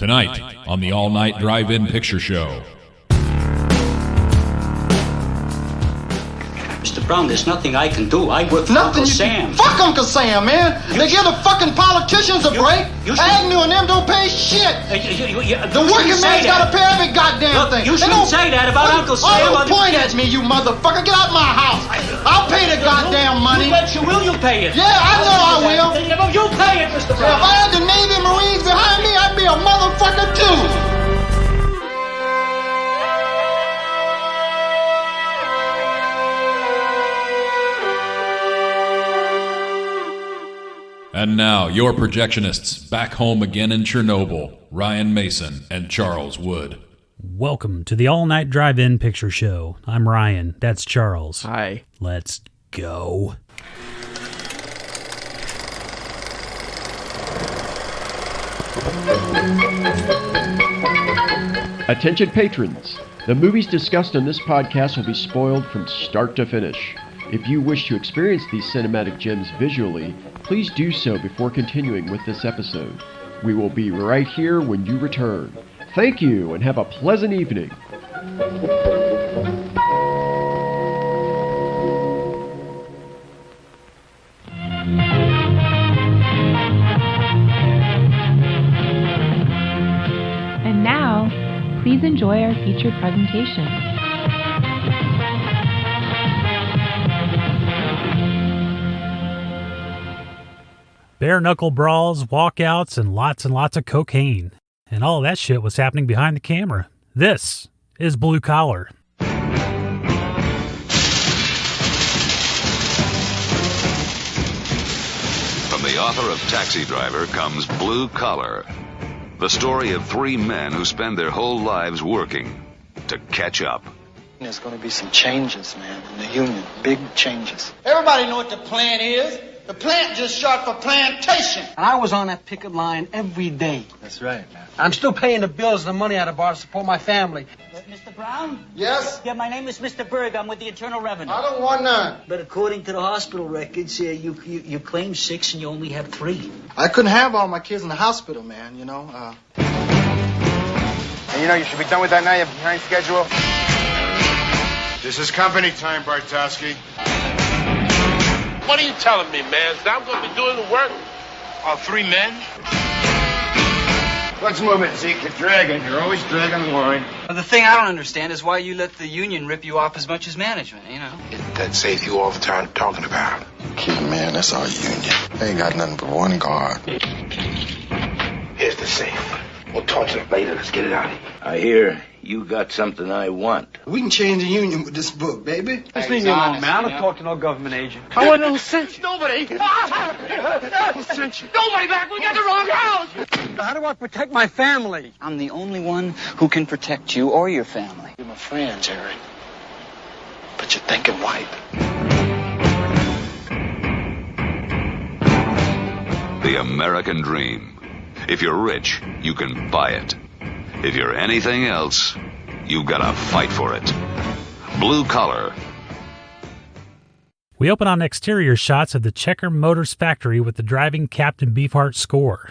Tonight on the all-night drive-in picture show. Mr. Brown, there's nothing I can do. I work for Uncle Sam. Fuck Uncle Sam, man. They give the fucking politicians a break. Agnew and them don't pay shit. The working man's gotta pay every goddamn thing. You shouldn't say that about Uncle Sam. Don't point at me, you motherfucker. Get out my house. I'll pay the goddamn money. You bet you will. You pay it. Yeah, I know I will. You pay it, Mr. Brown. If I had the Navy and Marines behind me, I'd be a motherfucker too. And now, your projectionists back home again in Chernobyl, Ryan Mason and Charles Wood. Welcome to the all-night drive-in picture show. I'm Ryan. That's Charles. Hi. Let's go. Attention patrons. The movies discussed on this podcast will be spoiled from start to finish. If you wish to experience these cinematic gems visually, please do so before continuing with this episode. We will be right here when you return. Thank you and have a pleasant evening. And now, please enjoy our featured presentation. Bare-knuckle brawls, walkouts, and lots of cocaine. And all of that shit was happening behind the camera. This is Blue Collar. From the author of Taxi Driver comes Blue Collar, the story of three men who spend their whole lives working to catch up. There's going to be some changes, man, in the union. Big changes. Everybody know what the plant is. The plant just short for plantation. And I was on that picket line every day. That's right, man. I'm still paying the bills and the money out of bar to support my family. Mr. Brown? Yes? Yeah, my name is Mr. Berg. I'm with the Internal Revenue. I don't want none. But according to the hospital records, you claim 6 and you only have 3. I couldn't have all my kids in the hospital, man, you know. And you know you should be done with that now. You're behind schedule. This is company time, Bartowski. What are you telling me, man? I'm going to be doing the work? All 3 men? Let's move it, Zeke. You're dragging. You're always dragging the line. But the thing I don't understand is why you let the union rip you off as much as management, you know? That saves you all the time talking about it. Kid, man, that's our union. They ain't got nothing but one guard. Here's the safe. We'll torture it later. Let's get it out of here. I hear you got something I want. We can change the union with this book, baby. Just leave me alone, man. I don't talk to no government agent. I want no sense. Nobody! Nobody back! We got the wrong house! How do I protect my family? I'm the only one who can protect you or your family. You're my friend, Jerry. But you're thinking white. The American Dream. If you're rich, you can buy it. If you're anything else, you gotta fight for it. Blue Collar. We open on exterior shots of the Checker Motors factory with the driving Captain Beefheart score.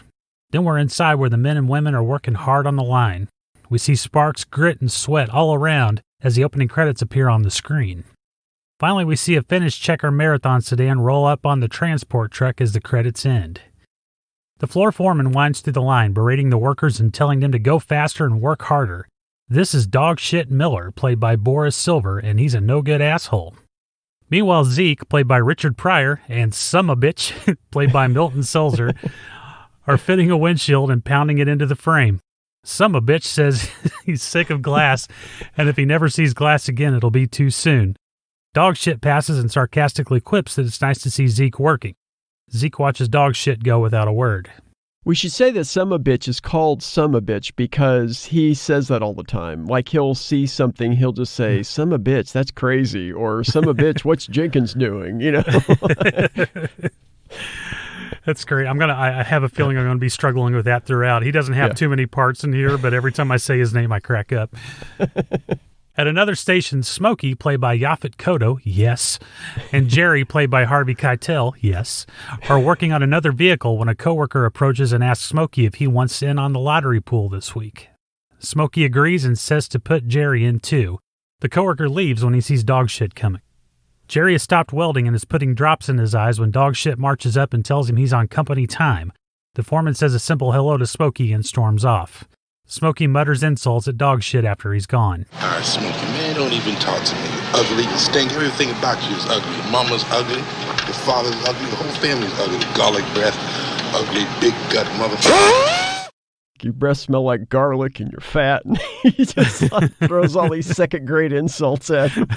Then we're inside where the men and women are working hard on the line. We see sparks, grit, and sweat all around as the opening credits appear on the screen. Finally, we see a finished Checker Marathon sedan roll up on the transport truck as the credits end. The floor foreman winds through the line, berating the workers and telling them to go faster and work harder. This is Dogshit Miller, played by Boris Silver, and he's a no-good asshole. Meanwhile, Zeke, played by Richard Pryor, and Summabitch, played by Milton Selzer, are fitting a windshield and pounding it into the frame. Summabitch says he's sick of glass, and if he never sees glass again, it'll be too soon. Dogshit passes and sarcastically quips that it's nice to see Zeke working. Zeke watches Dogshit go without a word. We should say that Summabitch is called Summabitch because he says that all the time. Like he'll see something, he'll just say, Summabitch, that's crazy. Or Summabitch, what's Jenkins doing? You know? That's great. I have a feeling I'm going to be struggling with that throughout. He doesn't have too many parts in here, but every time I say his name, I crack up. At another station, Smokey, played by Yaphet Kotto, yes, and Jerry, played by Harvey Keitel, yes, are working on another vehicle when a coworker approaches and asks Smokey if he wants in on the lottery pool this week. Smokey agrees and says to put Jerry in too. The coworker leaves when he sees Dogshit coming. Jerry has stopped welding and is putting drops in his eyes when Dogshit marches up and tells him he's on company time. The foreman says a simple hello to Smokey and storms off. Smokey mutters insults at Dogshit after he's gone. All right, Smokey, man, don't even talk to me. You're ugly, you stink, everything about you is ugly. Your mama's ugly, your father's ugly, the whole family's ugly. Garlic breath, ugly, big gut motherfucker. Your breath smell like garlic and you're fat. And he just throws all these second-grade insults at him.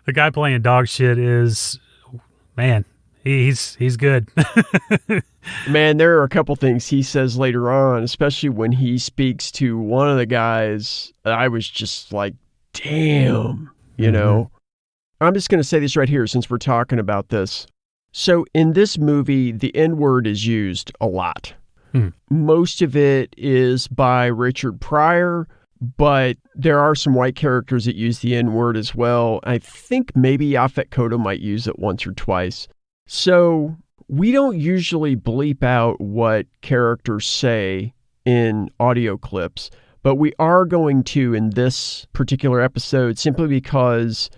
The guy playing Dogshit is, man, he's good. Man, there are a couple things he says later on, especially when he speaks to one of the guys. I was just like, damn, you know. I'm just going to say this right here since we're talking about this. So in this movie, the N-word is used a lot. Most of it is by Richard Pryor, but there are some white characters that use the N-word as well. I think maybe Yaphet Kotto might use it once or twice. So we don't usually bleep out what characters say in audio clips, but we are going to in this particular episode simply because,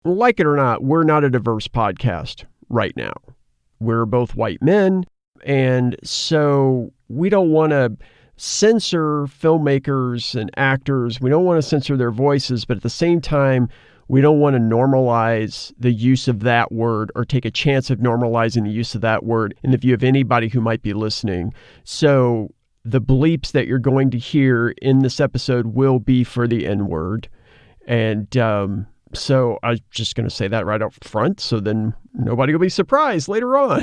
like it or not, we're not a diverse podcast right now. We're both white men, and so we don't want to censor filmmakers and actors. We don't want to censor their voices, but at the same time, we don't want to normalize the use of that word or take a chance of normalizing the use of that word in the view of anybody who might be listening. So the bleeps that you're going to hear in this episode will be for the N-word. And so I'm just going to say that right up front, so then nobody will be surprised later on.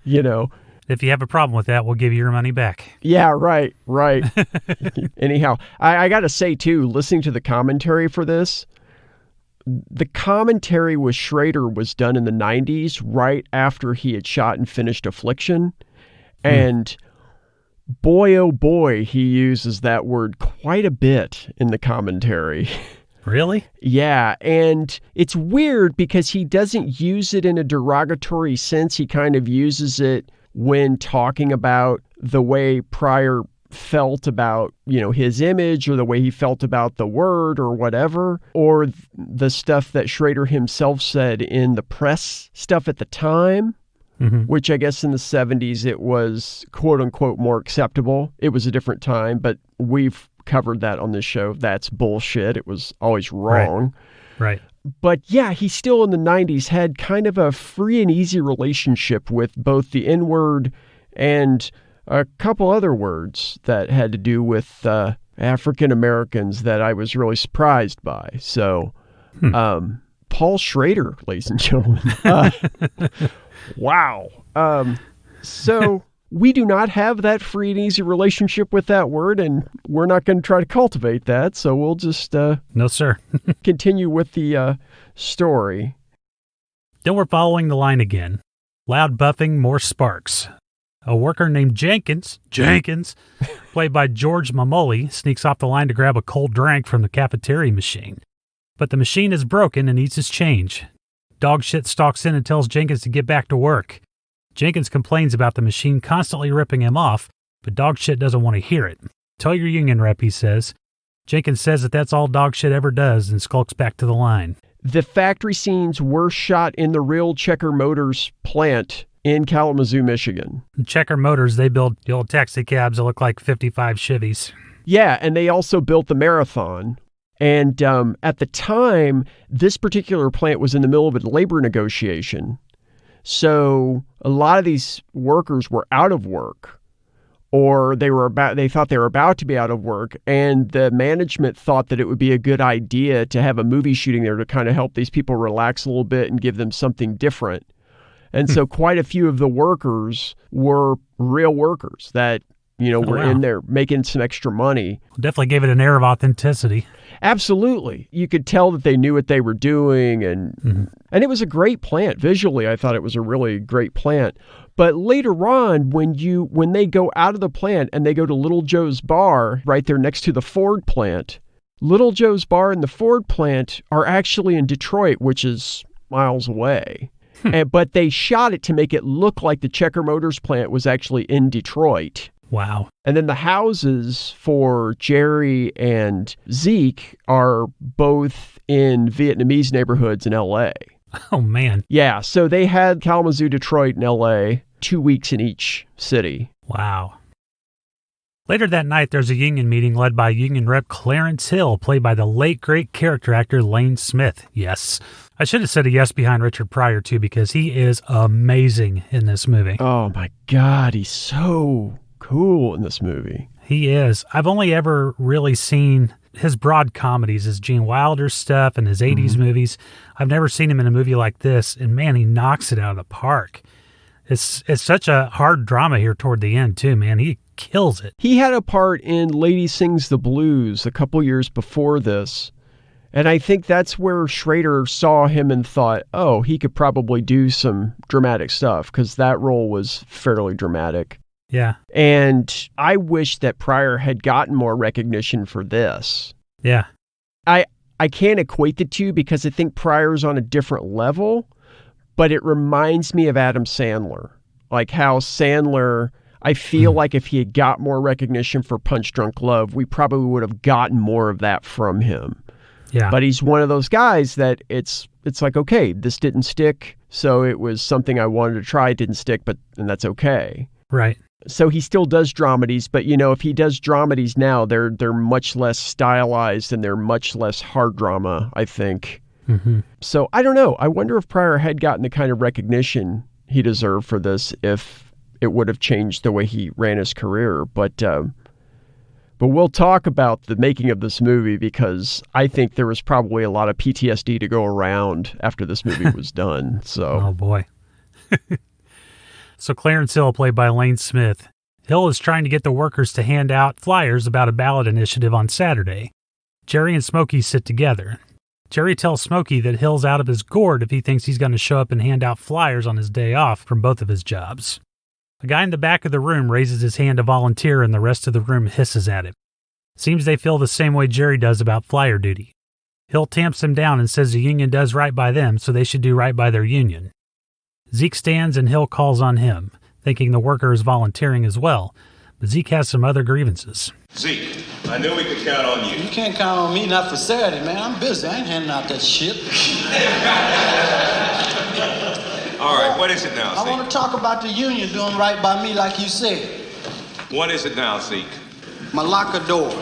You know. If you have a problem with that, we'll give you your money back. Yeah, right. Anyhow, I got to say, too, listening to the commentary for this, the commentary with Schrader was done in the 90s, right after he had shot and finished Affliction. And boy, oh boy, he uses that word quite a bit in the commentary. Really? Yeah, and it's weird because he doesn't use it in a derogatory sense. He kind of uses it when talking about the way Pryor felt about, you know, his image or the way he felt about the word or whatever, or the stuff that Schrader himself said in the press stuff at the time, which I guess in the 70s it was quote unquote more acceptable. It was a different time, but we've covered that on this show. That's bullshit. It was always wrong. Right. But yeah, he still in the 90s had kind of a free and easy relationship with both the N-word and a couple other words that had to do with African Americans that I was really surprised by. So, Paul Schrader, ladies and gentlemen. Wow. So we do not have that free and easy relationship with that word, and we're not going to try to cultivate that. So we'll just no, sir. continue with the story. Then we're following the line again. Loud buffing, more sparks. A worker named Jenkins, played by George Mamoli, sneaks off the line to grab a cold drink from the cafeteria machine. But the machine is broken and needs his change. Dogshit stalks in and tells Jenkins to get back to work. Jenkins complains about the machine constantly ripping him off, but Dogshit doesn't want to hear it. Tell your union rep, he says. Jenkins says that that's all Dogshit ever does and skulks back to the line. The factory scenes were shot in the real Checker Motors plant in Kalamazoo, Michigan. Checker Motors, they build the old taxi cabs that look like 55 Chevys. Yeah, and they also built the Marathon. And at the time, this particular plant was in the middle of a labor negotiation. So a lot of these workers were out of work, or they thought they were about to be out of work, and the management thought that it would be a good idea to have a movie shooting there to kind of help these people relax a little bit and give them something different. And so quite a few of the workers were real workers that were in there making some extra money. Definitely gave it an air of authenticity. Absolutely. You could tell that they knew what they were doing, and it was a great plant. Visually, I thought it was a really great plant. But later on, when they go out of the plant and they go to Little Joe's Bar right there next to the Ford plant, Little Joe's Bar and the Ford plant are actually in Detroit, which is miles away. But they shot it to make it look like the Checker Motors plant was actually in Detroit. Wow. And then the houses for Jerry and Zeke are both in Vietnamese neighborhoods in L.A. Oh, man. Yeah, so they had Kalamazoo, Detroit, and L.A., 2 weeks in each city. Wow. Later that night, there's a union meeting led by Union Rep Clarence Hill, played by the late great character actor Lane Smith. Yes. I should have said a yes behind Richard Pryor, too, because he is amazing in this movie. Oh, my God. He's so cool in this movie. He is. I've only ever really seen his broad comedies, his Gene Wilder stuff and his 80s movies. I've never seen him in a movie like this, and man, he knocks it out of the park. It's such a hard drama here toward the end, too, man. He kills it. He had a part in Lady Sings the Blues a couple years before this, and I think that's where Schrader saw him and thought, oh, he could probably do some dramatic stuff, because that role was fairly dramatic. Yeah. And I wish that Pryor had gotten more recognition for this. Yeah. I can't equate the two because I think Pryor's on a different level, but it reminds me of Adam Sandler. Like how Sandler, I feel like if he had got more recognition for Punch Drunk Love, we probably would have gotten more of that from him. Yeah. But he's one of those guys that it's like, okay, this didn't stick, so it was something I wanted to try, it didn't stick, and that's okay. Right. So he still does dramedies, but if he does dramedies now, they're much less stylized and they're much less hard drama, I think. Mm-hmm. So I don't know. I wonder if Pryor had gotten the kind of recognition he deserved for this, if it would have changed the way he ran his career. But we'll talk about the making of this movie, because I think there was probably a lot of PTSD to go around after this movie was done. So. Oh boy. So Clarence Hill, played by Lane Smith. Hill is trying to get the workers to hand out flyers about a ballot initiative on Saturday. Jerry and Smokey sit together. Jerry tells Smokey that Hill's out of his gourd if he thinks he's going to show up and hand out flyers on his day off from both of his jobs. A guy in the back of the room raises his hand to volunteer, and the rest of the room hisses at him. Seems they feel the same way Jerry does about flyer duty. Hill tamps him down and says the union does right by them, so they should do right by their union. Zeke stands and Hill calls on him, thinking the worker is volunteering as well, but Zeke has some other grievances. Zeke, I knew we could count on you. You can't count on me, not for Saturday, man. I'm busy. I ain't handing out that shit. All right, what is it now, Zeke? I want to talk about the union doing right by me like you said. What is it now, Zeke? My locker door.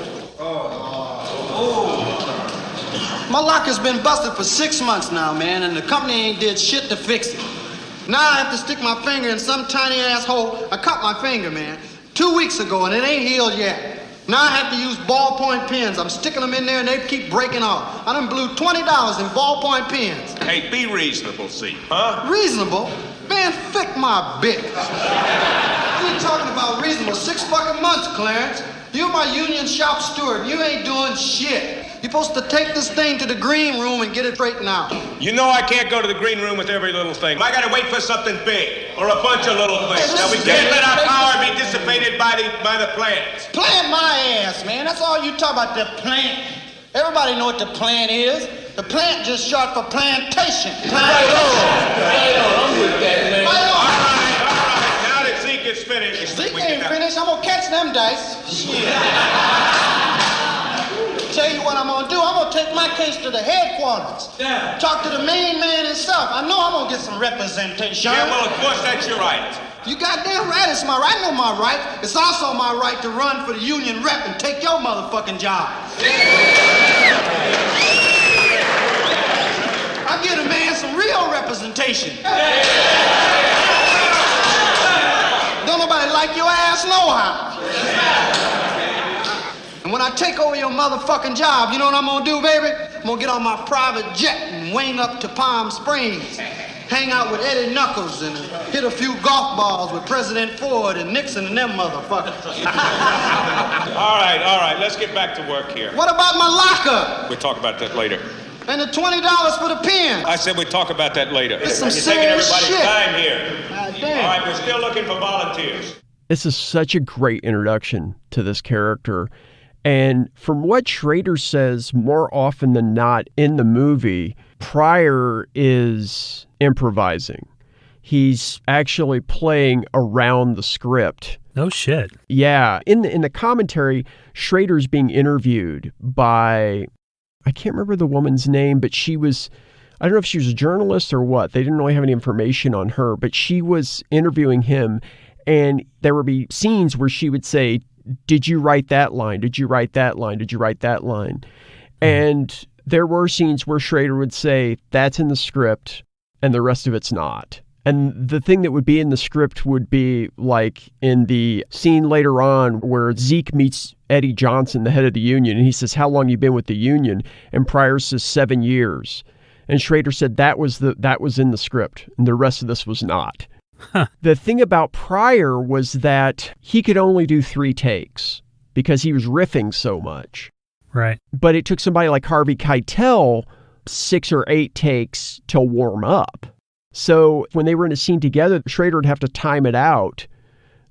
My locker's been busted for 6 months now, man, and the company ain't did shit to fix it. Now I have to stick my finger in some tiny asshole. I cut my finger, man, 2 weeks ago, and it ain't healed yet. Now I have to use ballpoint pens. I'm sticking them in there, and they keep breaking off. I done blew $20 in ballpoint pens. Hey, be reasonable, Zeke, huh? Reasonable? Man, fick my bitch. What are you talking about reasonable? 6 fucking months, Clarence. You're my union shop steward. You ain't doing shit. You're supposed to take this thing to the green room and get it straightened out. You know I can't go to the green room with every little thing. I gotta wait for something big, or a bunch of little things. Now, we can't let our power be dissipated by the plants. Plant my ass, man. That's all you talk about, the plant. Everybody know what the plant is. The plant just short for plantation. Right on. I'm with that, man. All right. Now that Zeke is finished. Zeke ain't finished. I'm gonna catch them dice. Shit. Tell you what I'm gonna do. I'm gonna take my case to the headquarters. Yeah. Talk to the main man himself. I know I'm gonna get some representation. Yeah, well, of course, that's your right. You goddamn right. It's my right. I know my right. It's also my right to run for the union rep and take your motherfucking job. I give a man some real representation. Don't nobody like your ass no how. And when I take over your motherfucking job, you know what I'm gonna do, baby? I'm gonna get on my private jet and wing up to Palm Springs. hang out with Eddie Knuckles and hit a few golf balls with President Ford and Nixon and them motherfuckers. All right, let's get back to work here. What about my locker? We'll talk about that later. And the $20 for the pen. I said we'd talk about that later. It's some You're taking serious everybody's shit. time here. Damn. All right, we're still looking for volunteers. This is such a great introduction to this character. And from what Schrader says, more often than not in the movie, Pryor is improvising. He's actually playing around the script. No shit. Yeah. In the commentary, Schrader's being interviewed by, I can't remember the woman's name, but she was, I don't know if she was a journalist or what. They didn't really have any information on her, but she was interviewing him, and there would be scenes where she would say, did you write that line? Did you write that line? Did you write that line? And there were scenes where Schrader would say, that's in the script, and the rest of it's not. And the thing that would be in the script would be like in the scene later on where Zeke meets Eddie Johnson, the head of the union, and he says, how long you been with the union? And Pryor says 7 years. And Schrader said that was in the script, and the rest of this was not. Huh. The thing about Pryor was that he could only do 3 takes because he was riffing so much. Right. But it took somebody like Harvey Keitel 6 or 8 takes to warm up. So when they were in a scene together, Schrader would have to time it out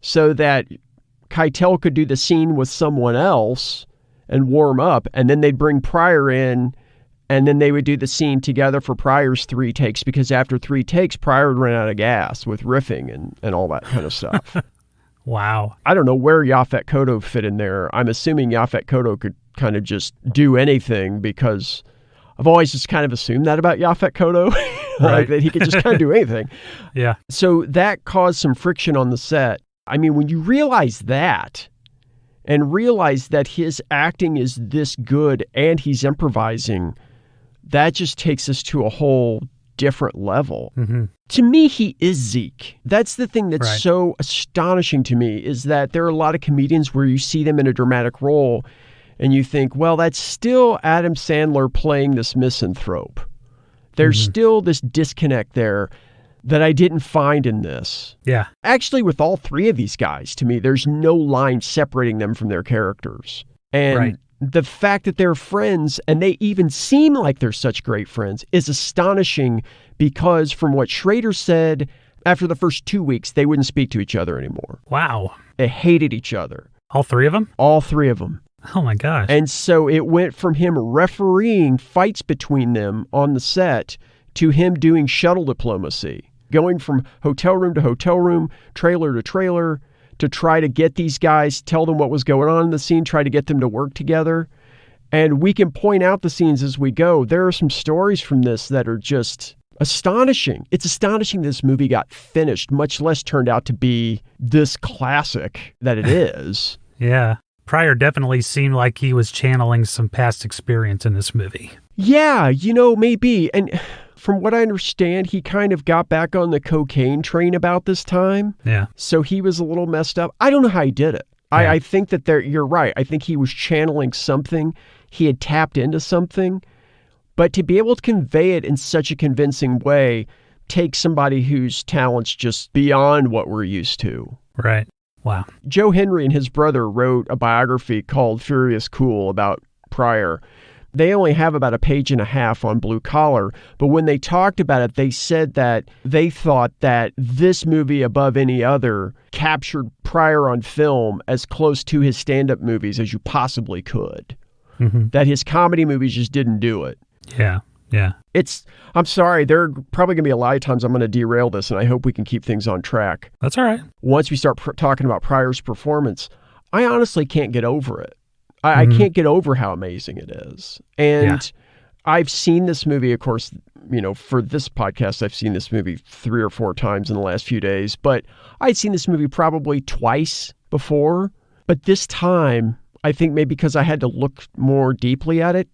so that Keitel could do the scene with someone else and warm up, and then they'd bring Pryor in, and then they would do the scene together for Pryor's 3 takes, because after 3 takes, Pryor would run out of gas with riffing and all that kind of stuff. Wow. I don't know where Yaphet Kotto fit in there. I'm assuming Yaphet Kotto could kind of just do anything, because I've always just kind of assumed that about Yaphet Kotto, like that he could just kind of do anything. Yeah. So that caused some friction on the set. I mean, when you realize that, and realize that his acting is this good and he's improvising, that just takes us to a whole different level. Mm-hmm. To me, he is Zeke. That's the thing that's so astonishing to me, is that there are a lot of comedians where you see them in a dramatic role and you think, well, that's still Adam Sandler playing this misanthrope. There's still this disconnect there that I didn't find in this. Yeah. Actually, with all 3 of these guys, to me, there's no line separating them from their characters. And the fact that they're friends, and they even seem like they're such great friends, is astonishing, because from what Schrader said, after the first 2 weeks, they wouldn't speak to each other anymore. Wow. They hated each other. All 3 of them? All 3 of them. Oh my gosh. And so it went from him refereeing fights between them on the set to him doing shuttle diplomacy, going from hotel room to hotel room, trailer to trailer, to try to get these guys, tell them what was going on in the scene, try to get them to work together. And we can point out the scenes as we go. There are some stories from this that are just astonishing. It's astonishing this movie got finished, much less turned out to be this classic that it is. Yeah. Pryor definitely seemed like he was channeling some past experience in this movie. Yeah, maybe. And from what I understand, he kind of got back on the cocaine train about this time. Yeah. So he was a little messed up. I don't know how he did it. Yeah. I think that you're right. I think he was channeling something. He had tapped into something. But to be able to convey it in such a convincing way takes somebody whose talent's just beyond what we're used to. Right. Wow. Joe Henry and his brother wrote a biography called Furious Cool about Pryor. They only have about 1.5 pages on Blue Collar, but when they talked about it, they said that they thought that this movie, above any other, captured Pryor on film as close to his stand-up movies as you possibly could. Mm-hmm. That his comedy movies just didn't do it. Yeah. Yeah. I'm sorry, there are probably going to be a lot of times I'm going to derail this, and I hope we can keep things on track. That's all right. Once we start talking about Pryor's performance, I honestly can't get over it. I can't get over how amazing it is. And I've seen this movie, of course, for this podcast, I've seen this movie 3 or 4 times in the last few days, but I'd seen this movie probably twice before. But this time, I think maybe because I had to look more deeply at it,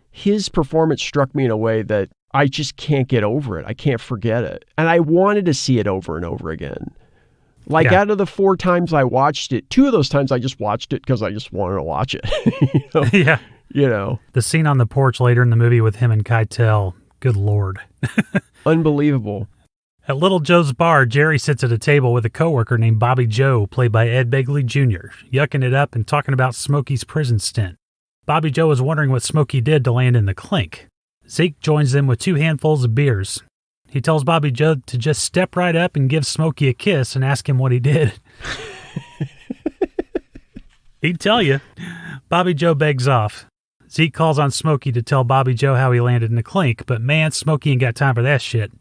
his performance struck me in a way that I just can't get over it. I can't forget it. And I wanted to see it over and over again. Like out of the 4 times I watched it, 2 of those times I just watched it because I just wanted to watch it. Yeah. The scene on the porch later in the movie with him and Keitel, good Lord. Unbelievable. At Little Joe's bar, Jerry sits at a table with a coworker named Bobby Joe, played by Ed Begley Jr., yucking it up and talking about Smokey's prison stint. Bobby Joe is wondering what Smokey did to land in the clink. Zeke joins them with 2 handfuls of beers. He tells Bobby Joe to just step right up and give Smokey a kiss and ask him what he did. He'd tell you. Bobby Joe begs off. Zeke calls on Smokey to tell Bobby Joe how he landed in the clink, but man, Smokey ain't got time for that shit.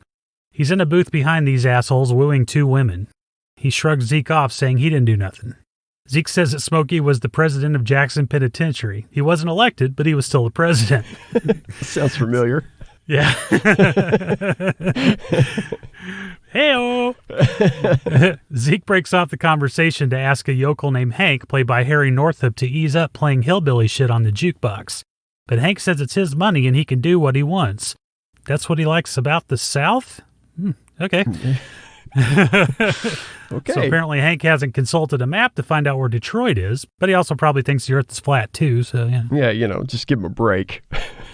He's in a booth behind these assholes wooing 2 women. He shrugs Zeke off, saying he didn't do nothing. Zeke says that Smokey was the president of Jackson Penitentiary. He wasn't elected, but he was still the president. Sounds familiar. Yeah. Hey-o! Zeke breaks off the conversation to ask a yokel named Hank, played by Harry Northup, to ease up playing hillbilly shit on the jukebox. But Hank says it's his money and he can do what he wants. That's what he likes about the South? Okay. Okay. So apparently Hank hasn't consulted a map to find out where Detroit is, but he also probably thinks the Earth is flat too, so yeah. Yeah, just give him a break.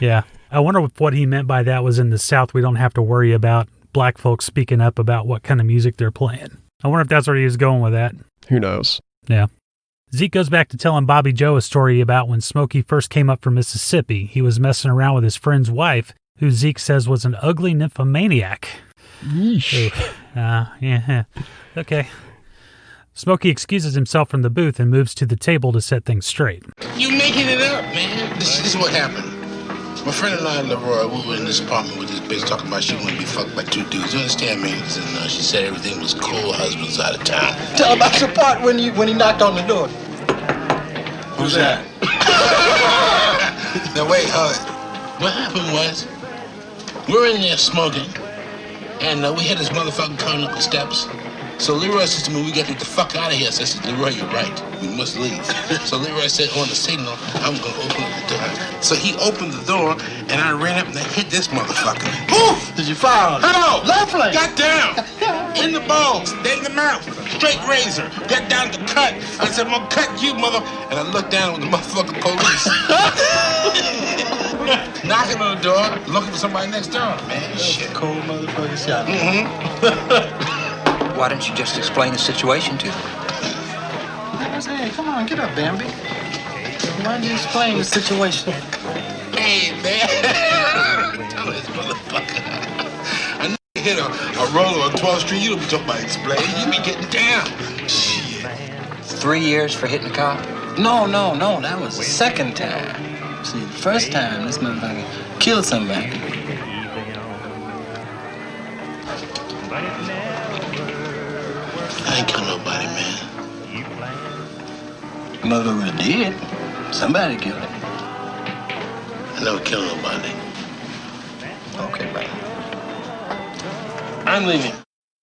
Yeah. I wonder if what he meant by that was in the South we don't have to worry about black folks speaking up about what kind of music they're playing. I wonder if that's where he was going with that. Who knows? Yeah. Zeke goes back to telling Bobby Joe a story about when Smokey first came up from Mississippi. He was messing around with his friend's wife, who Zeke says was an ugly nymphomaniac. Yeesh. Yeah. Okay. Smokey excuses himself from the booth and moves to the table to set things straight. You making it up, man. This is what happened. My friend and I, Leroy, we were in this apartment with this bitch talking about she wanted to be fucked by 2 dudes. You understand me? And she said everything was cool. Husband's out of town. Tell about your part when he knocked on the door. Who's that? Now wait, what happened was we're in there smoking, and we had this motherfucker coming up the steps. So Leroy says to me, we got to get the fuck out of here. So I said, Leroy, you're right. We must leave. So Leroy said, on the signal, I'm going to open the door. So he opened the door, and I ran up and I hit this motherfucker. Poof! Did you fire him? Hello! Left lane. Got down. In the balls. Dead in the mouth. Straight razor. Got down to cut. I said, I'm going to cut you, mother. And I looked down with the motherfucking police. Knocking on the door, looking for somebody next door. Man, shit. Cold motherfucker shot. Why don't you just explain the situation to them? Hey, come on, get up, Bambi. Why don't you explain the situation? Hey, man. Tell this motherfucker. I know you hit a roller on 12th Street. You don't be talking about explaining. You be getting down. Shit. 3 years for hitting a cop? No. That was the second time. See, the first time, this motherfucker killed somebody. I ain't kill nobody, man. Mother did. Somebody killed him. I never killed nobody. Okay, right. I'm leaving.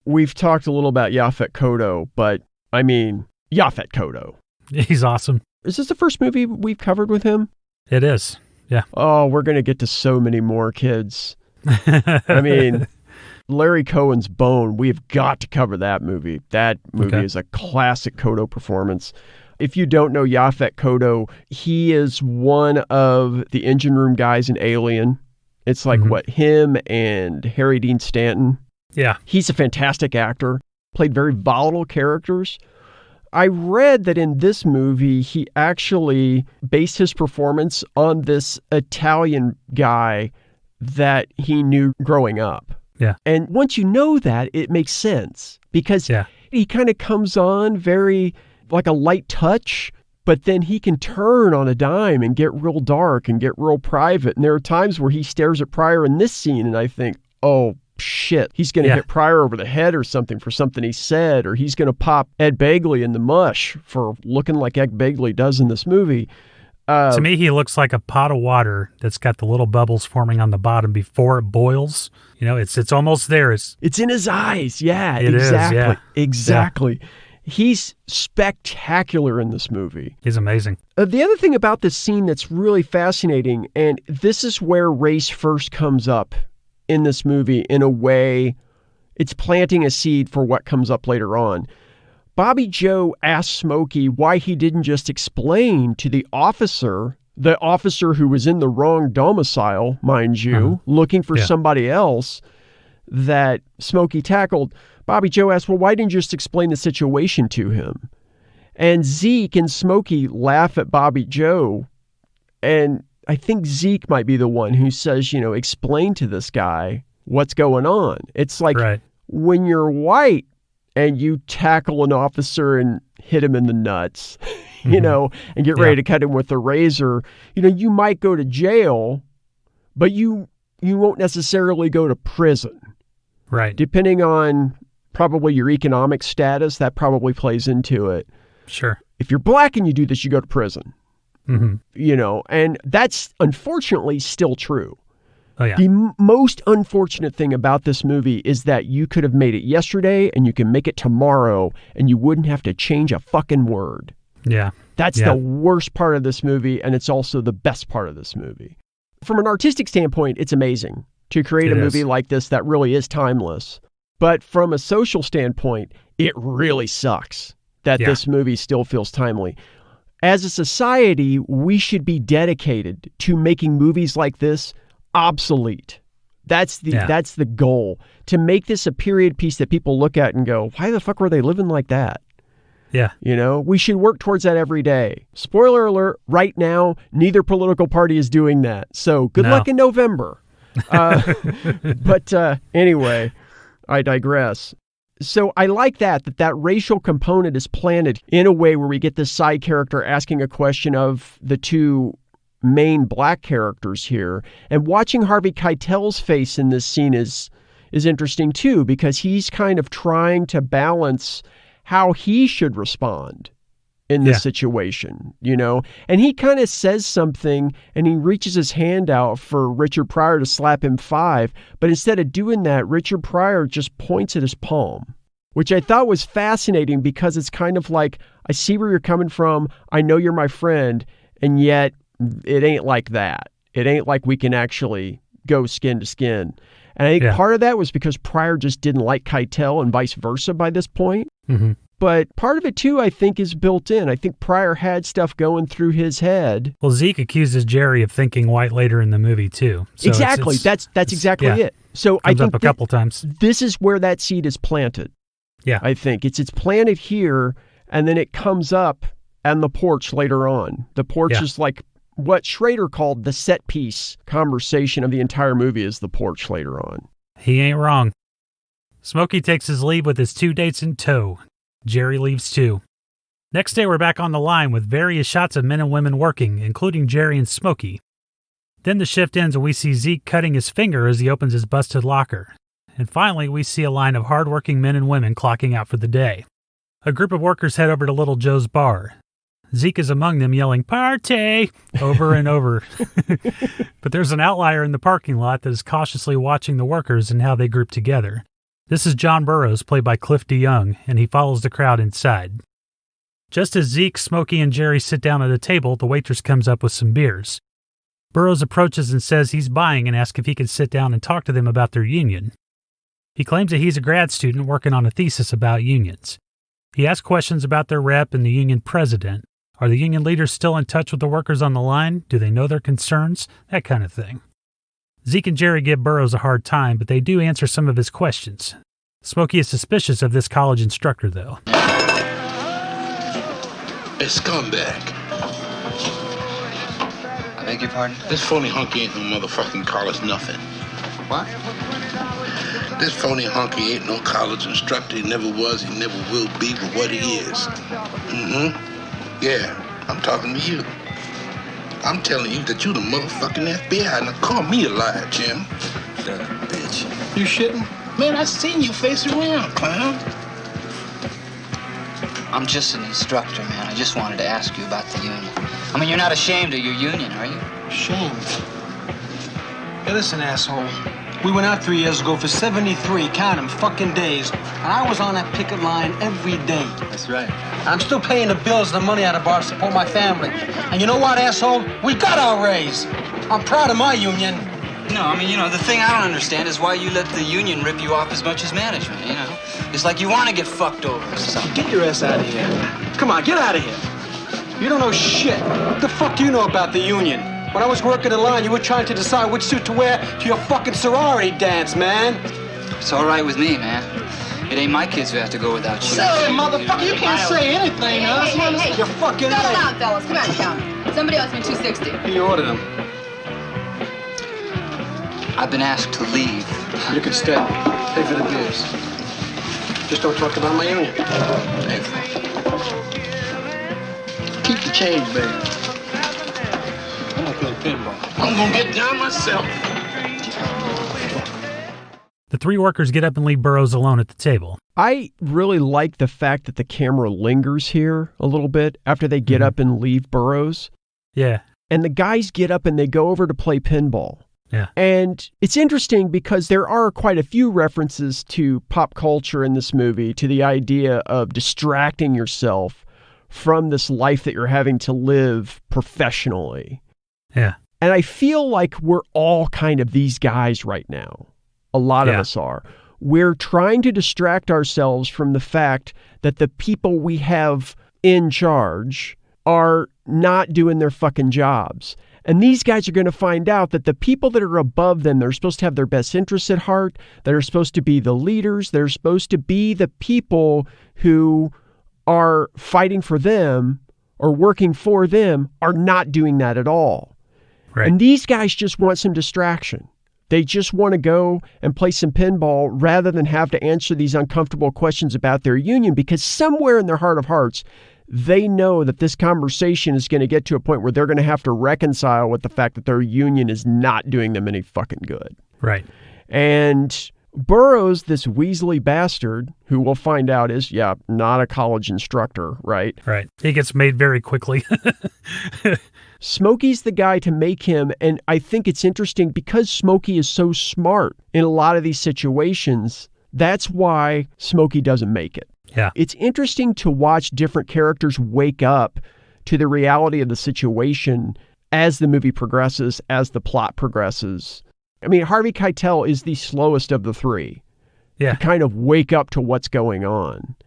We've talked a little about Yaphet Kotto, but I mean, Yaphet Kotto. He's awesome. Is this the first movie we've covered with him? It is. Yeah. Oh, we're going to get to so many more, kids. I mean, Larry Cohen's Bone, we've got to cover that movie. That movie is a classic Kotto performance. If you don't know Yaphet Kotto, he is one of the engine room guys in Alien. It's like him and Harry Dean Stanton. Yeah. He's a fantastic actor, played very volatile characters. I read that in this movie, he actually based his performance on this Italian guy that he knew growing up. Yeah. And once you know that, it makes sense because he kind of comes on very like a light touch, but then he can turn on a dime and get real dark and get real private. And there are times where he stares at Pryor in this scene and I think, oh, shit, he's going to hit Pryor over the head or something for something he said, or he's going to pop Ed Begley in the mush for looking like Ed Begley does in this movie. To me, he looks like a pot of water that's got the little bubbles forming on the bottom before it boils. You know, it's almost there. It's in his eyes. Yeah, it exactly. Is, yeah. Exactly. Yeah. He's spectacular in this movie. He's amazing. The other thing about this scene that's really fascinating, and this is where race first comes up in this movie in a way, it's planting a seed for what comes up later on. Bobby Joe asked Smokey why he didn't just explain to the officer who was in the wrong domicile, mind you, looking for somebody else, that Smokey tackled, Bobby Joe asked, well, why didn't you just explain the situation to him? And Zeke and Smokey laugh at Bobby Joe, and I think Zeke might be the one who says, explain to this guy what's going on. It's like when you're white and you tackle an officer and hit him in the nuts, and get ready to cut him with a razor, you might go to jail, but you won't necessarily go to prison. Right. Depending on probably your economic status, that probably plays into it. Sure. If you're black and you do this, you go to prison. Mm-hmm. And that's unfortunately still true. Oh, yeah. The most unfortunate thing about this movie is that you could have made it yesterday and you can make it tomorrow and you wouldn't have to change a fucking word. Yeah. That's the worst part of this movie, and it's also the best part of this movie. From an artistic standpoint, it's amazing to create a movie like this that really is timeless. But from a social standpoint, it really sucks that this movie still feels timely. As a society, we should be dedicated to making movies like this obsolete. That's the goal, to make this a period piece that people look at and go, why the fuck were they living like that? Yeah. We should work towards that every day. Spoiler alert, right now, neither political party is doing that. So good luck in November. But anyway, I digress. So I like that racial component is planted in a way where we get this side character asking a question of the two main black characters here. And watching Harvey Keitel's face in this scene is interesting too, because he's kind of trying to balance how he should respond in this situation, and he kind of says something and he reaches his hand out for Richard Pryor to slap him 5. But instead of doing that, Richard Pryor just points at his palm, which I thought was fascinating because it's kind of like, I see where you're coming from. I know you're my friend. And yet it ain't like that. It ain't like we can actually go skin to skin. And I think part of that was because Pryor just didn't like Keitel and vice versa by this point. Mm-hmm. But part of it, too, I think is built in. I think Pryor had stuff going through his head. Well, Zeke accuses Jerry of thinking white later in the movie, too. So exactly. That's exactly it. So I think up a couple times. This is where that seed is planted. Yeah. I think. It's planted here, and then it comes up on the porch later on. The porch is like what Schrader called the set piece conversation of the entire movie is the porch later on. He ain't wrong. Smokey takes his leave with his 2 dates in tow. Jerry leaves too. Next day, we're back on the line with various shots of men and women working, including Jerry and Smokey. Then the shift ends and we see Zeke cutting his finger as he opens his busted locker. And finally, we see a line of hard-working men and women clocking out for the day. A group of workers head over to Little Joe's bar. Zeke is among them yelling, "Party!" over and over. But there's an outlier in the parking lot that is cautiously watching the workers and how they group together. This is John Burroughs, played by Cliff DeYoung, and he follows the crowd inside. Just as Zeke, Smokey, and Jerry sit down at a table, the waitress comes up with some beers. Burroughs approaches and says he's buying and asks if he can sit down and talk to them about their union. He claims that he's a grad student working on a thesis about unions. He asks questions about their rep and the union president. Are the union leaders still in touch with the workers on the line? Do they know their concerns? That kind of thing. Zeke and Jerry give Burroughs a hard time, but they do answer some of his questions. Smokey is suspicious of this college instructor, though. A scumbag. I beg your pardon? This phony hunky ain't no motherfucking college nothing. What? This phony hunky ain't no college instructor. He never was, he never will be, but what he is. Yeah, I'm talking to you. I'm telling you that you the motherfucking FBI. Now call me a liar, Jim. Shut up, bitch. You shitting? Man, I seen you face around, clown. I'm just an instructor, man. I just wanted to ask you about the union. I mean, you're not ashamed of your union, are you? Ashamed? Hey, listen, asshole. We went out 3 years ago for 73, count 'em, fucking days. And I was on that picket line every day. That's right. I'm still paying the bills and the money out of bar to support my family. And you know what, asshole? We got our raise. I'm proud of my union. No, I mean, the thing I don't understand is why you let the union rip you off as much as management, It's like you want to get fucked over or something. Get your ass out of here. Come on, get out of here. You don't know shit. What the fuck do you know about the union? When I was working the line, you were trying to decide which suit to wear to your fucking sorority dance, man. It's all right with me, man. It ain't my kids who have to go without you. Say, motherfucker, you can't say anything, huh? Hey, You're fucking settle right. down, fellas. Come on, count. Somebody else me 260. He ordered them. I've been asked to leave. You can stay. Pay for the beers. Just don't talk about my union. Pay for it. Keep the change, baby. I'm gonna play pinball. I'm gonna get down myself. The three workers get up and leave Burroughs alone at the table. I really like the fact that the camera lingers here a little bit after they get up and leave Burroughs. Yeah. And the guys get up and they go over to play pinball. Yeah. And it's interesting because there are quite a few references to pop culture in this movie, to the idea of distracting yourself from this life that you're having to live professionally. Yeah. And I feel like we're all kind of these guys right now. A lot of us are. We're trying to distract ourselves from the fact that the people we have in charge are not doing their fucking jobs. And these guys are going to find out that the people that are above them, they're supposed to have their best interests at heart. They're supposed to be the leaders. They're supposed to be the people who are fighting for them or working for them are not doing that at all. Right. And these guys just want some distraction. They just want to go and play some pinball rather than have to answer these uncomfortable questions about their union, because somewhere in their heart of hearts, they know that this conversation is going to get to a point where they're going to have to reconcile with the fact that their union is not doing them any fucking good. Right. And Burroughs, this Weasley bastard, who we'll find out is, not a college instructor, right? Right. He gets made very quickly. Smokey's the guy to make him, and I think it's interesting because Smokey is so smart in a lot of these situations, that's why Smokey doesn't make it. Yeah. It's interesting to watch different characters wake up to the reality of the situation as the movie progresses, as the plot progresses. I mean, Harvey Keitel is the slowest of the three to kind of wake up to what's going on.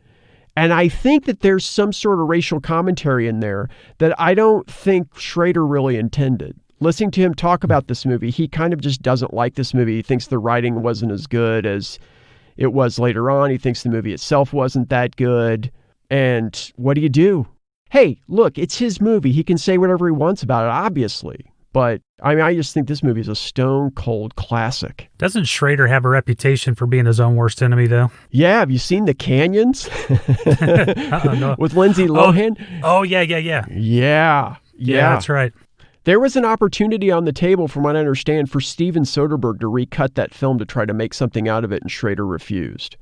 And I think that there's some sort of racial commentary in there that I don't think Schrader really intended. Listening to him talk about this movie, he kind of just doesn't like this movie. He thinks the writing wasn't as good as it was later on. He thinks the movie itself wasn't that good. And what do? Hey, look, it's his movie. He can say whatever he wants about it, obviously. But I mean, I just think this movie is a stone cold classic. Doesn't Schrader have a reputation for being his own worst enemy, though? Yeah. Have you seen The Canyons? No. With Lindsay Lohan? Oh, yeah. Yeah, that's right. There was an opportunity on the table, from what I understand, for Steven Soderbergh to recut that film to try to make something out of it, and Schrader refused.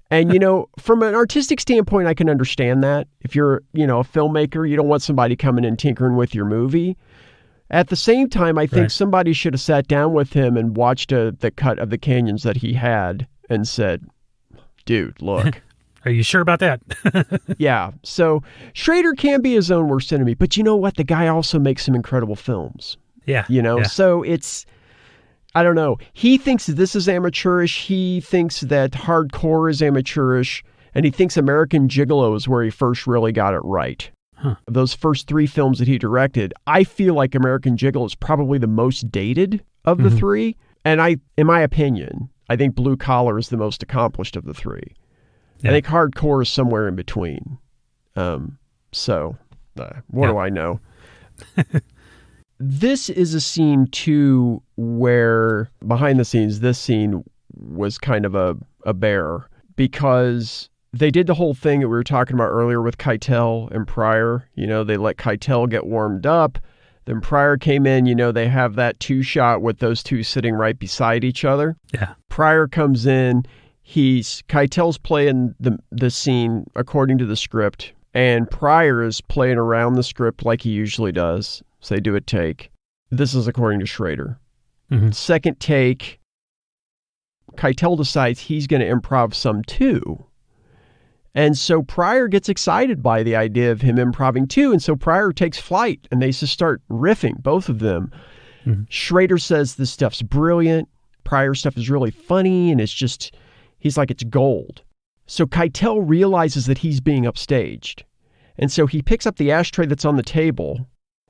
And, from an artistic standpoint, I can understand that. If you're, a filmmaker, you don't want somebody coming in tinkering with your movie. At the same time, I think somebody should have sat down with him and watched the cut of The Canyons that he had and said, dude, look. Are you sure about that? Yeah. So Schrader can be his own worst enemy, but you know what? The guy also makes some incredible films. Yeah. So it's, I don't know. He thinks this is amateurish. He thinks that hardcore is amateurish, and he thinks American Gigolo is where he first really got it right. Huh. Those first three films that he directed, I feel like American Gigolo is probably the most dated of the three. And in my opinion, I think Blue Collar is the most accomplished of the three. Yeah. I think hardcore is somewhere in between. What do I know? This is a scene too where behind the scenes, this scene was kind of a bear, because they did the whole thing that we were talking about earlier with Keitel and Pryor. They let Keitel get warmed up. Then Pryor came in, they have that two-shot with those two sitting right beside each other. Yeah. Pryor comes in. Keitel's playing the scene according to the script, and Pryor is playing around the script like he usually does. So they do a take. This is according to Schrader. Mm-hmm. Second take, Keitel decides he's going to improv some too. And so Pryor gets excited by the idea of him improving too. And so Pryor takes flight and they just start riffing, both of them. Mm-hmm. Schrader says this stuff's brilliant. Pryor stuff is really funny. And he's like, it's gold. So Keitel realizes that he's being upstaged. And so he picks up the ashtray that's on the table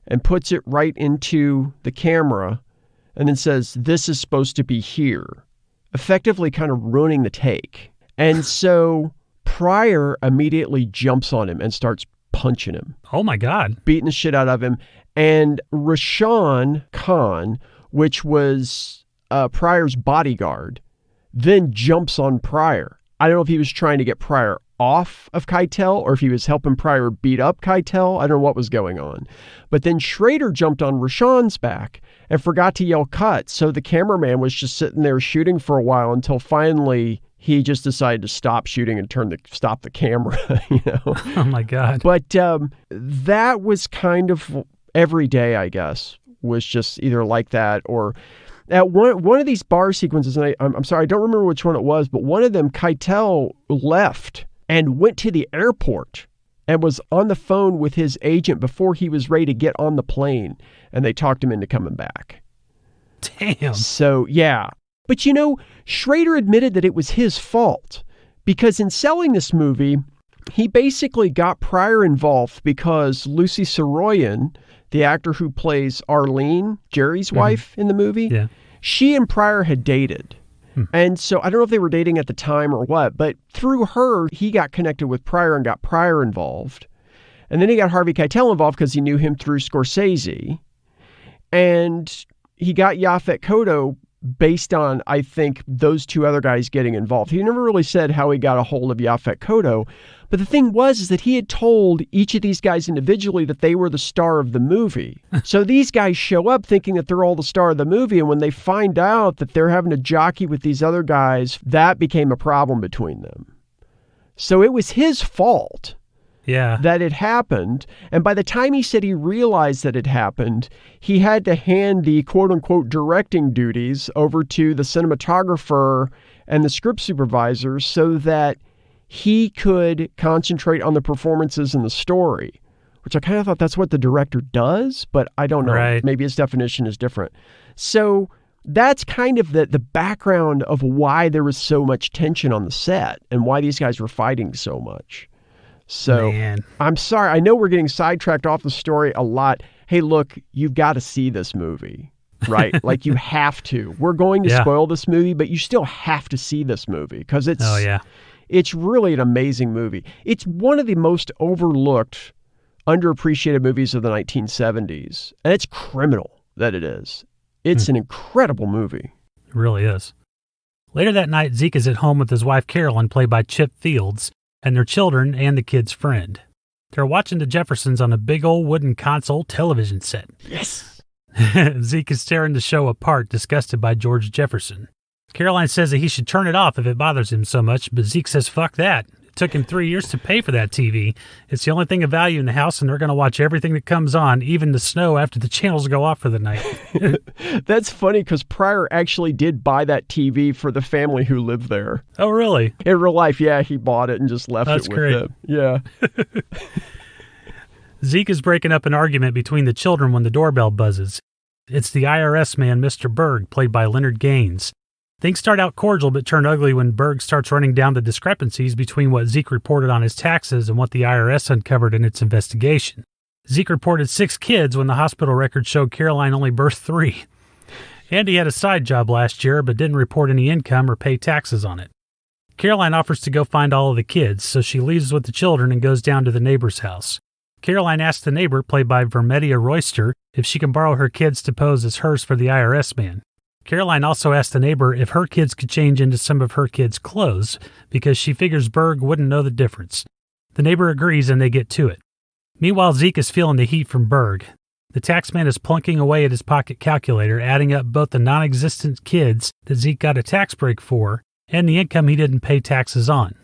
and puts it right into the camera and then says, this is supposed to be here. effectively kind of ruining the take. And so Pryor immediately jumps on him and starts punching him. Oh my God. Beating the shit out of him. And Rashawn Khan, which was Pryor's bodyguard, then jumps on Pryor. I don't know if he was trying to get Pryor off of Keitel or if he was helping Pryor beat up Keitel. I don't know what was going on. But then Schrader jumped on Rashawn's back and forgot to yell cut. So the cameraman was just sitting there shooting for a while until finally he just decided to stop shooting and stop the camera, you know. Oh my God. But that was kind of every day, I guess, was just either like that or at one of these bar sequences, and I'm sorry, I don't remember which one it was, but one of them, Keitel left and went to the airport and was on the phone with his agent before he was ready to get on the plane, and they talked him into coming back. Damn. So, yeah. But, you know, Schrader admitted that it was his fault because in selling this movie, he basically got Pryor involved because Lucy Soroyan, the actor who plays Arlene, Jerry's wife in the movie, she and Pryor had dated. And so I don't know if they were dating at the time or what, but through her, he got connected with Pryor and got Pryor involved. And then he got Harvey Keitel involved because he knew him through Scorsese. And he got Yaphet Kotto based on, I think, those two other guys getting involved. He never really said how he got a hold of Yaphet Kotto. But the thing was that he had told each of these guys individually that they were the star of the movie. So these guys show up thinking that they're all the star of the movie. And when they find out that they're having to jockey with these other guys, that became a problem between them. So it was his fault that it happened. And by the time he said he realized that it happened, he had to hand the quote unquote directing duties over to the cinematographer and the script supervisor so that he could concentrate on the performances and the story, which I kind of thought that's what the director does, but I don't know. Right. Maybe his definition is different. So that's kind of the background of why there was so much tension on the set and why these guys were fighting so much. So I'm sorry. I know we're getting sidetracked off the story a lot. Hey, look, you've got to see this movie, right? Like you have to. We're going to spoil this movie, but you still have to see this movie because it's... Oh, yeah. It's really an amazing movie. It's one of the most overlooked, underappreciated movies of the 1970s. And it's criminal that it is. It's an incredible movie. It really is. Later that night, Zeke is at home with his wife Carolyn, played by Chip Fields, and their children and the kid's friend. They're watching the Jeffersons on a big old wooden console television set. Yes! Zeke is tearing the show apart, disgusted by George Jefferson. Caroline says that he should turn it off if it bothers him so much, but Zeke says fuck that. It took him 3 years to pay for that TV. It's the only thing of value in the house, and they're going to watch everything that comes on, even the snow, after the channels go off for the night. That's funny because Pryor actually did buy that TV for the family who lived there. Oh, really? In real life, yeah, he bought it and just left it with them. Yeah. Zeke is breaking up an argument between the children when the doorbell buzzes. It's the IRS man, Mr. Berg, played by Leonard Gaines. Things start out cordial but turn ugly when Berg starts running down the discrepancies between what Zeke reported on his taxes and what the IRS uncovered in its investigation. Zeke reported 6 kids when the hospital records showed Caroline only birthed 3. And he had a side job last year but didn't report any income or pay taxes on it. Caroline offers to go find all of the kids, so she leaves with the children and goes down to the neighbor's house. Caroline asks the neighbor, played by Vermedia Royster, if she can borrow her kids to pose as hers for the IRS man. Caroline also asked the neighbor if her kids could change into some of her kids' clothes because she figures Berg wouldn't know the difference. The neighbor agrees and they get to it. Meanwhile, Zeke is feeling the heat from Berg. The taxman is plunking away at his pocket calculator, adding up both the non-existent kids that Zeke got a tax break for and the income he didn't pay taxes on.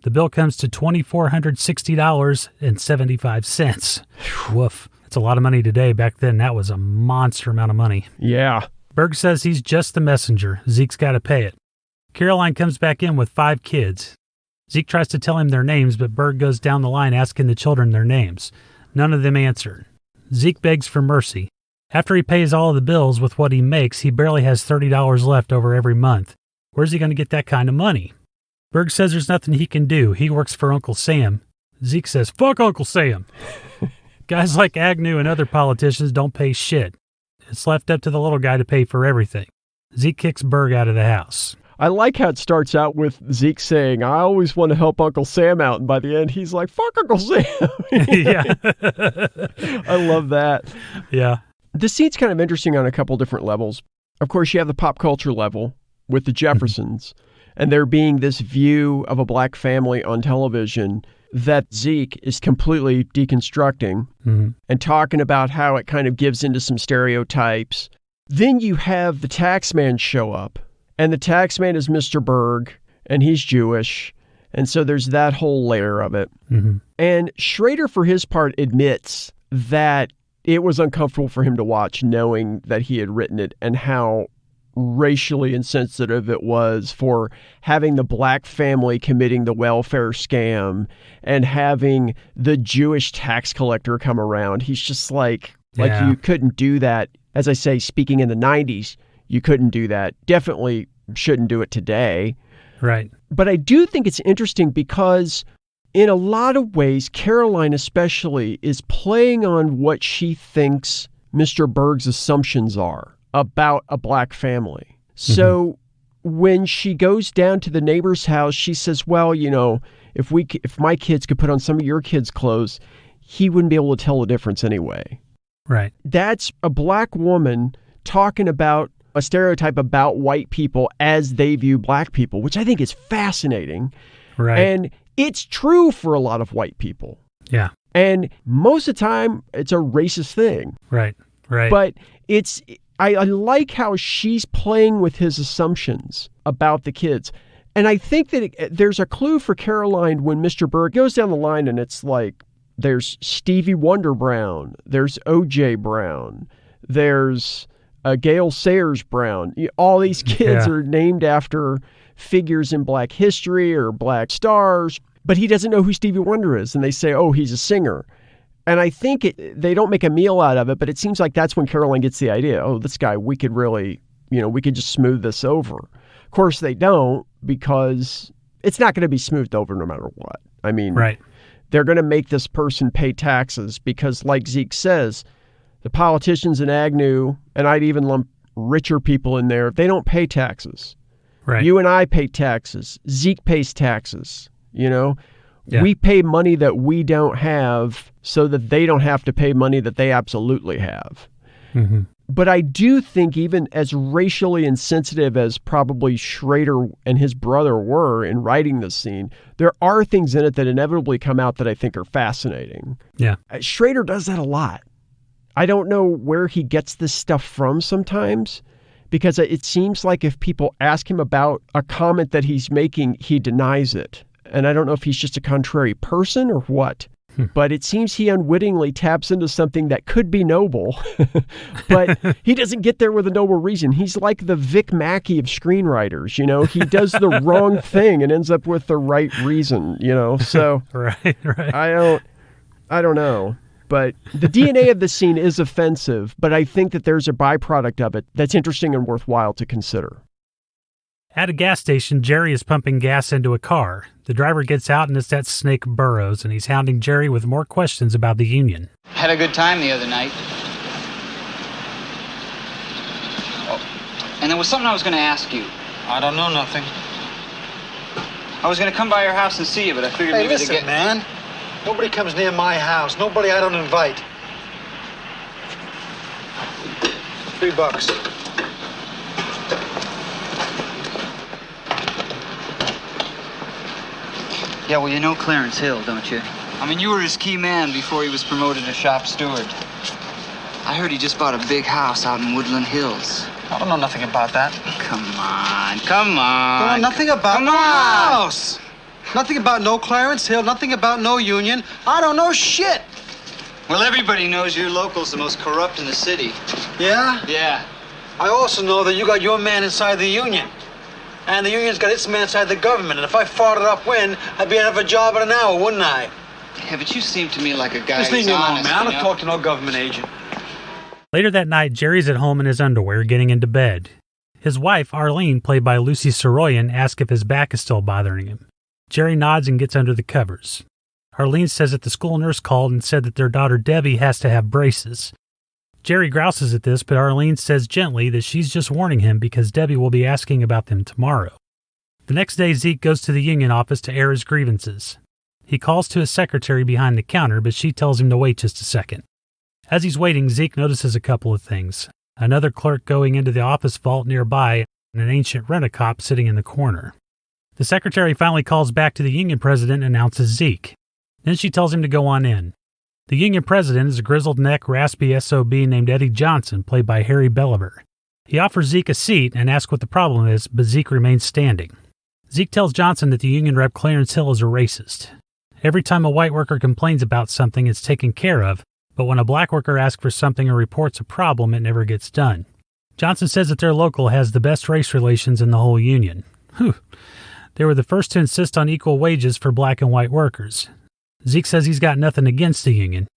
The bill comes to $2,460.75. Woof. That's a lot of money today. Back then, that was a monster amount of money. Yeah. Berg says he's just the messenger. Zeke's got to pay it. Caroline comes back in with 5 kids. Zeke tries to tell him their names, but Berg goes down the line asking the children their names. None of them answer. Zeke begs for mercy. After he pays all of the bills with what he makes, he barely has $30 left over every month. Where's he going to get that kind of money? Berg says there's nothing he can do. He works for Uncle Sam. Zeke says, fuck Uncle Sam. Guys like Agnew and other politicians don't pay shit. It's left up to the little guy to pay for everything. Zeke kicks Berg out of the house. I like how it starts out with Zeke saying, I always want to help Uncle Sam out. And by the end, he's like, fuck Uncle Sam. Yeah. I love that. Yeah. The scene's kind of interesting on a couple different levels. Of course, you have the pop culture level with the Jeffersons, and there being this view of a black family on television that Zeke is completely deconstructing and talking about how it kind of gives into some stereotypes. Then you have the taxman show up, and the taxman is Mr. Berg, and he's Jewish, and so there's that whole layer of it. And Schrader, for his part, admits that it was uncomfortable for him to watch, knowing that he had written it and how racially insensitive it was for having the black family committing the welfare scam and having the Jewish tax collector come around. He's just like you couldn't do that. As I say, speaking in the 90s, you couldn't do that. Definitely shouldn't do it today. Right. But I do think it's interesting because in a lot of ways, Caroline especially is playing on what she thinks Mr. Berg's assumptions are about a black family. So when she goes down to the neighbor's house, she says, well, you know, if my kids could put on some of your kids' clothes, he wouldn't be able to tell the difference anyway. Right. That's a black woman talking about a stereotype about white people as they view black people, which I think is fascinating. Right. And it's true for a lot of white people. Yeah. And most of the time, it's a racist thing. Right. Right. But I like how she's playing with his assumptions about the kids. And I think that there's a clue for Caroline when Mr. Berg goes down the line and it's like, there's Stevie Wonder Brown, there's O.J. Brown, there's Gail Sayers Brown. All these kids are named after figures in black history or black stars, but he doesn't know who Stevie Wonder is. And they say, oh, he's a singer. And I think they don't make a meal out of it, but it seems like that's when Caroline gets the idea, oh, this guy, we could really, we could just smooth this over. Of course, they don't, because it's not going to be smoothed over no matter what. I mean, they're going to make this person pay taxes because, like Zeke says, the politicians in Agnew, and I'd even lump richer people in there, they don't pay taxes. Right. You and I pay taxes. Zeke pays taxes, We pay money that we don't have so that they don't have to pay money that they absolutely have. But I do think even as racially insensitive as probably Schrader and his brother were in writing this scene, there are things in it that inevitably come out that I think are fascinating. Yeah. Schrader does that a lot. I don't know where he gets this stuff from sometimes, because it seems like if people ask him about a comment that he's making, he denies it. And I don't know if he's just a contrary person or what, but it seems he unwittingly taps into something that could be noble, but he doesn't get there with a noble reason. He's like the Vic Mackey of screenwriters, he does the wrong thing and ends up with the right reason, so right. I don't know. But the DNA of the scene is offensive, but I think that there's a byproduct of it that's interesting and worthwhile to consider. At a gas station, Jerry is pumping gas into a car. The driver gets out and it's that snake Burroughs, and he's hounding Jerry with more questions about the union. Had a good time the other night. Oh, and there was something I was going to ask you. I don't know nothing. I was going to come by your house and see you, but I figured Hey, maybe listen, man. Nobody comes near my house. Nobody I don't invite. $3. Yeah, well, you know Clarence Hill, don't you? I mean, you were his key man before he was promoted to shop steward. I heard he just bought a big house out in Woodland Hills. I don't know nothing about that. Come on. I don't know nothing about no house. Nothing about no Clarence Hill. Nothing about no union. I don't know shit. Well, everybody knows your local's the most corrupt in the city. Yeah? Yeah. I also know that you got your man inside the union. And the union's got its man inside the government. And if I fought it upwind, I'd be out of a job in an hour, wouldn't I? Yeah, but you seem to me like a guy Just leave who's me alone, honest, man. I you don't know? talk to no government agent. Later that night, Jerry's at home in his underwear getting into bed. His wife, Arlene, played by Lucy Soroyan, asks if his back is still bothering him. Jerry nods and gets under the covers. Arlene says that the school nurse called and said that their daughter Debbie has to have braces. Jerry grouses at this, but Arlene says gently that she's just warning him because Debbie will be asking about them tomorrow. The next day, Zeke goes to the union office to air his grievances. He calls to his secretary behind the counter, but she tells him to wait just a second. As he's waiting, Zeke notices a couple of things. Another clerk going into the office vault nearby and an ancient rent-a-cop sitting in the corner. The secretary finally calls back to the union president and announces Zeke. Then she tells him to go on in. The union president is a grizzled-neck, raspy SOB named Eddie Johnson, played by Harry Belliver. He offers Zeke a seat and asks what the problem is, but Zeke remains standing. Zeke tells Johnson that the union rep Clarence Hill is a racist. Every time a white worker complains about something, it's taken care of, but when a black worker asks for something or reports a problem, it never gets done. Johnson says that their local has the best race relations in the whole union. Whew. They were the first to insist on equal wages for black and white workers. Zeke says he's got nothing against the union.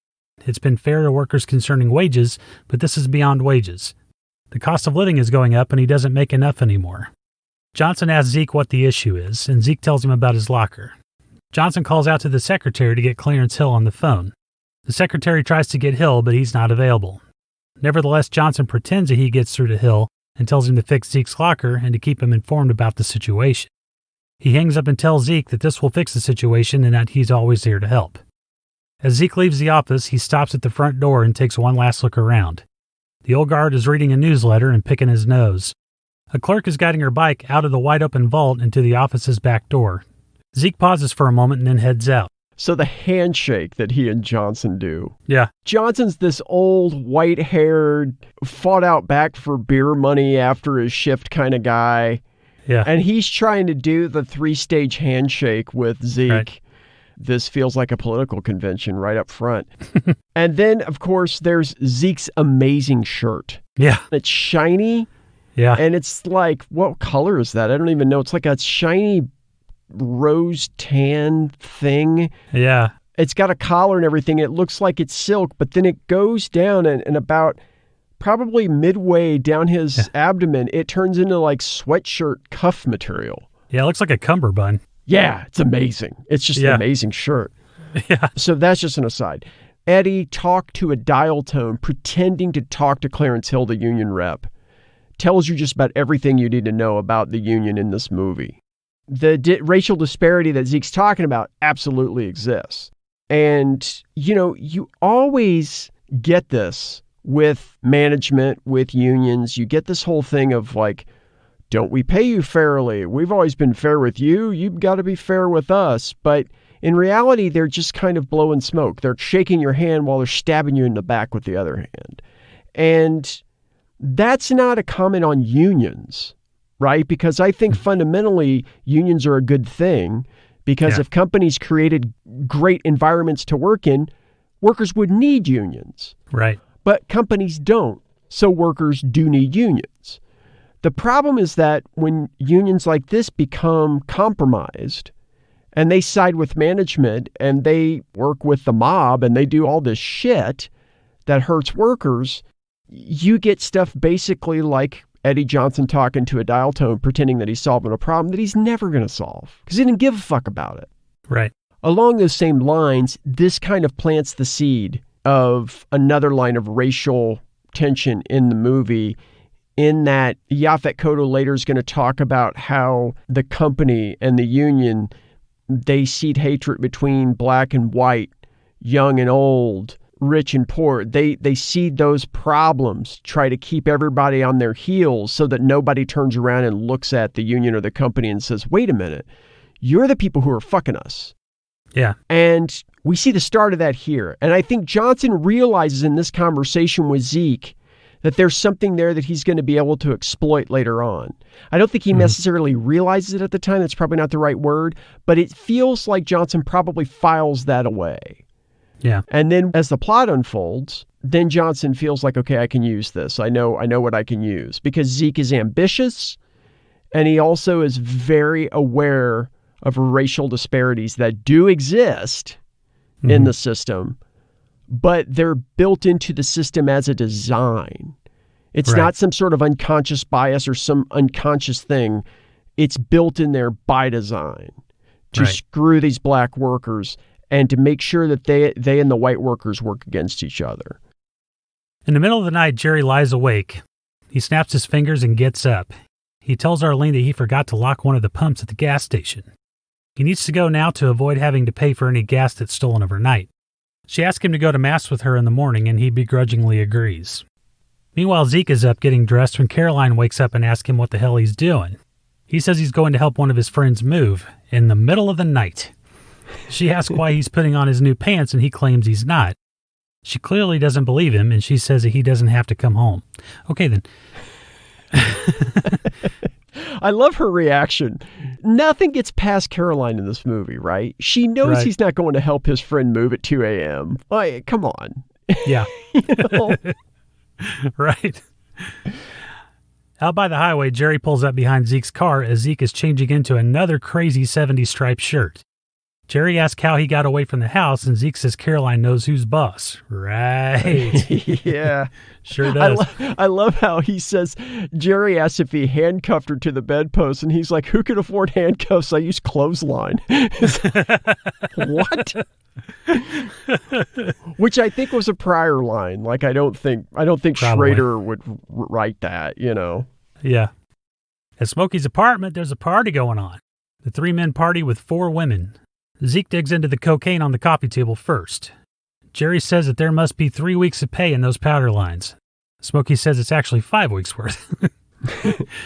It's been fair to workers concerning wages, but this is beyond wages. The cost of living is going up and he doesn't make enough anymore. Johnson asks Zeke what the issue is, and Zeke tells him about his locker. Johnson calls out to the secretary to get Clarence Hill on the phone. The secretary tries to get Hill, but he's not available. Nevertheless, Johnson pretends that he gets through to Hill and tells him to fix Zeke's locker and to keep him informed about the situation. He hangs up and tells Zeke that this will fix the situation and that he's always there to help. As Zeke leaves the office, he stops at the front door and takes one last look around. The old guard is reading a newsletter and picking his nose. A clerk is guiding her bike out of the wide-open vault into the office's back door. Zeke pauses for a moment and then heads out. So the handshake that he and Johnson do. Yeah. Johnson's this old, white-haired, fought-out back for beer money after his shift kind of guy. Yeah. And he's trying to do the 3-stage handshake with Zeke. Right. This feels like a political convention right up front. And then, of course, there's Zeke's amazing shirt. Yeah. It's shiny. Yeah. And it's like, what color is that? I don't even know. It's like a shiny rose tan thing. Yeah. It's got a collar and everything. It looks like it's silk, but then it goes down and about probably midway down his abdomen, it turns into like sweatshirt cuff material. Yeah, it looks like a cummerbund. Yeah, it's amazing. It's just an amazing shirt. Yeah. So that's just an aside. Eddie talked to a dial tone, pretending to talk to Clarence Hill, the union rep. Tells you just about everything you need to know about the union in this movie. The racial disparity that Zeke's talking about absolutely exists. And, you know, you always get this with management, with unions. You get this whole thing of like, don't we pay you fairly? We've always been fair with you. You've got to be fair with us. But in reality, they're just kind of blowing smoke. They're shaking your hand while they're stabbing you in the back with the other hand. And that's not a comment on unions, right? Because I think fundamentally unions are a good thing, because if companies created great environments to work in, workers would need unions. Right. But companies don't, so workers do need unions. The problem is that when unions like this become compromised and they side with management and they work with the mob and they do all this shit that hurts workers, you get stuff basically like Eddie Johnson talking to a dial tone, pretending that he's solving a problem that he's never going to solve because he didn't give a fuck about it. Right. Along those same lines, this kind of plants the seed of another line of racial tension in the movie, in that Yaphet Kotto later is going to talk about how the company and the union, they seed hatred between black and white, young and old, rich and poor. They seed those problems, try to keep everybody on their heels so that nobody turns around and looks at the union or the company and says, wait a minute, you're the people who are fucking us. Yeah. And we see the start of that here. And I think Johnson realizes in this conversation with Zeke that there's something there that he's going to be able to exploit later on. I don't think he necessarily realizes it at the time. That's probably not the right word, but it feels like Johnson probably files that away. Yeah. And then as the plot unfolds, then Johnson feels like, okay, I can use this. I know what I can use, because Zeke is ambitious and he also is very aware of racial disparities that do exist in the system, but they're built into the system as a design. It's not some sort of unconscious bias or some unconscious thing. It's built in there by design to screw these black workers and to make sure that they and the white workers work against each other. In the middle of the night, Jerry lies awake. He snaps his fingers and gets up. He tells Arlene that he forgot to lock one of the pumps at the gas station. He needs to go now to avoid having to pay for any gas that's stolen overnight. She asks him to go to Mass with her in the morning, and he begrudgingly agrees. Meanwhile, Zeke is up getting dressed when Caroline wakes up and asks him what the hell he's doing. He says he's going to help one of his friends move in the middle of the night. She asks why he's putting on his new pants, and he claims he's not. She clearly doesn't believe him, and she says that he doesn't have to come home. Okay, then. I love her reaction. Nothing gets past Caroline in this movie, right? She knows he's not going to help his friend move at 2 a.m. Like, come on. Yeah. You know? Right. Out by the highway, Jerry pulls up behind Zeke's car as Zeke is changing into another crazy 70s striped shirt. Jerry asks how he got away from the house, and Zeke says Caroline knows who's boss. Right. Yeah. Sure does. I love how he says, Jerry asks if he handcuffed her to the bedpost, and he's like, who can afford handcuffs? I use clothesline. What? Which I think was a prior line. Like, I don't think Probably. Schrader would write that, you know? Yeah. At Smokey's apartment, there's a party going on. The 3 men party with 4 women. Zeke digs into the cocaine on the coffee table first. Jerry says that there must be 3 weeks of pay in those powder lines. Smokey says it's actually 5 weeks worth.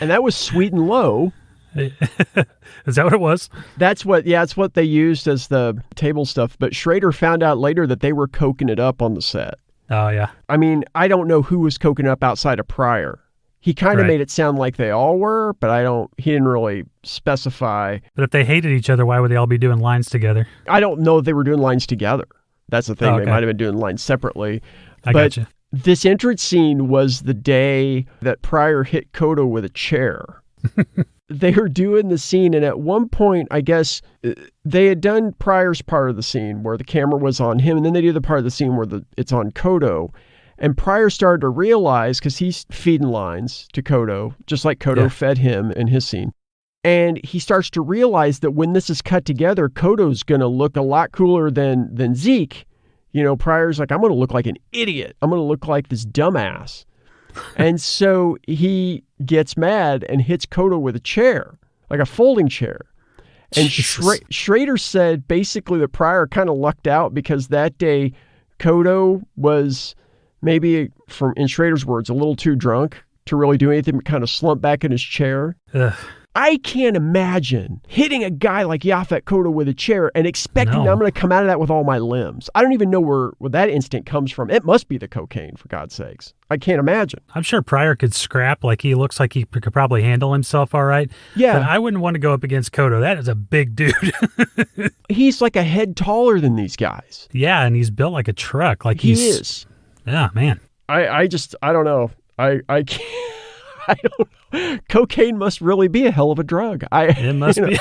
And that was sweet and low. Is that what it was? That's what they used as the table stuff. But Schrader found out later that they were coking it up on the set. Oh, yeah. I mean, I don't know who was coking up outside of Pryor. He kind of made it sound like they all were, but he didn't really specify. But if they hated each other, why would they all be doing lines together? I don't know if they were doing lines together. That's the thing. Okay. They might have been doing lines separately. I gotcha. This entrance scene was the day that Pryor hit Kodo with a chair. They were doing the scene, and at one point, I guess, they had done Pryor's part of the scene where the camera was on him, and then they do the part of the scene where it's on Kodo. And Pryor started to realize, because he's feeding lines to Kodo, just like Kodo fed him in his scene. And he starts to realize that when this is cut together, Kodo's going to look a lot cooler than Zeke. You know, Pryor's like, I'm going to look like an idiot. I'm going to look like this dumbass. And so he gets mad and hits Kodo with a chair, like a folding chair. And Schrader said basically that Pryor kind of lucked out because that day Kodo was maybe, in Schrader's words, a little too drunk to really do anything but kind of slump back in his chair. Ugh. I can't imagine hitting a guy like Yaphet Kodo with a chair and expecting I'm going to come out of that with all my limbs. I don't even know where that instinct comes from. It must be the cocaine, for God's sakes. I can't imagine. I'm sure Pryor could scrap. Like, he looks like he could probably handle himself all right. Yeah. But I wouldn't want to go up against Kodo. That is a big dude. He's like a head taller than these guys. Yeah, and he's built like a truck. Like he is. Yeah, man. I don't know. I can't. I don't know. Cocaine must really be a hell of a drug. It must be.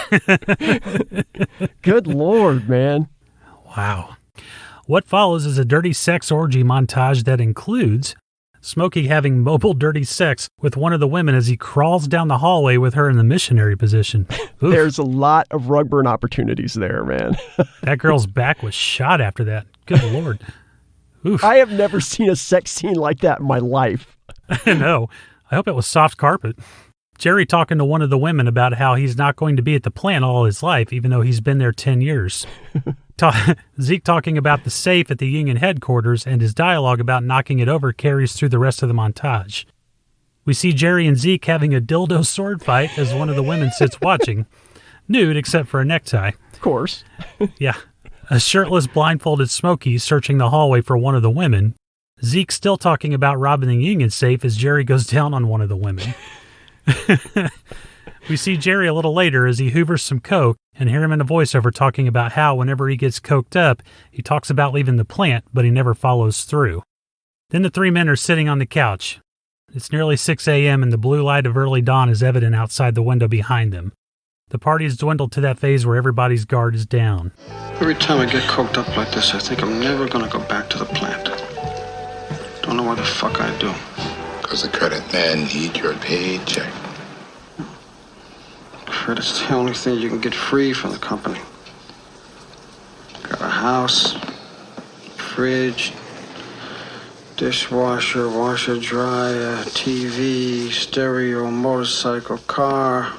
Good Lord, man. Wow. What follows is a dirty sex orgy montage that includes Smokey having mobile dirty sex with one of the women as he crawls down the hallway with her in the missionary position. There's a lot of rug burn opportunities there, man. That girl's back was shot after that. Good Lord. Oof. I have never seen a sex scene like that in my life. No. I hope it was soft carpet. Jerry talking to one of the women about how he's not going to be at the plant all his life, even though he's been there 10 years. Zeke talking about the safe at the Union headquarters, and his dialogue about knocking it over carries through the rest of the montage. We see Jerry and Zeke having a dildo sword fight as one of the women sits watching, nude except for a necktie. Of course. Yeah. A shirtless, blindfolded Smokey searching the hallway for one of the women. Zeke still talking about robbing the Union safe as Jerry goes down on one of the women. We see Jerry a little later as he hoovers some coke and hear him in a voiceover talking about how whenever he gets coked up, he talks about leaving the plant, but he never follows through. Then the 3 men are sitting on the couch. It's nearly 6 a.m. and the blue light of early dawn is evident outside the window behind them. The party has dwindled to that phase where everybody's guard is down. Every time I get coked up like this, I think I'm never going to go back to the plant. Don't know why the fuck I do. Because the credit men need your paycheck. Credit's the only thing you can get free from the company. Got a house, fridge, Dishwasher, washer, dryer, TV, stereo, motorcycle, car.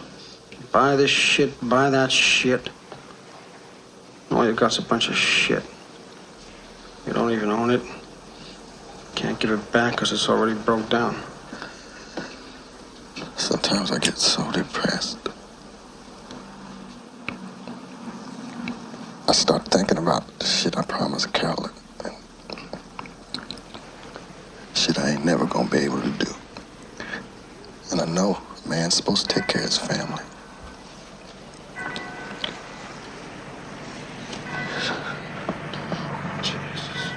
Buy this shit, buy that shit. All you got's a bunch of shit. You don't even own it. Can't give it back because it's already broke down. Sometimes I get so depressed. I start thinking about the shit I promised Carolyn. Shit I ain't never gonna be able to do. And I know a man's supposed to take care of his family. Jesus.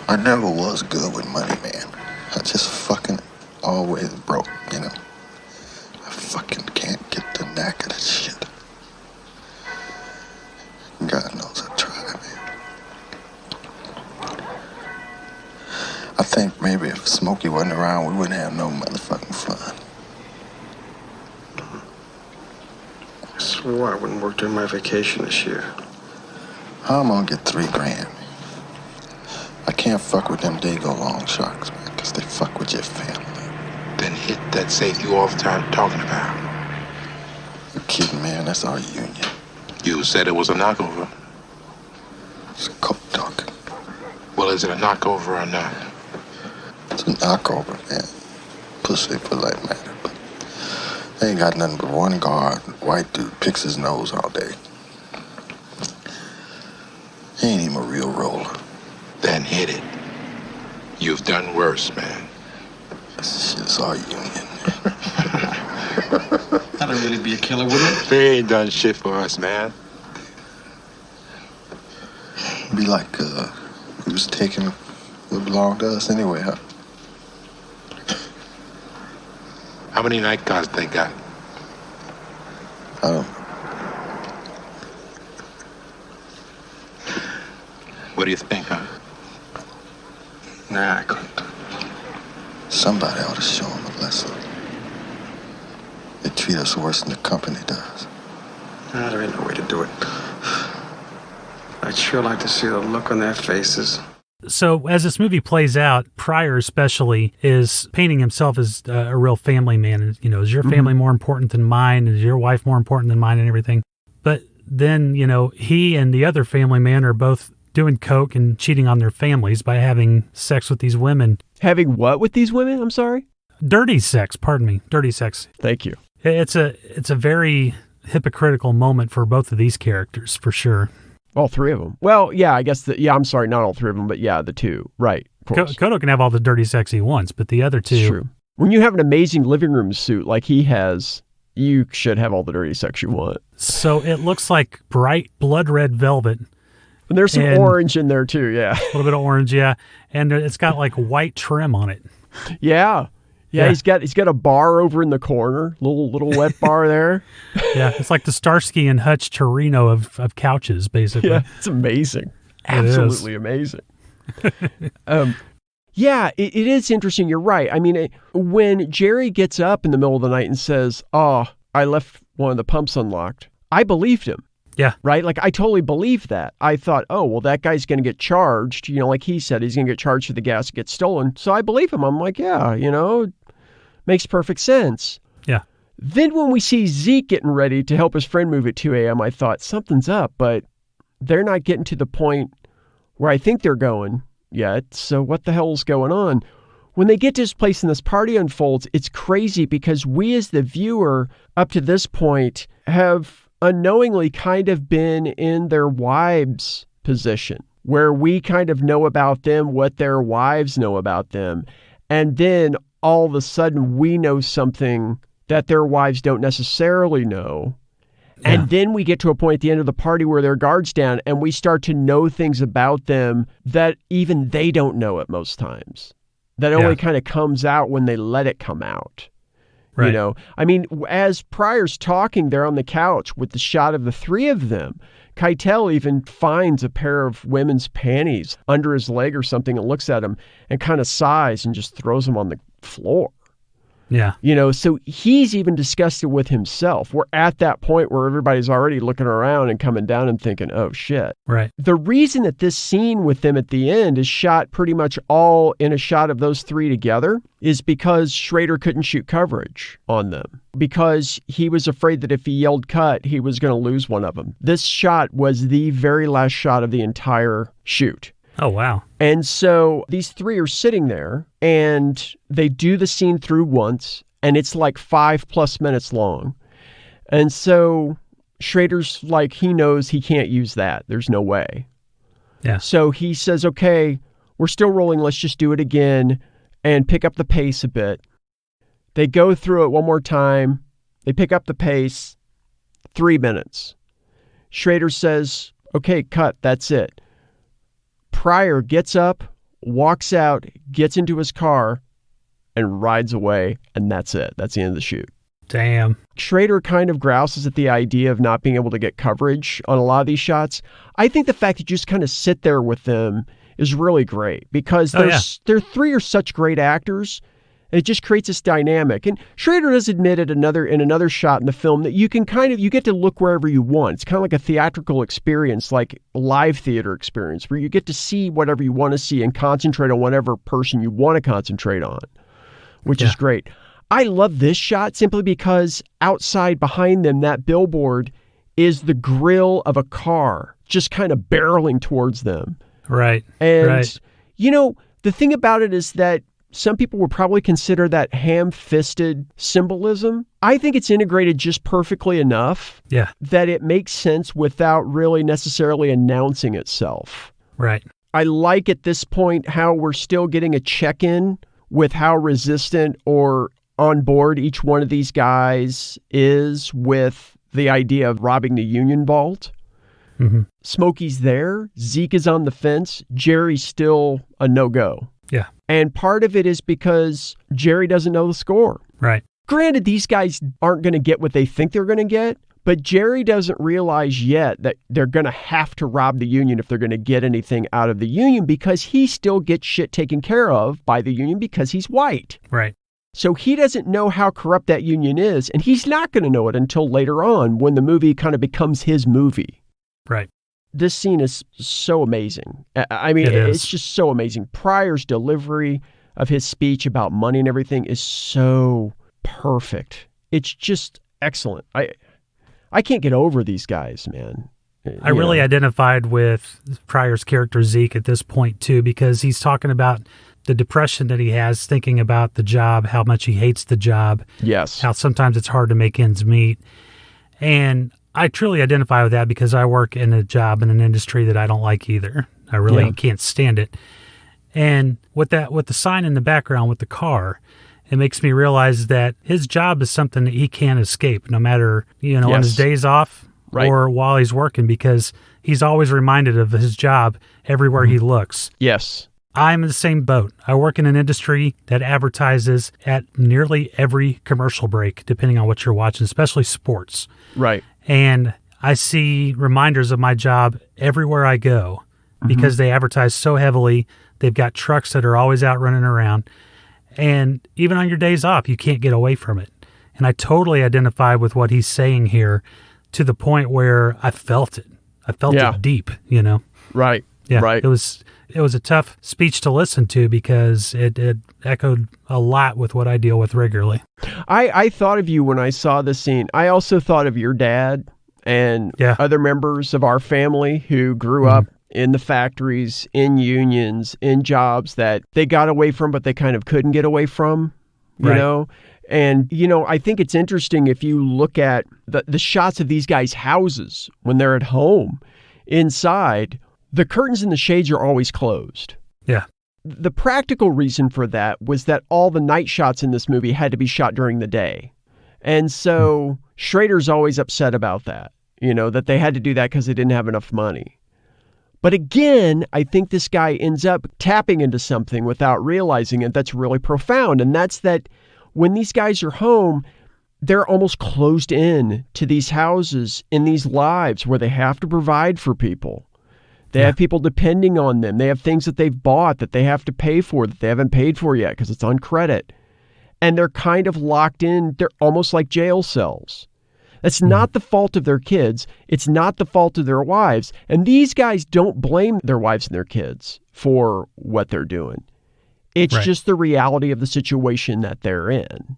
I never was good with money, man. I just fucking always broke, you know. I fucking can't get the knack of that shit. God knows I tried, man. I think maybe if Smokey wasn't around, we wouldn't have no motherfucking fun. I swore I wouldn't work during my vacation this year. How am I gonna get $3,000? I can't fuck with them Dago long sharks, man, because they fuck with your family. Then hit that safe you all the time talking about. You're kidding, man. That's our union. You said it was a knockover. It's a coke talking. Well, is it a knockover or not? It's a knockover, man. Pussy for that matter. But they ain't got nothing but one guard. White dude picks his nose all day. He ain't even a real roller. Then hit it. You've done worse, man. This shit is our union. That'd really be a killer, wouldn't it? They ain't done shit for us, man. Be like, we was taking what belonged to us anyway, huh? How many night guards they got? I don't know. What do you think, huh? Nah, I couldn't. Somebody ought to show them a lesson. They treat us worse than the company does. Nah, there ain't no way to do it. I'd sure like to see the look on their faces. So as this movie plays out, Pryor especially is painting himself as a real family man. And, you know, is your family more important than mine? Is your wife more important than mine and everything? But then, you know, he and the other family man are both doing coke and cheating on their families by having sex with these women. Having what with these women? I'm sorry? Dirty sex, pardon me. Dirty sex. Thank you. It's a very hypocritical moment for both of these characters, for sure. All three of them. Well, yeah, I guess I'm sorry, not all three of them, but yeah, the two. Right. Kodo can have all the dirty sex he wants, but the other two. It's true. When you have an amazing living room suit like he has, you should have all the dirty sex you want. So it looks like bright blood red velvet. And there's some orange in there too, yeah. A little bit of orange, yeah. And it's got like white trim on it. Yeah. Yeah, he's got a bar over in the corner, little wet bar there. Yeah, it's like the Starsky and Hutch Torino of couches, basically. Yeah, it's amazing. Absolutely amazing. Yeah, it is interesting. You're right. I mean, when Jerry gets up in the middle of the night and says, "Oh, I left one of the pumps unlocked," I believed him. Yeah. Right? Like, I totally believed that. I thought, oh, well, that guy's going to get charged. You know, like he said, he's going to get charged for the gas that gets stolen. So I believe him. I'm like, yeah, you know, makes perfect sense. Yeah. Then when we see Zeke getting ready to help his friend move at 2 a.m., I thought, something's up, but they're not getting to the point where I think they're going yet. So what the hell's going on? When they get to this place and this party unfolds, it's crazy because we as the viewer up to this point have unknowingly kind of been in their wives' position, where we kind of know about them what their wives know about them. And then all of a sudden we know something that their wives don't necessarily know. Yeah. And then we get to a point at the end of the party where their guard's down and we start to know things about them that even they don't know at most times. That only kind of comes out when they let it come out. Right. You know, I mean, as Pryor's talking there on the couch with the shot of the three of them, Keitel even finds a pair of women's panties under his leg or something and looks at him and kind of sighs and just throws them on the floor. Yeah. You know, so he's even disgusted with himself. We're at that point where everybody's already looking around and coming down and thinking, oh, shit. Right. The reason that this scene with them at the end is shot pretty much all in a shot of those three together is because Schrader couldn't shoot coverage on them, because he was afraid that if he yelled cut, he was going to lose one of them. This shot was the very last shot of the entire shoot. Oh, wow. And so these three are sitting there and they do the scene through once, and it's like 5+ minutes long. And so Schrader's like, he knows he can't use that. There's no way. Yeah. So he says, okay, we're still rolling. Let's just do it again and pick up the pace a bit. They go through it one more time. They pick up the pace. 3 minutes. Schrader says, okay, cut. That's it. Pryor gets up, walks out, gets into his car, and rides away, and that's it. That's the end of the shoot. Damn. Schrader kind of grouses at the idea of not being able to get coverage on a lot of these shots. I think the fact that you just kind of sit there with them is really great, because they're three are such great actors, and it just creates this dynamic. And Schrader does admit in another shot in the film that you get to look wherever you want. It's kind of like a theatrical experience, like a live theater experience, where you get to see whatever you want to see and concentrate on whatever person you want to concentrate on, which is great. I love this shot simply because outside behind them, that billboard is the grill of a car just kind of barreling towards them. Right. And, you know, the thing about it is that some people would probably consider that ham-fisted symbolism. I think it's integrated just perfectly enough that it makes sense without really necessarily announcing itself. Right. I like at this point how we're still getting a check-in with how resistant or on board each one of these guys is with the idea of robbing the Union vault. Mm-hmm. Smokey's there. Zeke is on the fence. Jerry's still a no-go. Yeah. And part of it is because Jerry doesn't know the score. Right. Granted, these guys aren't going to get what they think they're going to get, but Jerry doesn't realize yet that they're going to have to rob the Union if they're going to get anything out of the Union, because he still gets shit taken care of by the Union because he's white. Right. So he doesn't know how corrupt that Union is, and he's not going to know it until later on when the movie kind of becomes his movie. Right. This scene is so amazing. I mean, it's just so amazing. Pryor's delivery of his speech about money and everything is so perfect. It's just excellent. I can't get over these guys, man. I really identified with Pryor's character Zeke at this point too, because he's talking about the depression that he has thinking about the job, how much he hates the job. Yes. How sometimes it's hard to make ends meet. And I truly identify with that because I work in a job in an industry that I don't like either. I really can't stand it. And with the sign in the background with the car, it makes me realize that his job is something that he can't escape, no matter, on his days off or while he's working, because he's always reminded of his job everywhere he looks. Yes. I'm in the same boat. I work in an industry that advertises at nearly every commercial break, depending on what you're watching, especially sports. Right. And I see reminders of my job everywhere I go because they advertise so heavily. They've got trucks that are always out running around. And even on your days off, you can't get away from it. And I totally identify with what he's saying here to the point where I felt it. I felt it deep, Right. Yeah. Right. It was a tough speech to listen to because it echoed a lot with what I deal with regularly. I thought of you when I saw this scene. I also thought of your dad and other members of our family who grew up in the factories, in unions, in jobs that they got away from, but they kind of couldn't get away from, you know? And, I think it's interesting if you look at the shots of these guys' houses when they're at home inside. The curtains and the shades are always closed. Yeah. The practical reason for that was that all the night shots in this movie had to be shot during the day. And so Schrader's always upset about that, that they had to do that because they didn't have enough money. But again, I think this guy ends up tapping into something without realizing it that's really profound. And that's that when these guys are home, they're almost closed in to these houses in these lives where they have to provide for people. They have people depending on them. They have things that they've bought that they have to pay for that they haven't paid for yet because it's on credit. and they're kind of locked in. They're almost like jail cells. That's not the fault of their kids. It's not the fault of their wives. And these guys don't blame their wives and their kids for what they're doing. It's just the reality of the situation that they're in.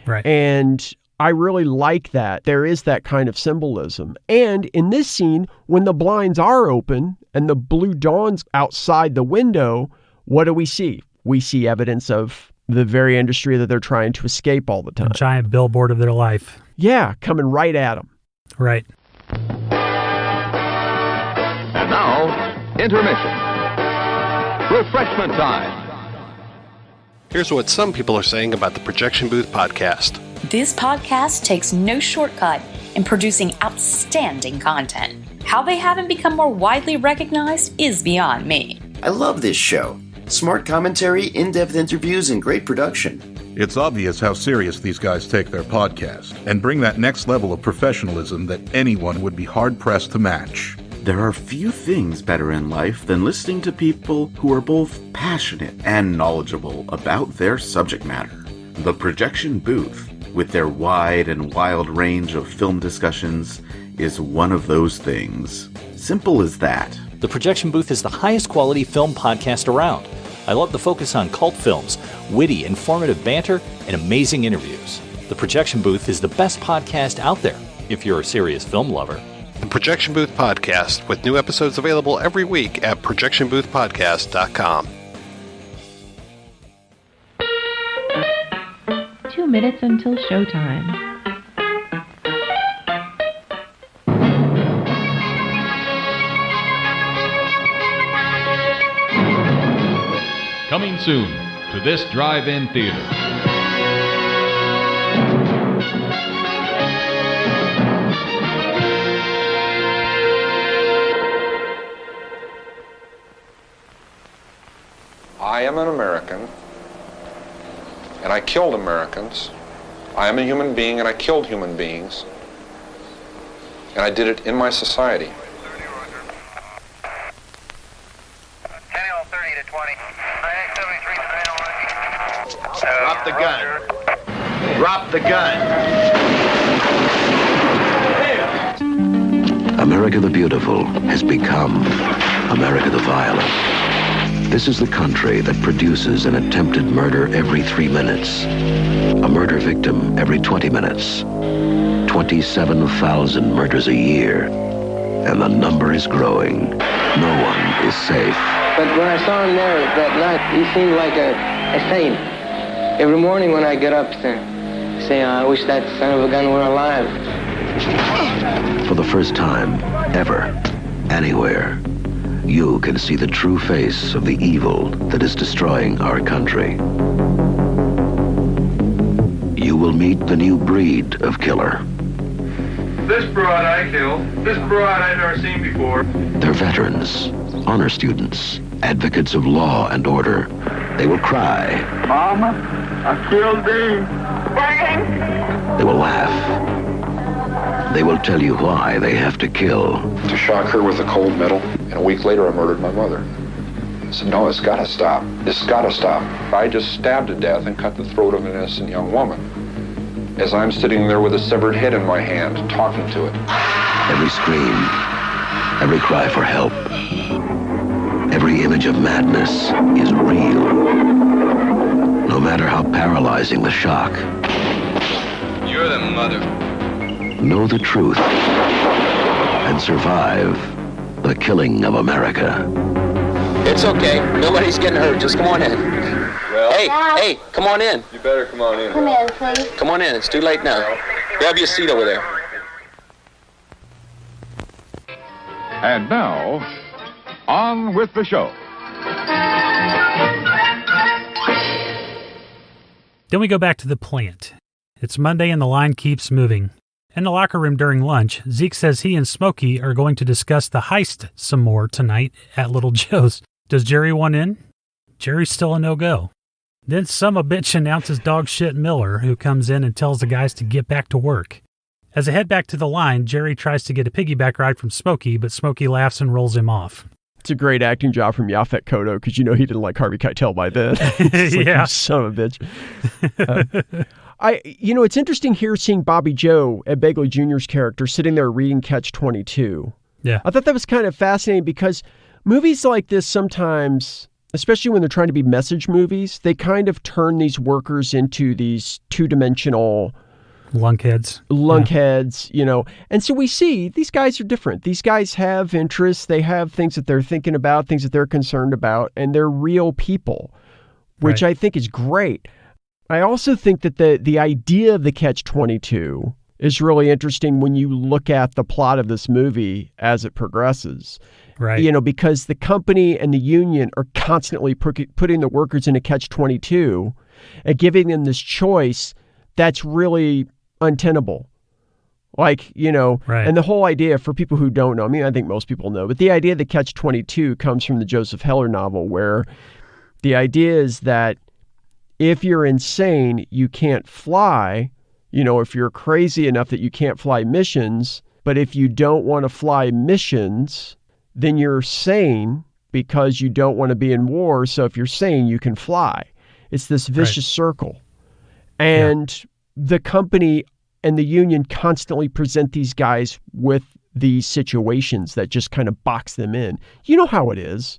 Right. And I really like that. There is that kind of symbolism. And in this scene, when the blinds are open and the blue dawn's outside the window, what do we see? We see evidence of the very industry that they're trying to escape all the time. A giant billboard of their life. Yeah, coming right at them. Right. And now, intermission. Refreshment time. Here's what some people are saying about the Projection Booth podcast. This podcast takes no shortcut in producing outstanding content. How they haven't become more widely recognized is beyond me. I love this show. Smart commentary, in-depth interviews, and great production. It's obvious how serious these guys take their podcast and bring that next level of professionalism that anyone would be hard-pressed to match. There are few things better in life than listening to people who are both passionate and knowledgeable about their subject matter. The Projection Booth, with their wide and wild range of film discussions, is one of those things. Simple as that. The Projection Booth is the highest quality film podcast around. I love the focus on cult films, witty, informative banter, and amazing interviews. The Projection Booth is the best podcast out there if you're a serious film lover. The Projection Booth podcast, with new episodes available every week at projectionboothpodcast.com. 2 minutes until showtime. Coming soon to this drive-in theater. I am an American, and I killed Americans. I am a human being, and I killed human beings. And I did it in my society. Drop the gun. Drop the gun. America the Beautiful has become America the Violent. This is the country that produces an attempted murder every 3 minutes, a murder victim every 20 minutes, 27,000 murders a year, and the number is growing. No one is safe. But when I saw him there that night, he seemed like a saint. Every morning when I get up to say, I wish that son of a gun were alive. For the first time, ever, anywhere, you can see the true face of the evil that is destroying our country. You will meet the new breed of killer. This broad I killed. This broad I've never seen before. They're veterans, honor students, advocates of law and order. They will cry. Mama, I killed Dean. They will laugh. They will tell you why they have to kill. To shock her with a cold metal, and a week later I murdered my mother. I said, no, it's gotta stop. It's gotta stop. I just stabbed to death and cut the throat of an innocent young woman. As I'm sitting there with a severed head in my hand, talking to it. Every scream, every cry for help, every image of madness is real. No matter how paralyzing the shock. You're the mother. Know the truth and survive the killing of America. It's okay. Nobody's getting hurt. Just come on in. Well, hey, come on in. You better come on in. Come in, please. Come on in. It's too late now. Grab your seat over there. And now, on with the show. Then we go back to the plant. It's Monday and the line keeps moving. In the locker room during lunch, Zeke says he and Smokey are going to discuss the heist some more tonight at Little Joe's. Does Jerry want in? Jerry's still a no-go. Then some a bitch announces Dogshit Miller, who comes in and tells the guys to get back to work. As they head back to the line, Jerry tries to get a piggyback ride from Smokey, but Smokey laughs and rolls him off. It's a great acting job from Yaphet Kotto because he didn't like Harvey Keitel by then. Yeah. You son of a bitch. It's interesting here seeing Bobby Joe, Ed Begley Jr.'s character, sitting there reading Catch-22. Yeah. I thought that was kind of fascinating because movies like this sometimes, especially when they're trying to be message movies, they kind of turn these workers into these two-dimensional lunkheads. And so we see these guys are different. These guys have interests. They have things that they're thinking about, things that they're concerned about, and they're real people, which I think is great. I also think that the idea of the Catch-22 is really interesting when you look at the plot of this movie as it progresses. Right. Because the company and the union are constantly putting the workers in a Catch-22 and giving them this choice that's really untenable. And the whole idea, for people who don't know, I think most people know, but the idea of the Catch-22 comes from the Joseph Heller novel, where the idea is that if you're insane, you can't fly, if you're crazy enough that you can't fly missions, but if you don't want to fly missions, then you're sane because you don't want to be in war. So if you're sane, you can fly. It's this vicious circle. And the company and the union constantly present these guys with these situations that just kind of box them in. You know how it is.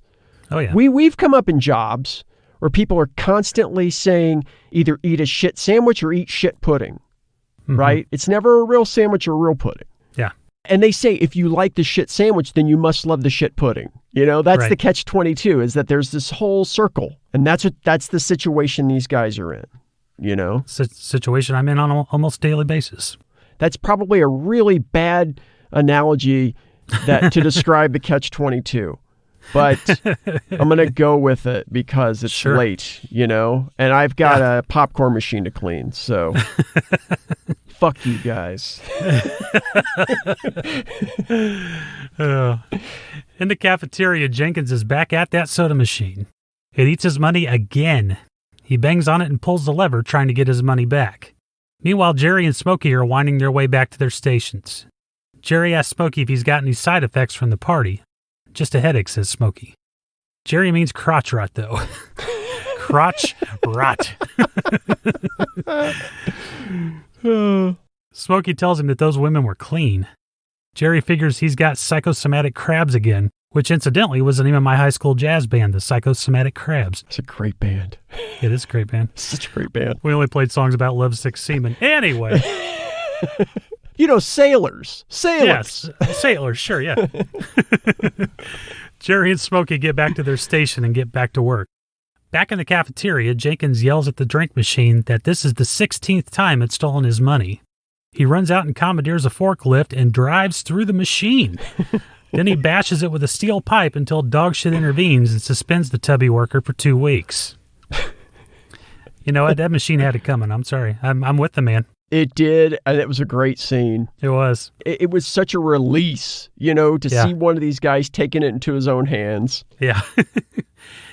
Oh, yeah. We've come up in jobs where people are constantly saying either eat a shit sandwich or eat shit pudding, right? It's never a real sandwich or a real pudding. Yeah. And they say, if you like the shit sandwich, then you must love the shit pudding. That's the Catch-22, is that there's this whole circle. And that's the situation these guys are in. Situation I'm in on an almost daily basis. That's probably a really bad analogy to describe the Catch-22, but I'm going to go with it because it's late, and I've got a popcorn machine to clean, so fuck you guys. In the cafeteria, Jenkins is back at that soda machine. It eats his money again. He bangs on it and pulls the lever, trying to get his money back. Meanwhile, Jerry and Smokey are winding their way back to their stations. Jerry asks Smokey if he's got any side effects from the party. Just a headache, says Smokey. Jerry means crotch rot, though. Crotch rot. Smokey tells him that those women were clean. Jerry figures he's got psychosomatic crabs again, which incidentally was the name of my high school jazz band, the Psychosomatic Crabs. It's a great band. It is a great band. Such a great band. We only played songs about lovesick seamen. Anyway. Sailors. Yes, sailors, sure, yeah. Jerry and Smokey get back to their station and get back to work. Back in the cafeteria, Jenkins yells at the drink machine that this is the 16th time it's stolen his money. He runs out and commandeers a forklift and drives through the machine. Then he bashes it with a steel pipe until dogshit intervenes and suspends the tubby worker for 2 weeks. You know what? That machine had it coming. I'm sorry. I'm with the man. It did, and it was a great scene. It was. It was such a release, to see one of these guys taking it into his own hands. Yeah.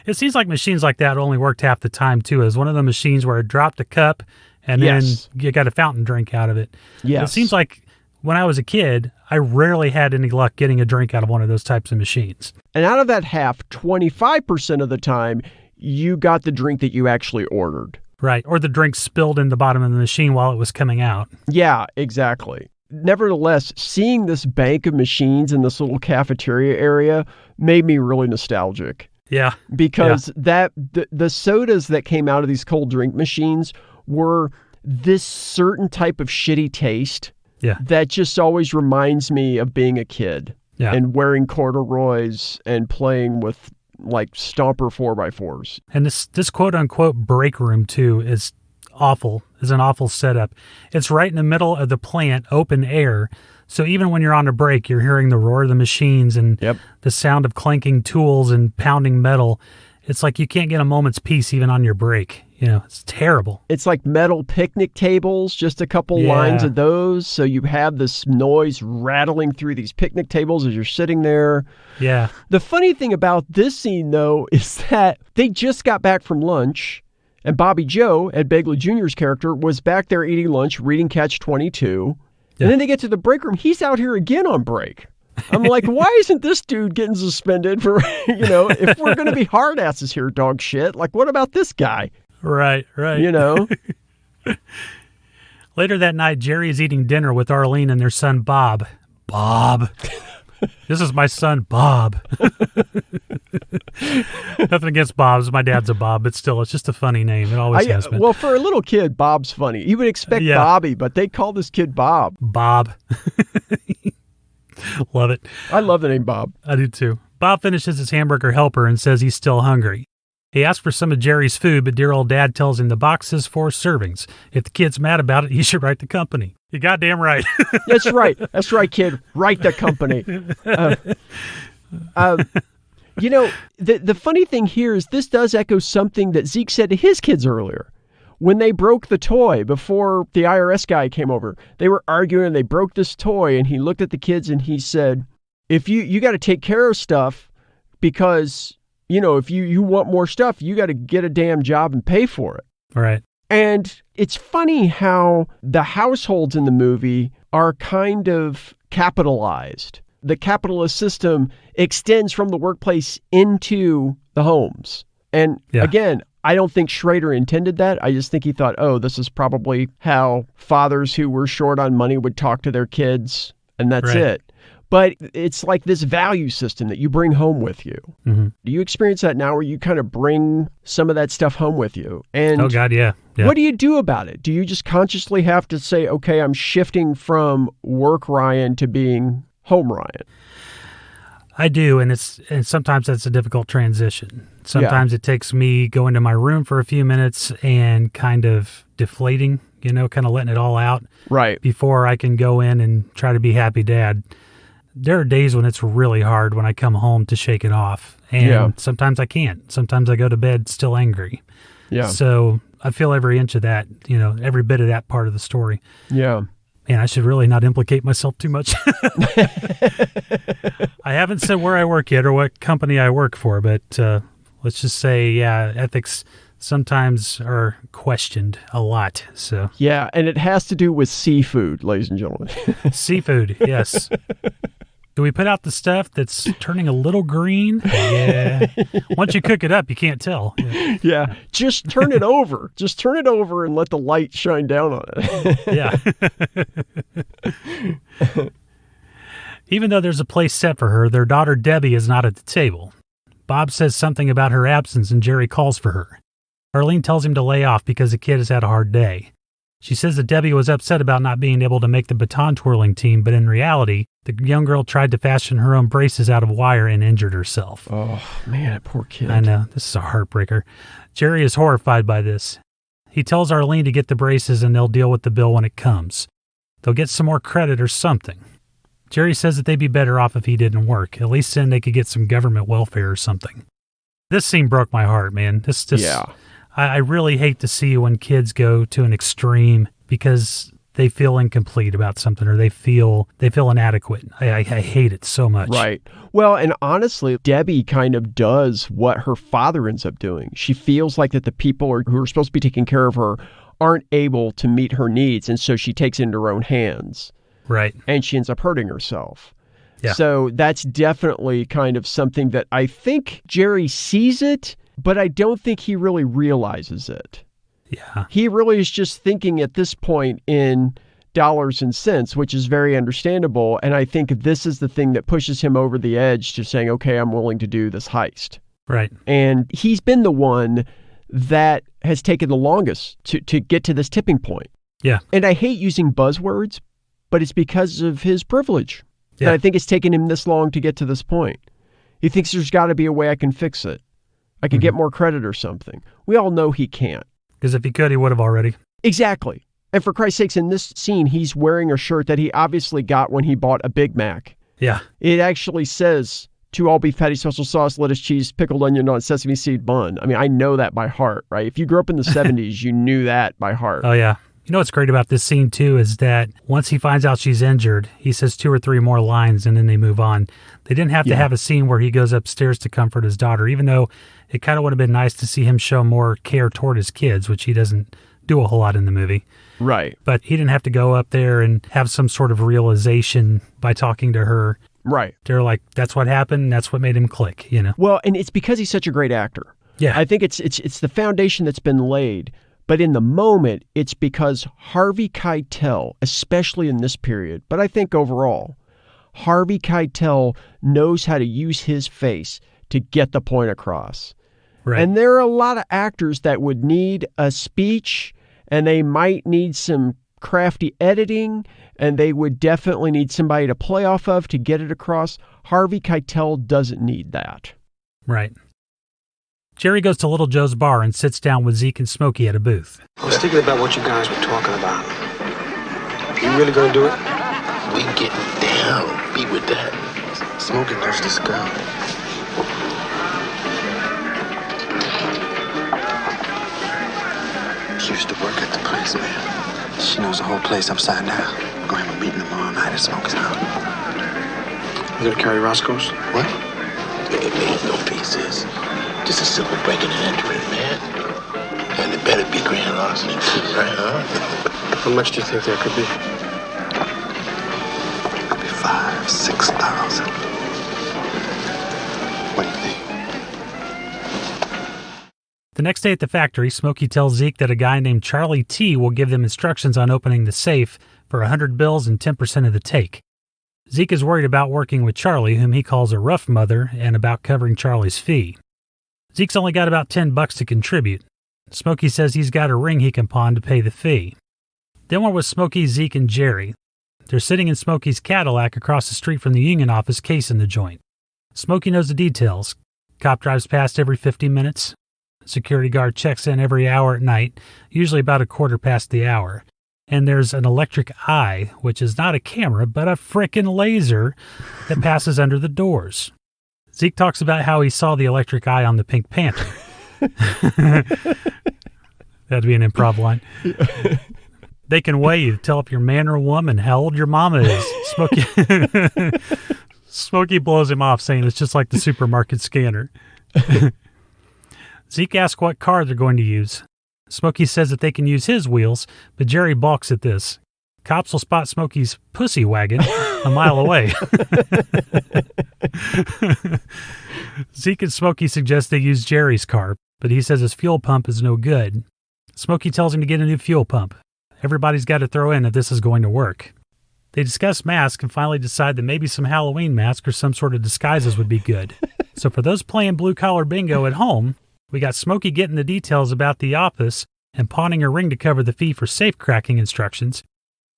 It seems like machines like that only worked half the time, too. It was one of the machines where it dropped a cup and then you got a fountain drink out of it. Yes. It seems like when I was a kid, I rarely had any luck getting a drink out of one of those types of machines. And out of that half, 25% of the time, you got the drink that you actually ordered. Right, or the drink spilled in the bottom of the machine while it was coming out. Yeah, exactly. Nevertheless, seeing this bank of machines in this little cafeteria area made me really nostalgic. Yeah. Because the sodas that came out of these cold drink machines were this certain type of shitty taste that just always reminds me of being a kid and wearing corduroys and playing with like stomper 4x4s. And this quote unquote break room too is awful, is an awful setup. It's right in the middle of the plant, open air. So even when you're on a break, you're hearing the roar of the machines and the sound of clanking tools and pounding metal. It's like you can't get a moment's peace even on your break. It's terrible. It's like metal picnic tables, just a couple lines of those. So you have this noise rattling through these picnic tables as you're sitting there. Yeah. The funny thing about this scene, though, is that they just got back from lunch, and Bobby Joe, Ed Begley Jr.'s character, was back there eating lunch, reading Catch-22. And then they get to the break room. He's out here again on break. I'm like, why isn't this dude getting suspended for, if we're going to be hard asses here, dog shit, like, what about this guy? Right. Later that night, Jerry is eating dinner with Arlene and their son, Bob. Bob. This is my son, Bob. Nothing against Bob's. My dad's a Bob, but still, it's just a funny name. It always has been. Well, for a little kid, Bob's funny. You would expect Bobby, but they call this kid Bob. Bob. Love it. I love the name Bob. I do too. Bob finishes his hamburger helper and says he's still hungry. He asks for some of Jerry's food, but dear old dad tells him the box has 4 servings. If the kid's mad about it, he should write the company. You're goddamn right. That's right. That's right, kid. Write the company. The funny thing here is this does echo something that Zeke said to his kids earlier. When they broke the toy before the IRS guy came over, they were arguing and they broke this toy, and he looked at the kids and he said, if you got to take care of stuff because, if you want more stuff, you got to get a damn job and pay for it. Right. And it's funny how the households in the movie are kind of capitalized. The capitalist system extends from the workplace into the homes. And again, I don't think Schrader intended that. I just think he thought, this is probably how fathers who were short on money would talk to their kids, and that's it. But it's like this value system that you bring home with you. Mm-hmm. Do you experience that now where you kind of bring some of that stuff home with you? And oh, God, yeah. What do you do about it? Do you just consciously have to say, okay, I'm shifting from work Ryan to being home Ryan? I do, and sometimes that's a difficult transition. Sometimes it takes me going to my room for a few minutes and kind of deflating, kind of letting it all out. Right. Before I can go in and try to be happy dad. There are days when it's really hard when I come home to shake it off. And sometimes I can't. Sometimes I go to bed still angry. Yeah. So I feel every inch of that, every bit of that part of the story. Yeah. And I should really not implicate myself too much. I haven't said where I work yet or what company I work for, but let's just say, ethics sometimes are questioned a lot. So yeah, and it has to do with seafood, ladies and gentlemen. Seafood, yes. Do we put out the stuff that's turning a little green? Yeah. Once you cook it up, you can't tell. Yeah. Just turn it over. Just turn it over and let the light shine down on it. Yeah. Even though there's a place set for her, their daughter Debbie is not at the table. Bob says something about her absence and Jerry calls for her. Arlene tells him to lay off because the kid has had a hard day. She says that Debbie was upset about not being able to make the baton twirling team, but in reality, the young girl tried to fashion her own braces out of wire and injured herself. Oh, man, that poor kid. I know. This is a heartbreaker. Jerry is horrified by this. He tells Arlene to get the braces and they'll deal with the bill when it comes. They'll get some more credit or something. Jerry says that they'd be better off if he didn't work. At least then they could get some government welfare or something. This scene broke my heart, man. Yeah. I really hate to see when kids go to an extreme because they feel incomplete about something or they feel inadequate. I hate it so much. Right. Well, and honestly, Debbie kind of does what her father ends up doing. She feels like that the people who are supposed to be taking care of her aren't able to meet her needs, and so she takes it into her own hands. Right. And she ends up hurting herself. Yeah. So that's definitely kind of something that I think Jerry sees it, but I don't think he really realizes it. Yeah. He really is just thinking at this point in dollars and cents, which is very understandable. And I think this is the thing that pushes him over the edge to saying, okay, I'm willing to do this heist. Right. And he's been the one that has taken the longest to get to this tipping point. Yeah. And I hate using buzzwords, but it's because of his privilege that I think it's taken him this long to get to this point. He thinks there's got to be a way I can fix it. I could get more credit or something. We all know he can't. Because if he could, he would have already. Exactly. And for Christ's sakes, in this scene, he's wearing a shirt that he obviously got when he bought a Big Mac. Yeah. It actually says, 2 all beef patties, special sauce, lettuce, cheese, pickled onion on sesame seed bun. I mean, I know that by heart, right? If you grew up in the 70s, you knew that by heart. Oh, yeah. You know what's great about this scene, too, is that once he finds out she's injured, he says 2 or 3 more lines and then they move on. They didn't have to have a scene where he goes upstairs to comfort his daughter, even though it kind of would have been nice to see him show more care toward his kids, which he doesn't do a whole lot in the movie. Right. But he didn't have to go up there and have some sort of realization by talking to her. Right. They're like, that's what happened. That's what made him click, you know? Well, and it's because he's such a great actor. Yeah. I think it's the foundation that's been laid. But in the moment, it's because Harvey Keitel, especially in this period, but I think overall, Harvey Keitel knows how to use his face to get the point across. Right. And there are a lot of actors that would need a speech, and they might need some crafty editing, and they would definitely need somebody to play off of to get it across. Harvey Keitel doesn't need that. Right. Jerry goes to Little Joe's bar and sits down with Zeke and Smokey at a booth. I was thinking about what you guys were talking about. You really gonna do it? We getting down. Be with that. Smokey knows this girl. She used to work at the place, man. She knows the whole place upside down. We're gonna have a meeting tomorrow night at Smokey's house. You gonna carry Roscoe's? What? It ain't no pieces. Just a simple breaking and entering, man. And it better be grand larceny too, right, huh? How much do you think there could be? Could be 5,000, 6,000. What do you think? The next day at the factory, Smokey tells Zeke that a guy named Charlie T will give them instructions on opening the safe for 100 bills and 10% of the take. Zeke is worried about working with Charlie, whom he calls a rough mother, and about covering Charlie's fee. Zeke's only got about $10 to contribute. Smokey says he's got a ring he can pawn to pay the fee. Then we're with Smokey, Zeke, and Jerry. They're sitting in Smokey's Cadillac across the street from the union office casing the joint. Smokey knows the details. Cop drives past every 50 minutes. Security guard checks in every hour at night, usually about a quarter past the hour. And there's an electric eye, which is not a camera, but a frickin' laser that passes under the doors. Zeke talks about how he saw the electric eye on the Pink Panther. That'd be an improv line. They can weigh you, tell if you're man or woman, how old your mama is. Smokey blows him off, saying it's just like the supermarket scanner. Zeke asks what car they're going to use. Smokey says that they can use his wheels, but Jerry balks at this. Cops will spot Smokey's pussy wagon a mile away. Zeke and Smokey suggest they use Jerry's car, but he says his fuel pump is no good. Smokey tells him to get a new fuel pump. Everybody's got to throw in if this is going to work. They discuss masks and finally decide that maybe some Halloween masks or some sort of disguises would be good. So for those playing blue-collar bingo at home, we got Smokey getting the details about the office and pawning a ring to cover the fee for safe cracking instructions,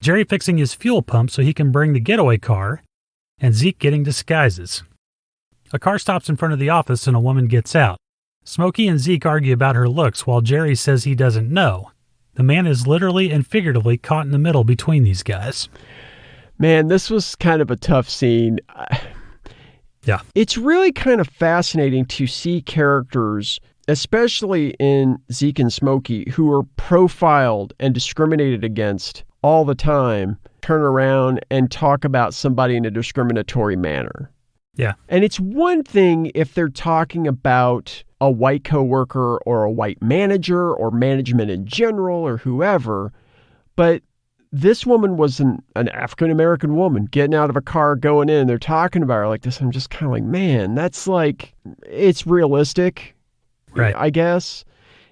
Jerry fixing his fuel pump so he can bring the getaway car, and Zeke getting disguises. A car stops in front of the office and a woman gets out. Smokey and Zeke argue about her looks while Jerry says he doesn't know. The man is literally and figuratively caught in the middle between these guys. Man, this was kind of a tough scene. Yeah. It's really kind of fascinating to see characters, especially in Zeke and Smokey, who are profiled and discriminated against all the time, turn around and talk about somebody in a discriminatory manner. Yeah. And it's one thing if they're talking about a white coworker or a white manager or management in general or whoever, but this woman was an African-American woman getting out of a car, going in, they're talking about her like this. I'm just kind of like, man, that's like, it's realistic, right? I guess.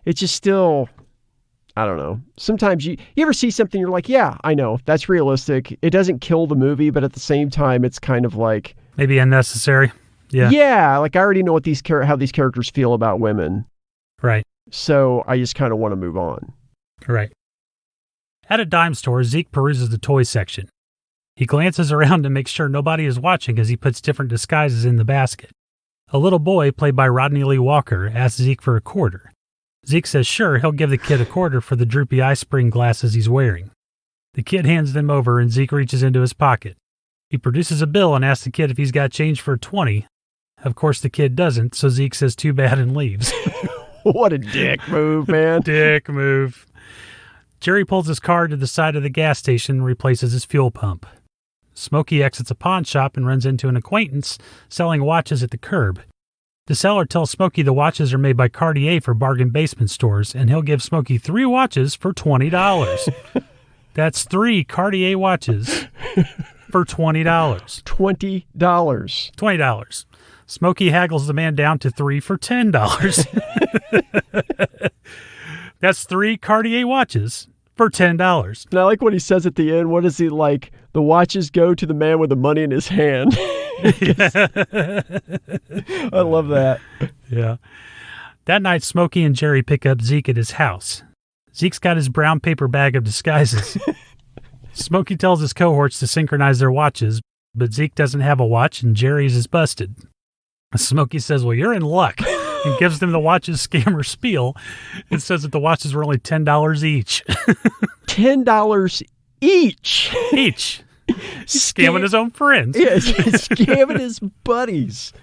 It's just still, I don't know. Sometimes you ever see something, you're like, yeah, I know, that's realistic. It doesn't kill the movie, but at the same time, it's kind of like... maybe unnecessary. Yeah. Yeah, like I already know what how these characters feel about women. Right. So I just kind of want to move on. Right. At a dime store, Zeke peruses the toy section. He glances around to make sure nobody is watching as he puts different disguises in the basket. A little boy, played by Rodney Lee Walker, asks Zeke for a quarter. Zeke says sure, he'll give the kid a quarter for the droopy eye spring glasses he's wearing. The kid hands them over and Zeke reaches into his pocket. He produces a bill and asks the kid if he's got change for a 20. Of course, the kid doesn't, so Zeke says too bad and leaves. What a dick move, man. Dick move. Jerry pulls his car to the side of the gas station and replaces his fuel pump. Smokey exits a pawn shop and runs into an acquaintance selling watches at the curb. The seller tells Smokey the watches are made by Cartier for bargain basement stores, and he'll give Smokey 3 watches for $20. That's 3 Cartier watches for $20. $20. $20. Smokey haggles the man down to 3 for $10. That's 3 Cartier watches for $10. And I like what he says at the end. What is he like? The watches go to the man with the money in his hand. I love that. Yeah. That night, Smokey and Jerry pick up Zeke at his house. Zeke's got his brown paper bag of disguises. Smokey tells his cohorts to synchronize their watches, but Zeke doesn't have a watch and Jerry's is busted. Smokey says, well, you're in luck, and gives them the watches scammer spiel and says that the watches were only $10 each. $10 each? Each. He's scamming his own friends. Yeah, he's scamming his buddies.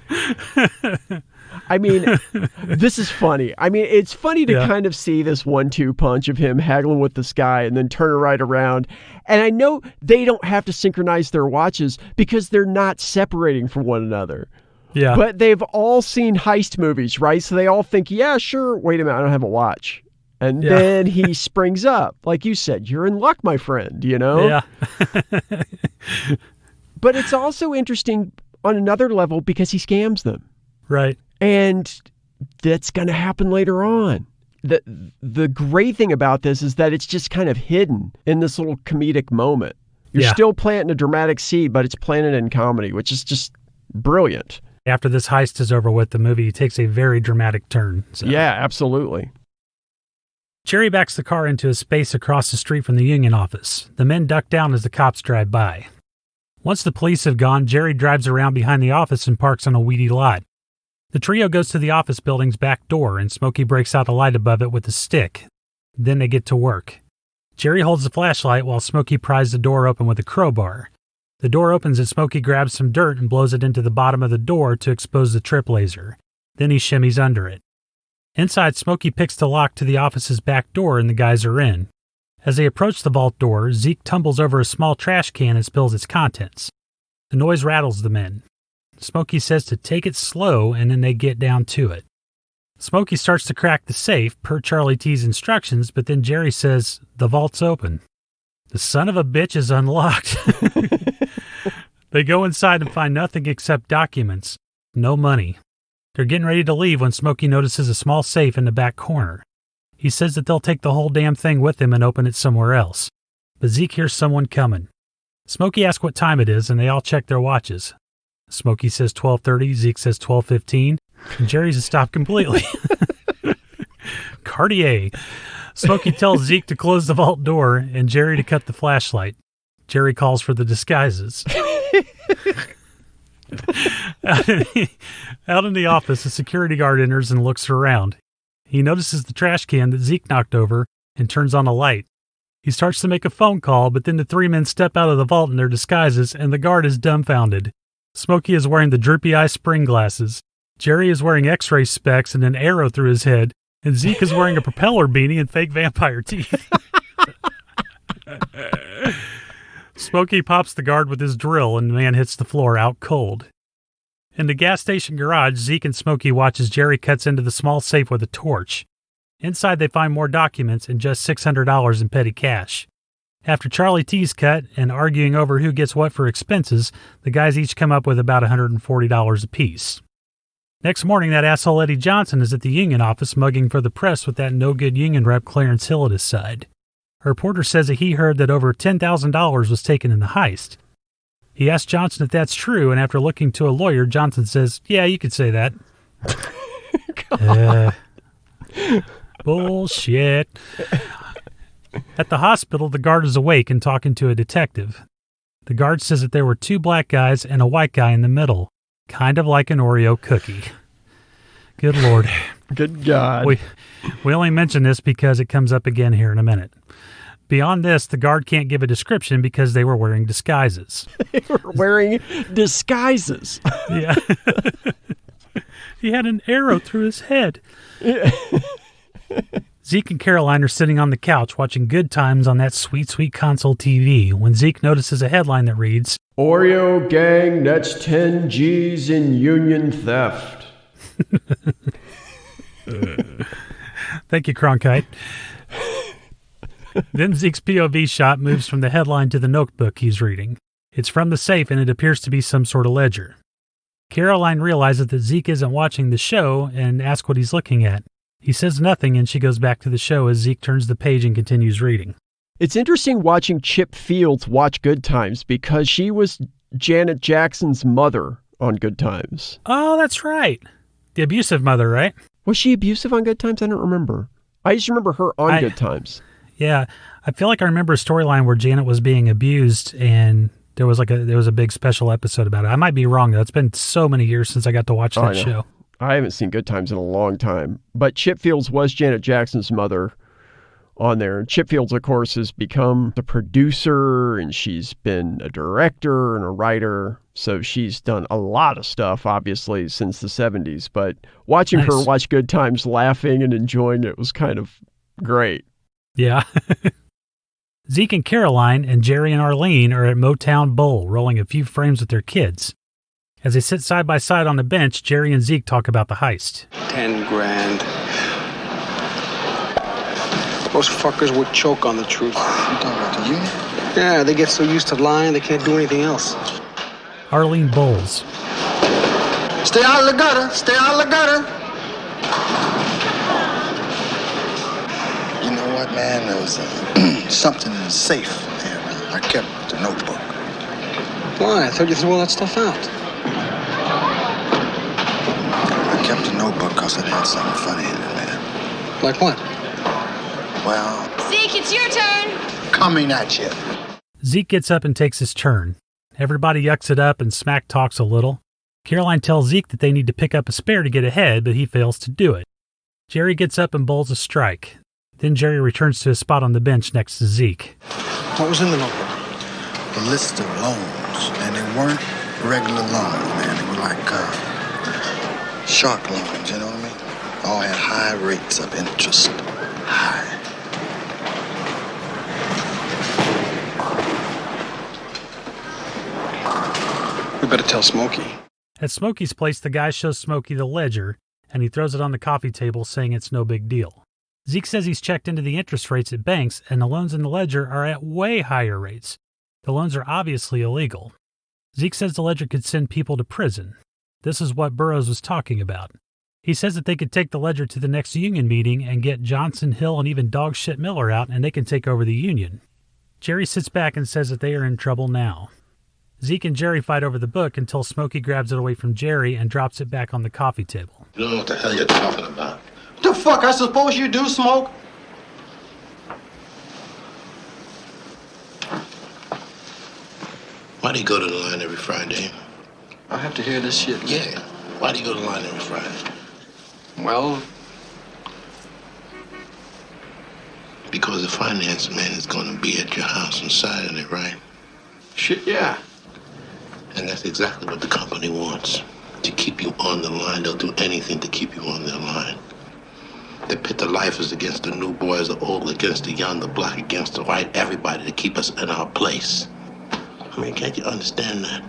I mean, this is funny. I mean, it's funny to kind of see this 1-2 punch of him haggling with this guy and then turn right around. And I know they don't have to synchronize their watches because they're not separating from one another. Yeah. But they've all seen heist movies, right? So they all think, yeah, sure. Wait a minute, I don't have a watch. And then he springs up. Like you said, you're in luck, my friend, you know? Yeah. But it's also interesting on another level because he scams them. Right. And that's going to happen later on. The great thing about this is that it's just kind of hidden in this little comedic moment. You're still planting a dramatic seed, but it's planted in comedy, which is just brilliant. After this heist is over with, the movie takes a very dramatic turn. So. Yeah, absolutely. Jerry backs the car into a space across the street from the union office. The men duck down as the cops drive by. Once the police have gone, Jerry drives around behind the office and parks on a weedy lot. The trio goes to the office building's back door, and Smokey breaks out a light above it with a stick. Then they get to work. Jerry holds the flashlight while Smokey pries the door open with a crowbar. The door opens and Smokey grabs some dirt and blows it into the bottom of the door to expose the trip laser. Then he shimmies under it. Inside, Smokey picks the lock to the office's back door and the guys are in. As they approach the vault door, Zeke tumbles over a small trash can and spills its contents. The noise rattles the men. Smokey says to take it slow and then they get down to it. Smokey starts to crack the safe per Charlie T's instructions, but then Jerry says, the vault's open. The son of a bitch is unlocked. They go inside and find nothing except documents. No money. They're getting ready to leave when Smokey notices a small safe in the back corner. He says that they'll take the whole damn thing with them and open it somewhere else. But Zeke hears someone coming. Smokey asks what time it is, and they all check their watches. Smokey says 12:30, Zeke says 12:15, and Jerry's stopped completely. Cartier. Smokey tells Zeke to close the vault door and Jerry to cut the flashlight. Jerry calls for the disguises. Out in the office, a security guard enters and looks around. He notices the trash can that Zeke knocked over and turns on a light. He starts to make a phone call, but then the three men step out of the vault in their disguises and the guard is dumbfounded. Smokey is wearing the droopy eye spring glasses. Jerry is wearing x-ray specs and an arrow through his head, and Zeke is wearing a propeller beanie and fake vampire teeth. Smokey pops the guard with his drill, and the man hits the floor out cold. In the gas station garage, Zeke and Smokey watch as Jerry cuts into the small safe with a torch. Inside, they find more documents and just $600 in petty cash. After Charlie T's cut and arguing over who gets what for expenses, the guys each come up with about $140 apiece. Next morning, that asshole Eddie Johnson is at the union office mugging for the press with that no-good union rep Clarence Hill at his side. A reporter says that he heard that over $10,000 was taken in the heist. He asks Johnson if that's true, and after looking to a lawyer, Johnson says, yeah, you could say that. Bullshit. At the hospital, the guard is awake and talking to a detective. The guard says that there were two black guys and a white guy in the middle, kind of like an Oreo cookie. Good Lord. Good God. We only mention this because it comes up again here in a minute. Beyond this, the guard can't give a description because they were wearing disguises. They were wearing disguises. Yeah. He had an arrow through his head. Yeah. Zeke and Caroline are sitting on the couch watching Good Times on that sweet, sweet console TV when Zeke notices a headline that reads, Oreo gang nets 10 G's in union theft. Thank you, Cronkite. Then Zeke's POV shot moves from the headline to the notebook he's reading. It's from the safe, and it appears to be some sort of ledger. Caroline realizes that Zeke isn't watching the show and asks what he's looking at. He says nothing, and she goes back to the show as Zeke turns the page and continues reading. It's interesting watching Chip Fields watch Good Times because she was Janet Jackson's mother on Good Times. Oh, that's right. The abusive mother, right? Was she abusive on Good Times? I don't remember. I just remember her on Good Times. Yeah. I feel like I remember a storyline where Janet was being abused, and there was a big special episode about it. I might be wrong, though. It's been so many years since I got to watch that show. I haven't seen Good Times in a long time. But Chip Fields was Janet Jackson's mother on there. And Chip Fields, of course, has become the producer, and she's been a director and a writer. So she's done a lot of stuff, obviously, since the 70s. But watching her watch Good Times, laughing and enjoying it was kind of great. Yeah. Zeke and Caroline and Jerry and Arlene are at Motown Bowl, rolling a few frames with their kids. As they sit side by side on the bench, Jerry and Zeke talk about the heist. 10 grand. Those fuckers would choke on the truth. You talking about the union? Yeah, they get so used to lying, they can't do anything else. Arlene bowls. Stay out of the gutter. Stay out of the gutter. You know what, man? There was something in the safe there. I kept the notebook. Why? I thought you threw all that stuff out. I kept the notebook because it had something funny in it, man. Like what? Well... Zeke, it's your turn. Coming at you. Zeke gets up and takes his turn. Everybody yucks it up and smack talks a little. Caroline tells Zeke that they need to pick up a spare to get ahead, but he fails to do it. Jerry gets up and bowls a strike. Then Jerry returns to his spot on the bench next to Zeke. What was in the notebook? A list of loans, and they weren't regular loans, man. They were like shark loans, you know what I mean? All had high rates of interest. High. We better tell Smokey. At Smokey's place, the guy shows Smokey the ledger, and he throws it on the coffee table, saying it's no big deal. Zeke says he's checked into the interest rates at banks, and the loans in the ledger are at way higher rates. The loans are obviously illegal. Zeke says the ledger could send people to prison. This is what Burroughs was talking about. He says that they could take the ledger to the next union meeting and get Johnson, Hill, and even Dogshit Miller out, and they can take over the union. Jerry sits back and says that they are in trouble now. Zeke and Jerry fight over the book until Smokey grabs it away from Jerry and drops it back on the coffee table. You don't know what the hell you're talking about. What the fuck I suppose you do, Smoke? Why do you go to the line every Friday? I have to hear this shit. Yeah. Why do you go to the line every Friday? Well... Because the finance man is going to be at your house on Saturday, right? Shit, yeah. And that's exactly what the company wants. To keep you on the line. They'll do anything to keep you on their line. They pit the lifers against the new boys, the old against the young, the black against the white, everybody to keep us in our place. I mean, can't you understand that?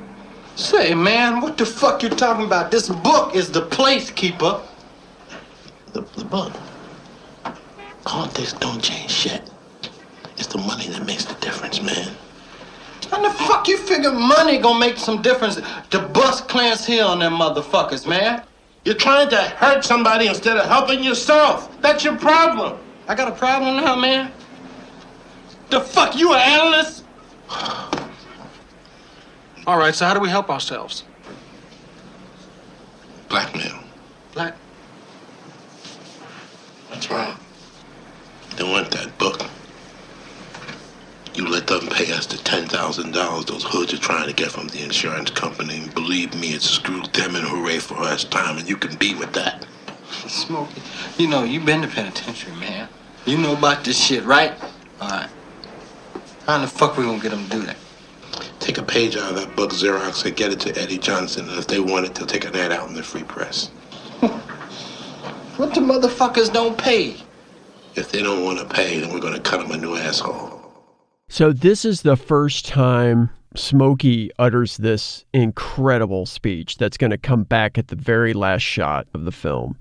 Say, man, what the fuck you talking about? This book is the place keeper. The book? Politics don't change shit. It's the money that makes the difference, man. How the fuck you figure money gonna make some difference to bust Clarence Hill and them motherfuckers, man? You're trying to hurt somebody instead of helping yourself. That's your problem. I got a problem now, man? The fuck, you an analyst? All right, so how do we help ourselves? Blackmail. Black? That's right. They want that book. You let them pay us the $10,000 those hoods are trying to get from the insurance company. And believe me, it screwed them and hooray for us time, and you can be with that. Smokey, you know, you been to penitentiary, man. You know about this shit, right? All right. How in the fuck we gonna get them to do that? Take a page out of that book, Xerox, and get it to Eddie Johnson, and if they want it, they'll take an ad out in the free press. What the motherfuckers don't pay? If they don't want to pay, then we're gonna cut them a new asshole. So this is the first time Smokey utters this incredible speech that's going to come back at the very last shot of the film.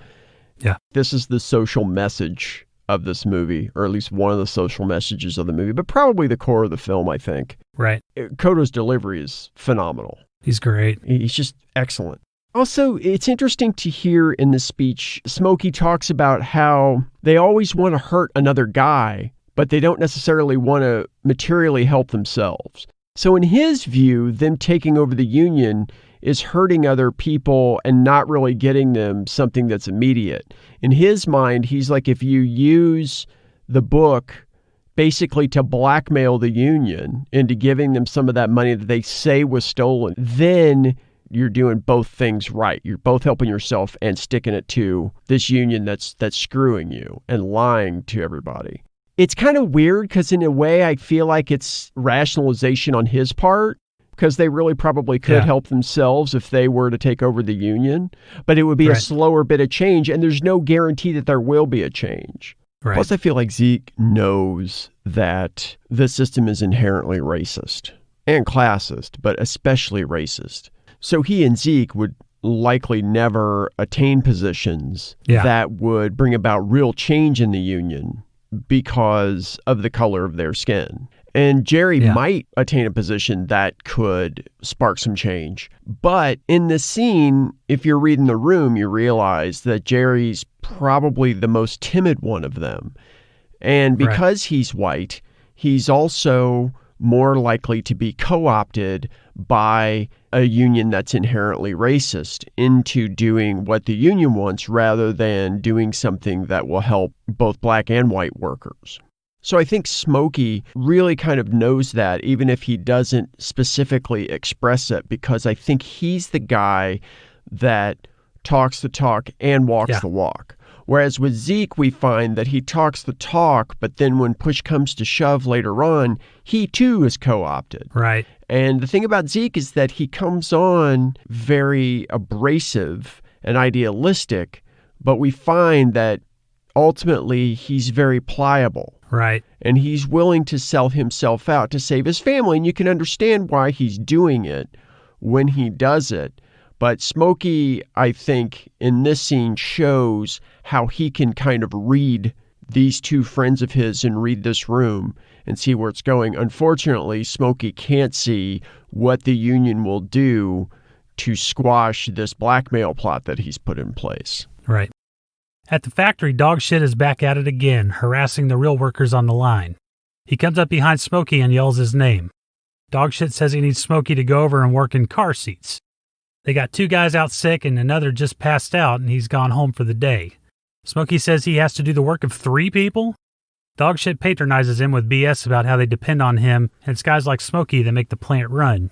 Yeah. This is the social message of this movie, or at least one of the social messages of the movie, but probably the core of the film, I think. Right. Koto's delivery is phenomenal. He's great. He's just excellent. Also, it's interesting to hear in this speech, Smokey talks about how they always want to hurt another guy, but they don't necessarily want to materially help themselves. So in his view, them taking over the union is hurting other people and not really getting them something that's immediate. In his mind, he's like, if you use the book basically to blackmail the union into giving them some of that money that they say was stolen, then you're doing both things right. You're both helping yourself and sticking it to this union that's screwing you and lying to everybody. It's kind of weird because in a way I feel like it's rationalization on his part, because they really probably could help themselves if they were to take over the union, but it would be a slower bit of change, and there's no guarantee that there will be a change. Right. Plus, I feel like Zeke knows that the system is inherently racist and classist, but especially racist. So he and Zeke would likely never attain positions that would bring about real change in the union because of the color of their skin. And Jerry might attain a position that could spark some change. But in this scene, if you're reading the room, you realize that Jerry's probably the most timid one of them. And because he's white, he's also more likely to be co-opted by a union that's inherently racist into doing what the union wants rather than doing something that will help both black and white workers. So I think Smokey really kind of knows that, even if he doesn't specifically express it, because I think he's the guy that talks the talk and walks the walk. Whereas with Zeke, we find that he talks the talk, but then when push comes to shove later on, he too is co-opted. Right. And the thing about Zeke is that he comes on very abrasive and idealistic, but we find that ultimately he's very pliable. Right. And he's willing to sell himself out to save his family. And you can understand why he's doing it when he does it. But Smokey, I think, in this scene shows how he can kind of read these two friends of his and read this room and see where it's going. Unfortunately, Smokey can't see what the union will do to squash this blackmail plot that he's put in place. Right. At the factory, Dogshit is back at it again, harassing the real workers on the line. He comes up behind Smokey and yells his name. Dogshit says he needs Smokey to go over and work in car seats. They got 2 guys out sick and another just passed out, and he's gone home for the day. Smokey says he has to do the work of 3 people? Dogshit patronizes him with BS about how they depend on him, and it's guys like Smokey that make the plant run.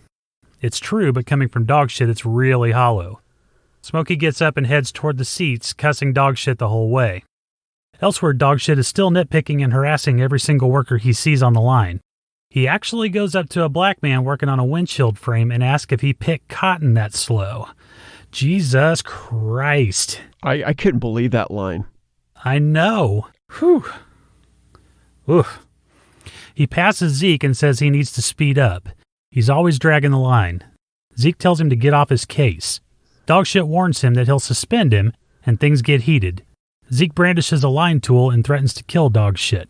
It's true, but coming from Dogshit, it's really hollow. Smokey gets up and heads toward the seats, cussing Dogshit the whole way. Elsewhere, Dogshit is still nitpicking and harassing every single worker he sees on the line. He actually goes up to a black man working on a windshield frame and asks if he picked cotton that slow. Jesus Christ. I couldn't believe that line. I know. Whew. Oof. He passes Zeke and says he needs to speed up. He's always dragging the line. Zeke tells him to get off his case. Dogshit warns him that he'll suspend him, and things get heated. Zeke brandishes a line tool and threatens to kill Dogshit.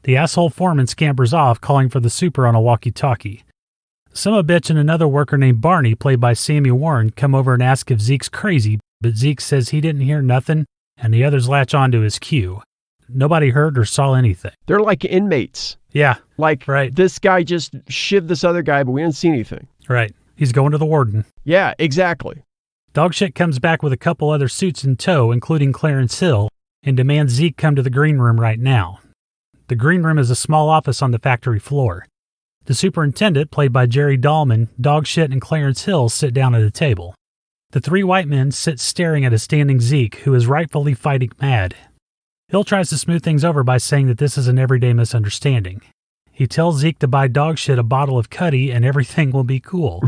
The asshole foreman scampers off, calling for the super on a walkie-talkie. Summabitch and another worker named Barney, played by Sammy Warren, come over and ask if Zeke's crazy, but Zeke says he didn't hear nothing, and the others latch onto his cue. Nobody heard or saw anything. They're like inmates. Yeah. Like, this guy just shivved this other guy, but we didn't see anything. Right. He's going to the warden. Yeah, exactly. Dogshit comes back with a couple other suits in tow, including Clarence Hill, and demands Zeke come to the green room right now. The green room is a small office on the factory floor. The superintendent, played by Jerry Dahlman, Dogshit, and Clarence Hill sit down at a table. The 3 white men sit staring at a standing Zeke, who is rightfully fighting mad. Hill tries to smooth things over by saying that this is an everyday misunderstanding. He tells Zeke to buy Dogshit a bottle of Cuddy and everything will be cool.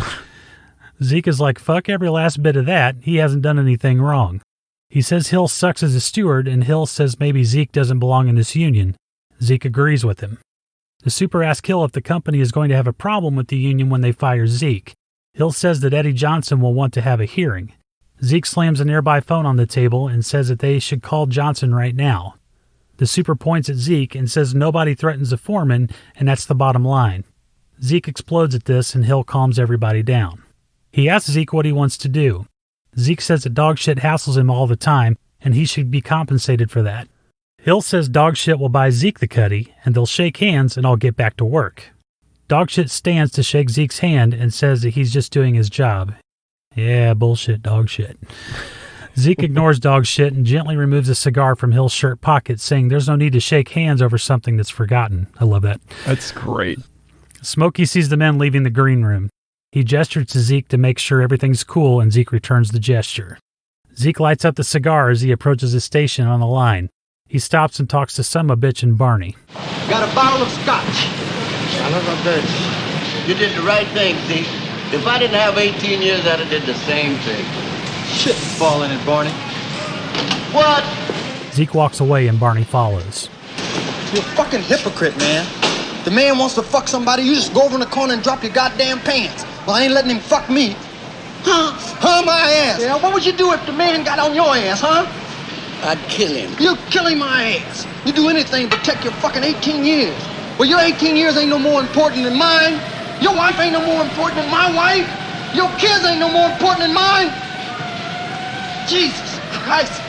Zeke is like, fuck every last bit of that, he hasn't done anything wrong. He says Hill sucks as a steward, and Hill says maybe Zeke doesn't belong in this union. Zeke agrees with him. The super asks Hill if the company is going to have a problem with the union when they fire Zeke. Hill says that Eddie Johnson will want to have a hearing. Zeke slams a nearby phone on the table and says that they should call Johnson right now. The The super points at Zeke and says nobody threatens the foreman, and that's the bottom line. Zeke explodes at this, and Hill calms everybody down. He asks Zeke what he wants to do. Zeke says that dogshit hassles him all the time, and he should be compensated for that. Hill says dogshit will buy Zeke the cutty, and they'll shake hands, and I'll get back to work. Dogshit stands to shake Zeke's hand and says that he's just doing his job. Yeah, bullshit, dogshit. Zeke ignores dogshit and gently removes a cigar from Hill's shirt pocket, saying there's no need to shake hands over something that's forgotten. I love that. That's great. Smokey sees the men leaving the green room. He gestures to Zeke to make sure everything's cool, and Zeke returns the gesture. Zeke lights up the cigar as he approaches his station on the line. He stops and talks to Son-of-a-Bitch and Barney. Got a bottle of scotch. Son of a bitch. You did the right thing, Zeke. If I didn't have 18 years, I'd have did the same thing. Shit, fall in it, Barney. What? Zeke walks away and Barney follows. You're a fucking hypocrite, man. The man wants to fuck somebody, you just go over in the corner and drop your goddamn pants. Well, I ain't letting him fuck me. Huh? Huh, my ass? Yeah, what would you do if the man got on your ass, huh? I'd kill him. You're killing my ass. You do anything to protect your fucking 18 years. Well, your 18 years ain't no more important than mine. Your wife ain't no more important than my wife. Your kids ain't no more important than mine. Jesus Christ.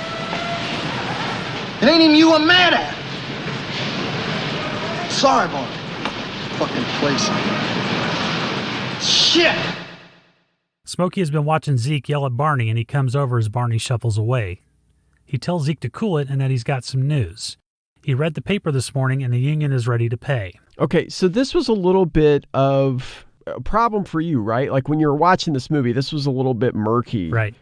It ain't even you I'm mad at. Sorry, boy. Fucking place. Shit. Smokey has been watching Zeke yell at Barney, and he comes over as Barney shuffles away. He tells Zeke to cool it and that he's got some news. He read the paper this morning, and the union is ready to pay. Okay, so this was a little bit of a problem for you, right? Like when you were watching this movie, this was a little bit murky. Right.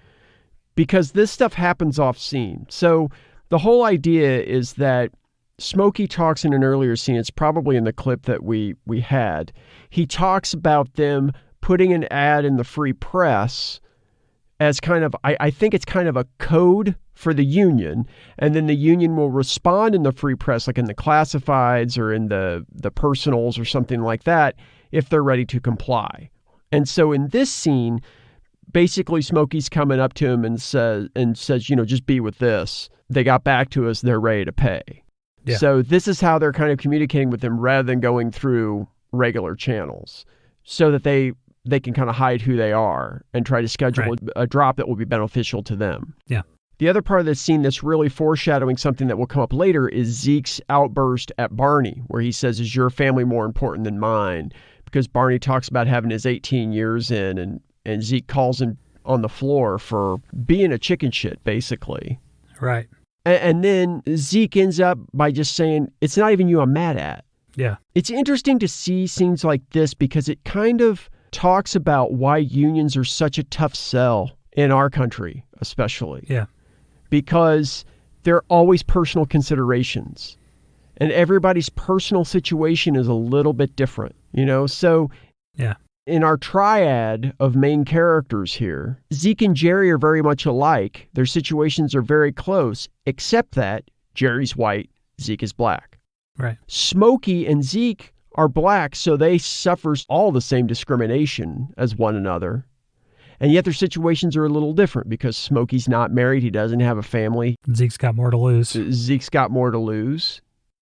Because this stuff happens off scene. So the whole idea is that Smokey talks in an earlier scene, it's probably in the clip that we had. He talks about them putting an ad in the free press as kind of, I think it's kind of a code for the union, and then the union will respond in the free press, like in the classifieds or in the personals or something like that, if they're ready to comply. And so in this scene, basically Smokey's coming up to him and says, just be with this. They got back to us. They're ready to pay. Yeah. So this is how they're kind of communicating with them rather than going through regular channels, so that they can kind of hide who they are and try to schedule a drop that will be beneficial to them. Yeah. The other part of this scene that's really foreshadowing something that will come up later is Zeke's outburst at Barney, where he says, is your family more important than mine? Because Barney talks about having his 18 years in, and Zeke calls him on the floor for being a chicken shit, basically. Right. And then Zeke ends up by just saying, it's not even you I'm mad at. Yeah. It's interesting to see scenes like this because it kind of talks about why unions are such a tough sell in our country, especially. Yeah. Because they're always personal considerations. And everybody's personal situation is a little bit different, So yeah. In our triad of main characters here, Zeke and Jerry are very much alike. Their situations are very close, except that Jerry's white, Zeke is black. Right. Smokey and Zeke are black, so they suffer all the same discrimination as one another. And yet their situations are a little different because Smokey's not married. He doesn't have a family. Zeke's got more to lose. Zeke's got more to lose.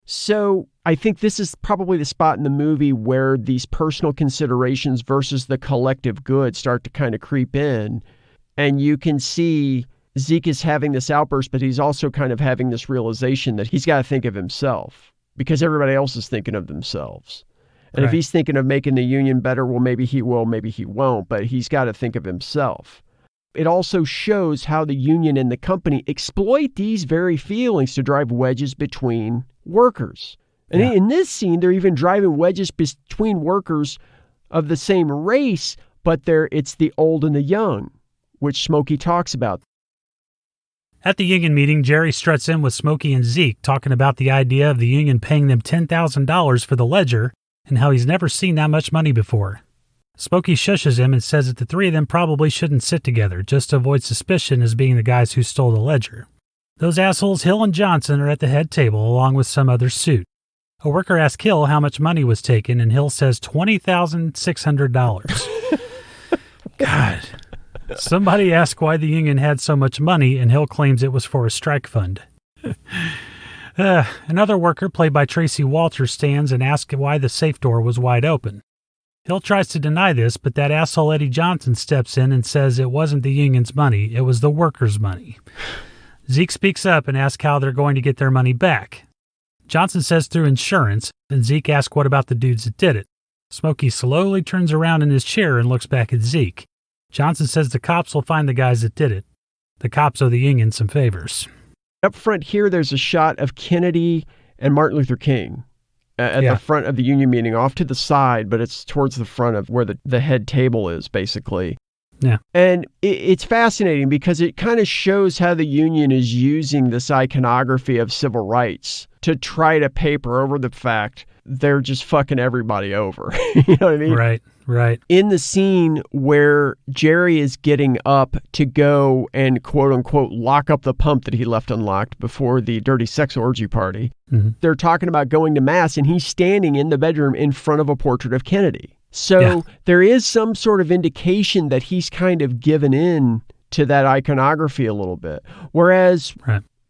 So I think this is probably the spot in the movie where these personal considerations versus the collective good start to kind of creep in. And you can see Zeke is having this outburst, but he's also kind of having this realization that he's got to think of himself because everybody else is thinking of themselves. And if he's thinking of making the union better, well, maybe he will, maybe he won't, but he's got to think of himself. It also shows how the union and the company exploit these very feelings to drive wedges between workers. And in this scene, they're even driving wedges between workers of the same race, but it's the old and the young, which Smokey talks about. At the union meeting, Jerry struts in with Smokey and Zeke, talking about the idea of the union paying them $10,000 for the ledger and how he's never seen that much money before. Smokey shushes him and says that the three of them probably shouldn't sit together, just to avoid suspicion as being the guys who stole the ledger. Those assholes Hill and Johnson are at the head table along with some other suit. A worker asks Hill how much money was taken, and Hill says $20,600. God. Somebody asked why the union had so much money, and Hill claims it was for a strike fund. Another worker, played by Tracy Walters, stands and asks why the safe door was wide open. Hill tries to deny this, but that asshole Eddie Johnson steps in and says it wasn't the union's money, it was the workers' money. Zeke speaks up and asks how they're going to get their money back. Johnson says through insurance, and Zeke asks what about the dudes that did it. Smokey slowly turns around in his chair and looks back at Zeke. Johnson says the cops will find the guys that did it. The cops owe the union some favors. Up front here, there's a shot of Kennedy and Martin Luther King at the front of the union meeting, off to the side, but it's towards the front of where the head table is, basically. Yeah. And it's fascinating because it kind of shows how the union is using this iconography of civil rights to try to paper over the fact they're just fucking everybody over. You know what I mean? Right. In the scene where Jerry is getting up to go and quote unquote lock up the pump that he left unlocked before the dirty sex orgy party, they're talking about going to mass and he's standing in the bedroom in front of a portrait of Kennedy. So there is some sort of indication that he's kind of given in to that iconography a little bit. Whereas,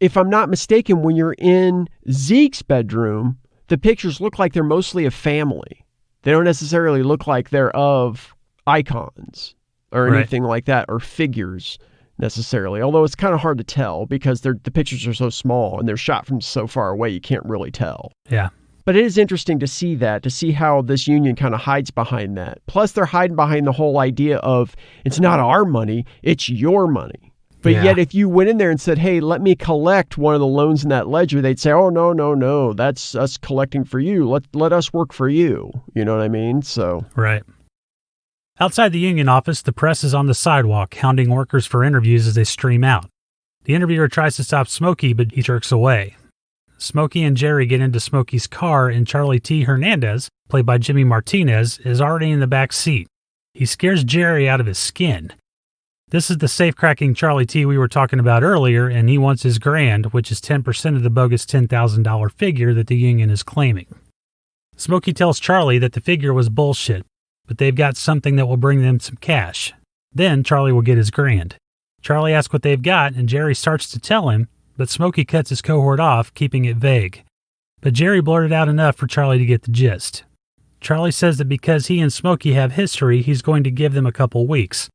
if I'm not mistaken, when you're in Zeke's bedroom, the pictures look like they're mostly of family. They don't necessarily look like they're of icons or anything like that, or figures necessarily. Although it's kind of hard to tell because the pictures are so small and they're shot from so far away, you can't really tell. Yeah. But it is interesting to see how this union kind of hides behind that. Plus, they're hiding behind the whole idea of it's not our money, it's your money. But yet, if you went in there and said, hey, let me collect one of the loans in that ledger, they'd say, oh, no, that's us collecting for you. Let us work for you. You know what I mean? So. Right. Outside the union office, the press is on the sidewalk, hounding workers for interviews as they stream out. The interviewer tries to stop Smokey, but he jerks away. Smokey and Jerry get into Smokey's car, and Charlie T. Hernandez, played by Jimmy Martinez, is already in the back seat. He scares Jerry out of his skin. This is the safe-cracking Charlie T. we were talking about earlier, and he wants his grand, which is 10% of the bogus $10,000 figure that the union is claiming. Smokey tells Charlie that the figure was bullshit, but they've got something that will bring them some cash. Then Charlie will get his grand. Charlie asks what they've got, and Jerry starts to tell him, but Smokey cuts his cohort off, keeping it vague. But Jerry blurted out enough for Charlie to get the gist. Charlie says that because he and Smokey have history, he's going to give them a couple weeks.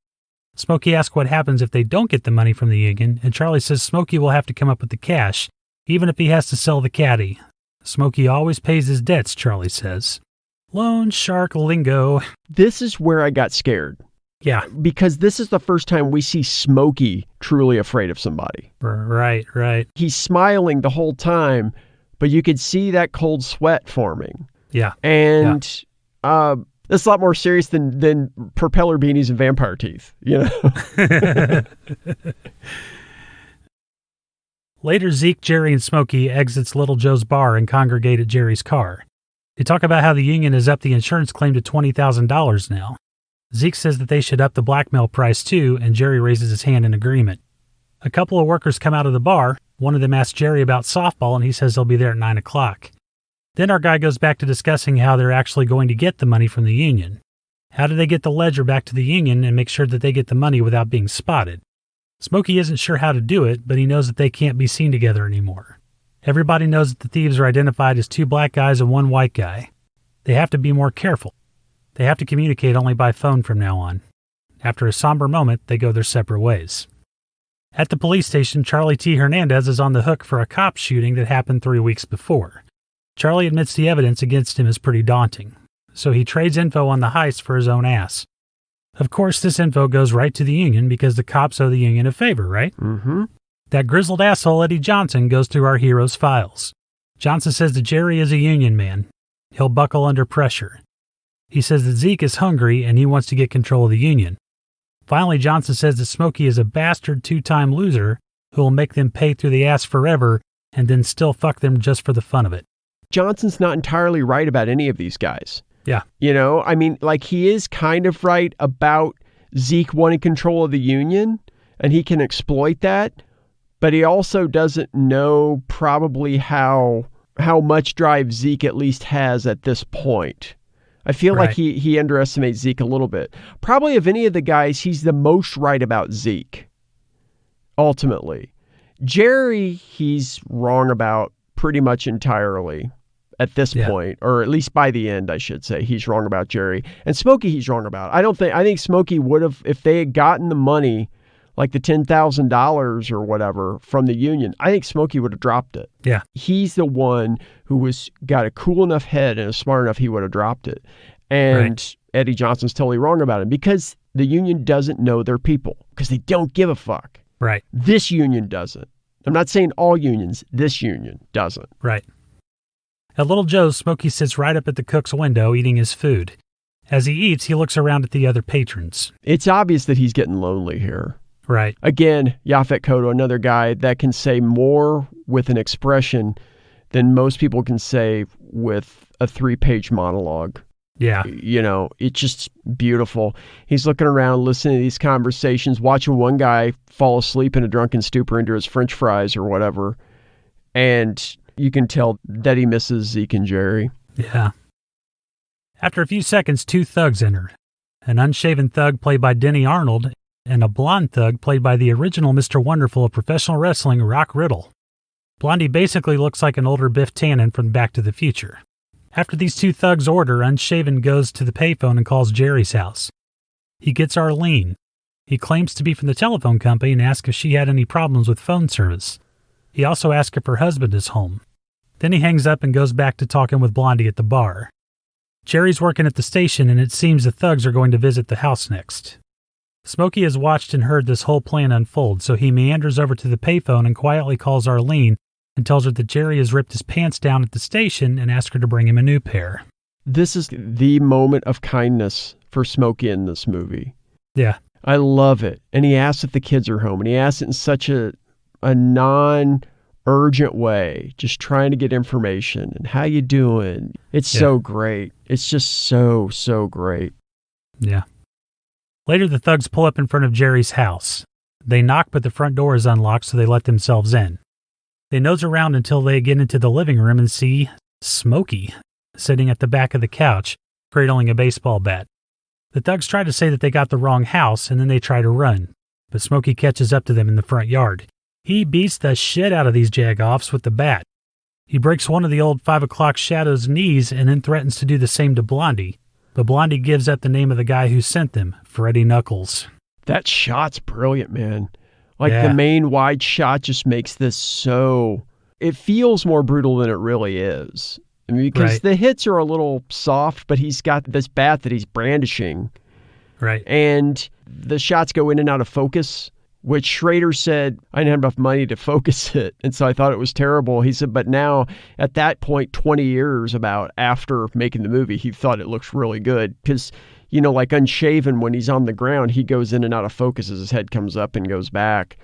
Smokey asks what happens if they don't get the money from the union, and Charlie says Smokey will have to come up with the cash, even if he has to sell the caddy. Smokey always pays his debts, Charlie says. Loan shark lingo. This is where I got scared. Yeah. Because this is the first time we see Smokey truly afraid of somebody. Right. He's smiling the whole time, but you could see that cold sweat forming. Yeah. And it's a lot more serious than propeller beanies and vampire teeth, you know? Later, Zeke, Jerry, and Smokey exits Little Joe's bar and congregate at Jerry's car. They talk about how the union has upped the insurance claim to $20,000 now. Zeke says that they should up the blackmail price too, and Jerry raises his hand in agreement. A couple of workers come out of the bar. One of them asks Jerry about softball, and he says they'll be there at 9 o'clock. Then our guy goes back to discussing how they're actually going to get the money from the union. How do they get the ledger back to the union and make sure that they get the money without being spotted? Smokey isn't sure how to do it, but he knows that they can't be seen together anymore. Everybody knows that the thieves are identified as 2 black guys and 1 white guy. They have to be more careful. They have to communicate only by phone from now on. After a somber moment, they go their separate ways. At the police station, Charlie T. Hernandez is on the hook for a cop shooting that happened 3 weeks before. Charlie admits the evidence against him is pretty daunting, so he trades info on the heist for his own ass. Of course, this info goes right to the union because the cops owe the union a favor, right? Mm-hmm. That grizzled asshole Eddie Johnson goes through our hero's files. Johnson says that Jerry is a union man. He'll buckle under pressure. He says that Zeke is hungry and he wants to get control of the union. Finally, Johnson says that Smokey is a bastard 2-time loser who will make them pay through the ass forever and then still fuck them just for the fun of it. Johnson's not entirely right about any of these guys. Yeah. You know, I mean, like, he is kind of right about Zeke wanting control of the union, and he can exploit that, but he also doesn't know probably how much drive Zeke at least has at this point. I feel like he underestimates Zeke a little bit. Probably of any of the guys, he's the most right about Zeke, ultimately. Jerry, he's wrong about pretty much entirely at this point, or at least by the end, I should say. He's wrong about Jerry. And Smokey he's wrong about. I think Smokey would have, if they had gotten the money, like the $10,000 or whatever from the union, I think Smokey would have dropped it. Yeah. He's the one who got a cool enough head and is smart enough he would have dropped it. And Eddie Johnson's totally wrong about it because the union doesn't know their people because they don't give a fuck. Right. This union doesn't. I'm not saying all unions. This union doesn't. Right. At Little Joe's, Smokey sits right up at the cook's window eating his food. As he eats, he looks around at the other patrons. It's obvious that he's getting lonely here. Right. Again, Yaphet Kotto, another guy that can say more with an expression than most people can say with a 3-page monologue. Yeah. You know, it's just beautiful. He's looking around, listening to these conversations, watching one guy fall asleep in a drunken stupor into his French fries or whatever. And you can tell that he misses Zeke and Jerry. Yeah. After a few seconds, 2 thugs enter. An unshaven thug played by Denny Arnold and a blonde thug played by the original Mr. Wonderful of professional wrestling, Rock Riddle. Blondie basically looks like an older Biff Tannen from Back to the Future. After these 2 thugs order, Unshaven goes to the payphone and calls Jerry's house. He gets Arlene. He claims to be from the telephone company and asks if she had any problems with phone service. He also asks if her husband is home. Then he hangs up and goes back to talking with Blondie at the bar. Jerry's working at the station, and it seems the thugs are going to visit the house next. Smokey has watched and heard this whole plan unfold, so he meanders over to the payphone and quietly calls Arlene and tells her that Jerry has ripped his pants down at the station and asks her to bring him a new pair. This is the moment of kindness for Smokey in this movie. Yeah. I love it. And he asks if the kids are home, and he asks it in such a non-urgent way, just trying to get information and how you doing. It's so great. It's just so great. Yeah. Later, the thugs pull up in front of Jerry's house. They knock, but the front door is unlocked, so they let themselves in. They nose around until they get into the living room and see Smokey sitting at the back of the couch, cradling a baseball bat. The thugs try to say that they got the wrong house, and then they try to run, but Smokey catches up to them in the front yard. He beats the shit out of these jagoffs with the bat. He breaks one of the old 5 o'clock Shadow's knees and then threatens to do the same to Blondie, but Blondie gives up the name of the guy who sent them, Freddie Knuckles. That shot's brilliant, man. Like the main wide shot just makes this so... It feels more brutal than it really is. I mean, because the hits are a little soft, but he's got this bat that he's brandishing. Right. And the shots go in and out of focus, which Schrader said, I didn't have enough money to focus it. And so I thought it was terrible. He said, but now at that point, 20 years about after making the movie, he thought it looks really good. Because, you know, like Unshaven, when he's on the ground, he goes in and out of focus as his head comes up and goes back.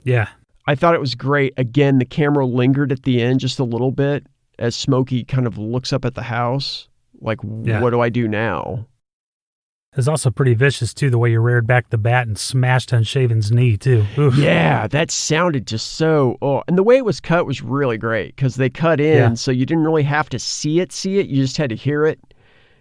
Yeah. I thought it was great. Again, the camera lingered at the end just a little bit as Smokey kind of looks up at the house. Like, what do I do now? It's also pretty vicious, too, the way you reared back the bat and smashed Unshaven's knee, too. Oof. Yeah, that sounded just so... Oh, and the way it was cut was really great because they cut in, so you didn't really have to see it. You just had to hear it,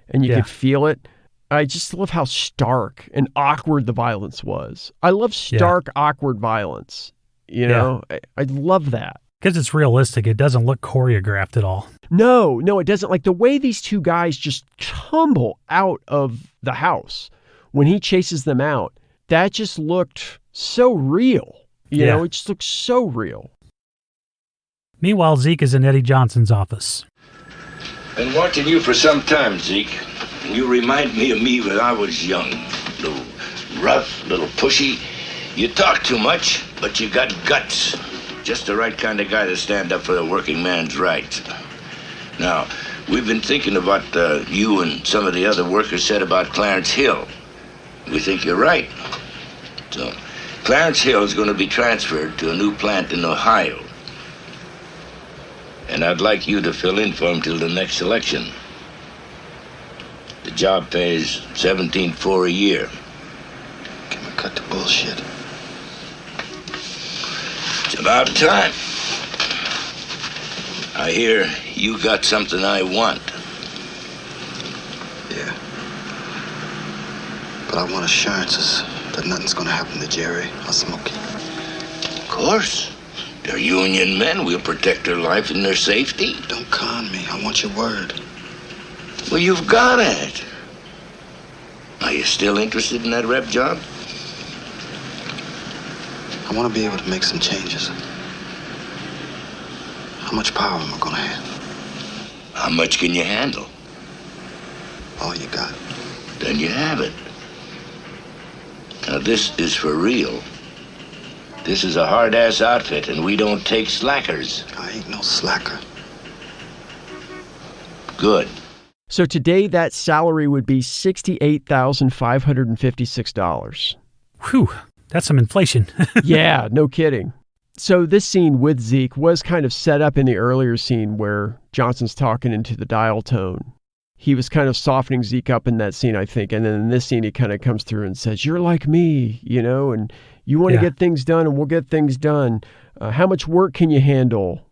and you could feel it. I just love how stark and awkward the violence was. I love stark, awkward violence. You know? I love that. Because it's realistic. It doesn't look choreographed at all. No, it doesn't. Like the way these 2 guys just tumble out of the house when he chases them out, that just looked so real. You know, it just looked so real. Meanwhile, Zeke is in Eddie Johnson's office. Been watching you for some time, Zeke. You remind me of me when I was young. Little rough, little pushy. You talk too much, but you got guts. Just the right kind of guy to stand up for the working man's rights. Now, we've been thinking about you and some of the other workers said about Clarence Hill. We think you're right. So, Clarence Hill is going to be transferred to a new plant in Ohio. And I'd like you to fill in for him till the next election. The job pays $17,400 a year. Can we cut the bullshit? It's about time. I hear you got something I want. Yeah. But I want assurances that nothing's gonna happen to Jerry or Smokey. Of course. They're union men. We'll protect their life and their safety. Don't con me. I want your word. Well, you've got it. Are you still interested in that rep job? I want to be able to make some changes. How much power am I going to have? How much can you handle? All you got. Then you have it. Now, this is for real. This is a hard-ass outfit, and we don't take slackers. I ain't no slacker. Good. So today, that salary would be $68,556. Whew, that's some inflation. Yeah, no kidding. So this scene with Zeke was kind of set up in the earlier scene where Johnson's talking into the dial tone. He was kind of softening Zeke up in that scene, I think. And then in this scene, he kind of comes through and says, you're like me, and you want to get things done and we'll get things done. How much work can you handle?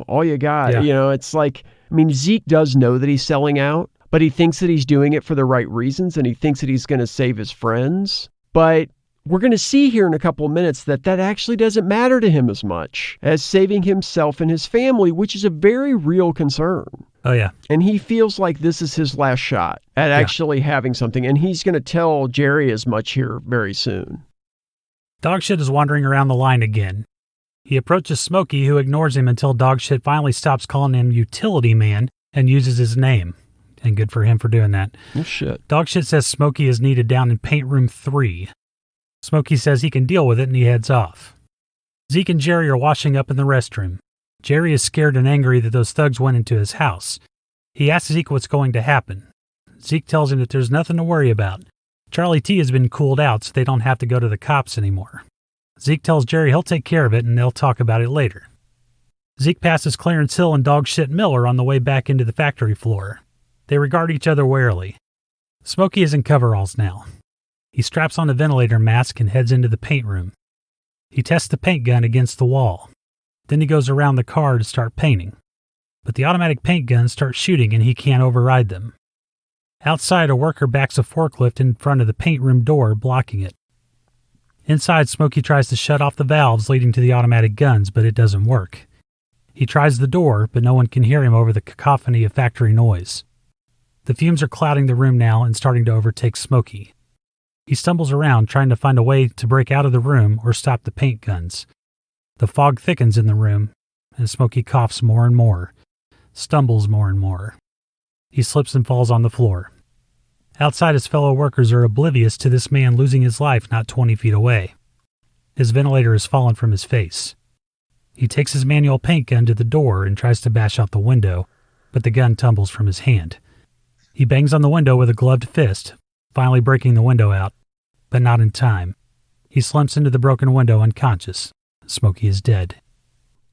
All you got. Yeah. It's like, Zeke does know that he's selling out, but he thinks that he's doing it for the right reasons and he thinks that he's going to save his friends. But we're going to see here in a couple of minutes that actually doesn't matter to him as much as saving himself and his family, which is a very real concern. Oh, yeah. And he feels like this is his last shot at actually having something. And he's going to tell Jerry as much here very soon. Dogshit is wandering around the line again. He approaches Smokey, who ignores him until Dogshit finally stops calling him Utility Man and uses his name. And good for him for doing that. Oh, shit. Dogshit says Smokey is needed down in paint room 3. Smokey says he can deal with it and he heads off. Zeke and Jerry are washing up in the restroom. Jerry is scared and angry that those thugs went into his house. He asks Zeke what's going to happen. Zeke tells him that there's nothing to worry about. Charlie T has been cooled out so they don't have to go to the cops anymore. Zeke tells Jerry he'll take care of it and they'll talk about it later. Zeke passes Clarence Hill and Dogshit Miller on the way back into the factory floor. They regard each other warily. Smokey is in coveralls now. He straps on a ventilator mask and heads into the paint room. He tests the paint gun against the wall. Then he goes around the car to start painting. But the automatic paint guns start shooting and he can't override them. Outside, a worker backs a forklift in front of the paint room door, blocking it. Inside, Smokey tries to shut off the valves leading to the automatic guns, but it doesn't work. He tries the door, but no one can hear him over the cacophony of factory noise. The fumes are clouding the room now and starting to overtake Smokey. He stumbles around trying to find a way to break out of the room or stop the paint guns. The fog thickens in the room, and Smokey coughs more and more, stumbles more and more. He slips and falls on the floor. Outside, his fellow workers are oblivious to this man losing his life not 20 feet away. His ventilator has fallen from his face. He takes his manual paint gun to the door and tries to bash out the window, but the gun tumbles from his hand. He bangs on the window with a gloved fist, finally breaking the window out, but not in time. He slumps into the broken window unconscious. Smokey is dead.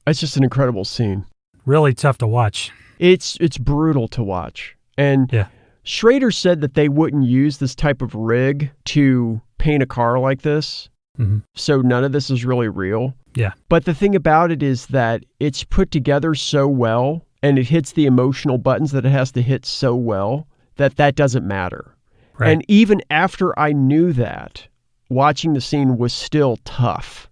It's just an incredible scene. Really tough to watch. It's brutal to watch. And Schrader said that they wouldn't use this type of rig to paint a car like this. Mm-hmm. So none of this is really real. Yeah. But the thing about it is that it's put together so well and it hits the emotional buttons that it has to hit so well that doesn't matter. Right. And even after I knew that, watching the scene was still tough.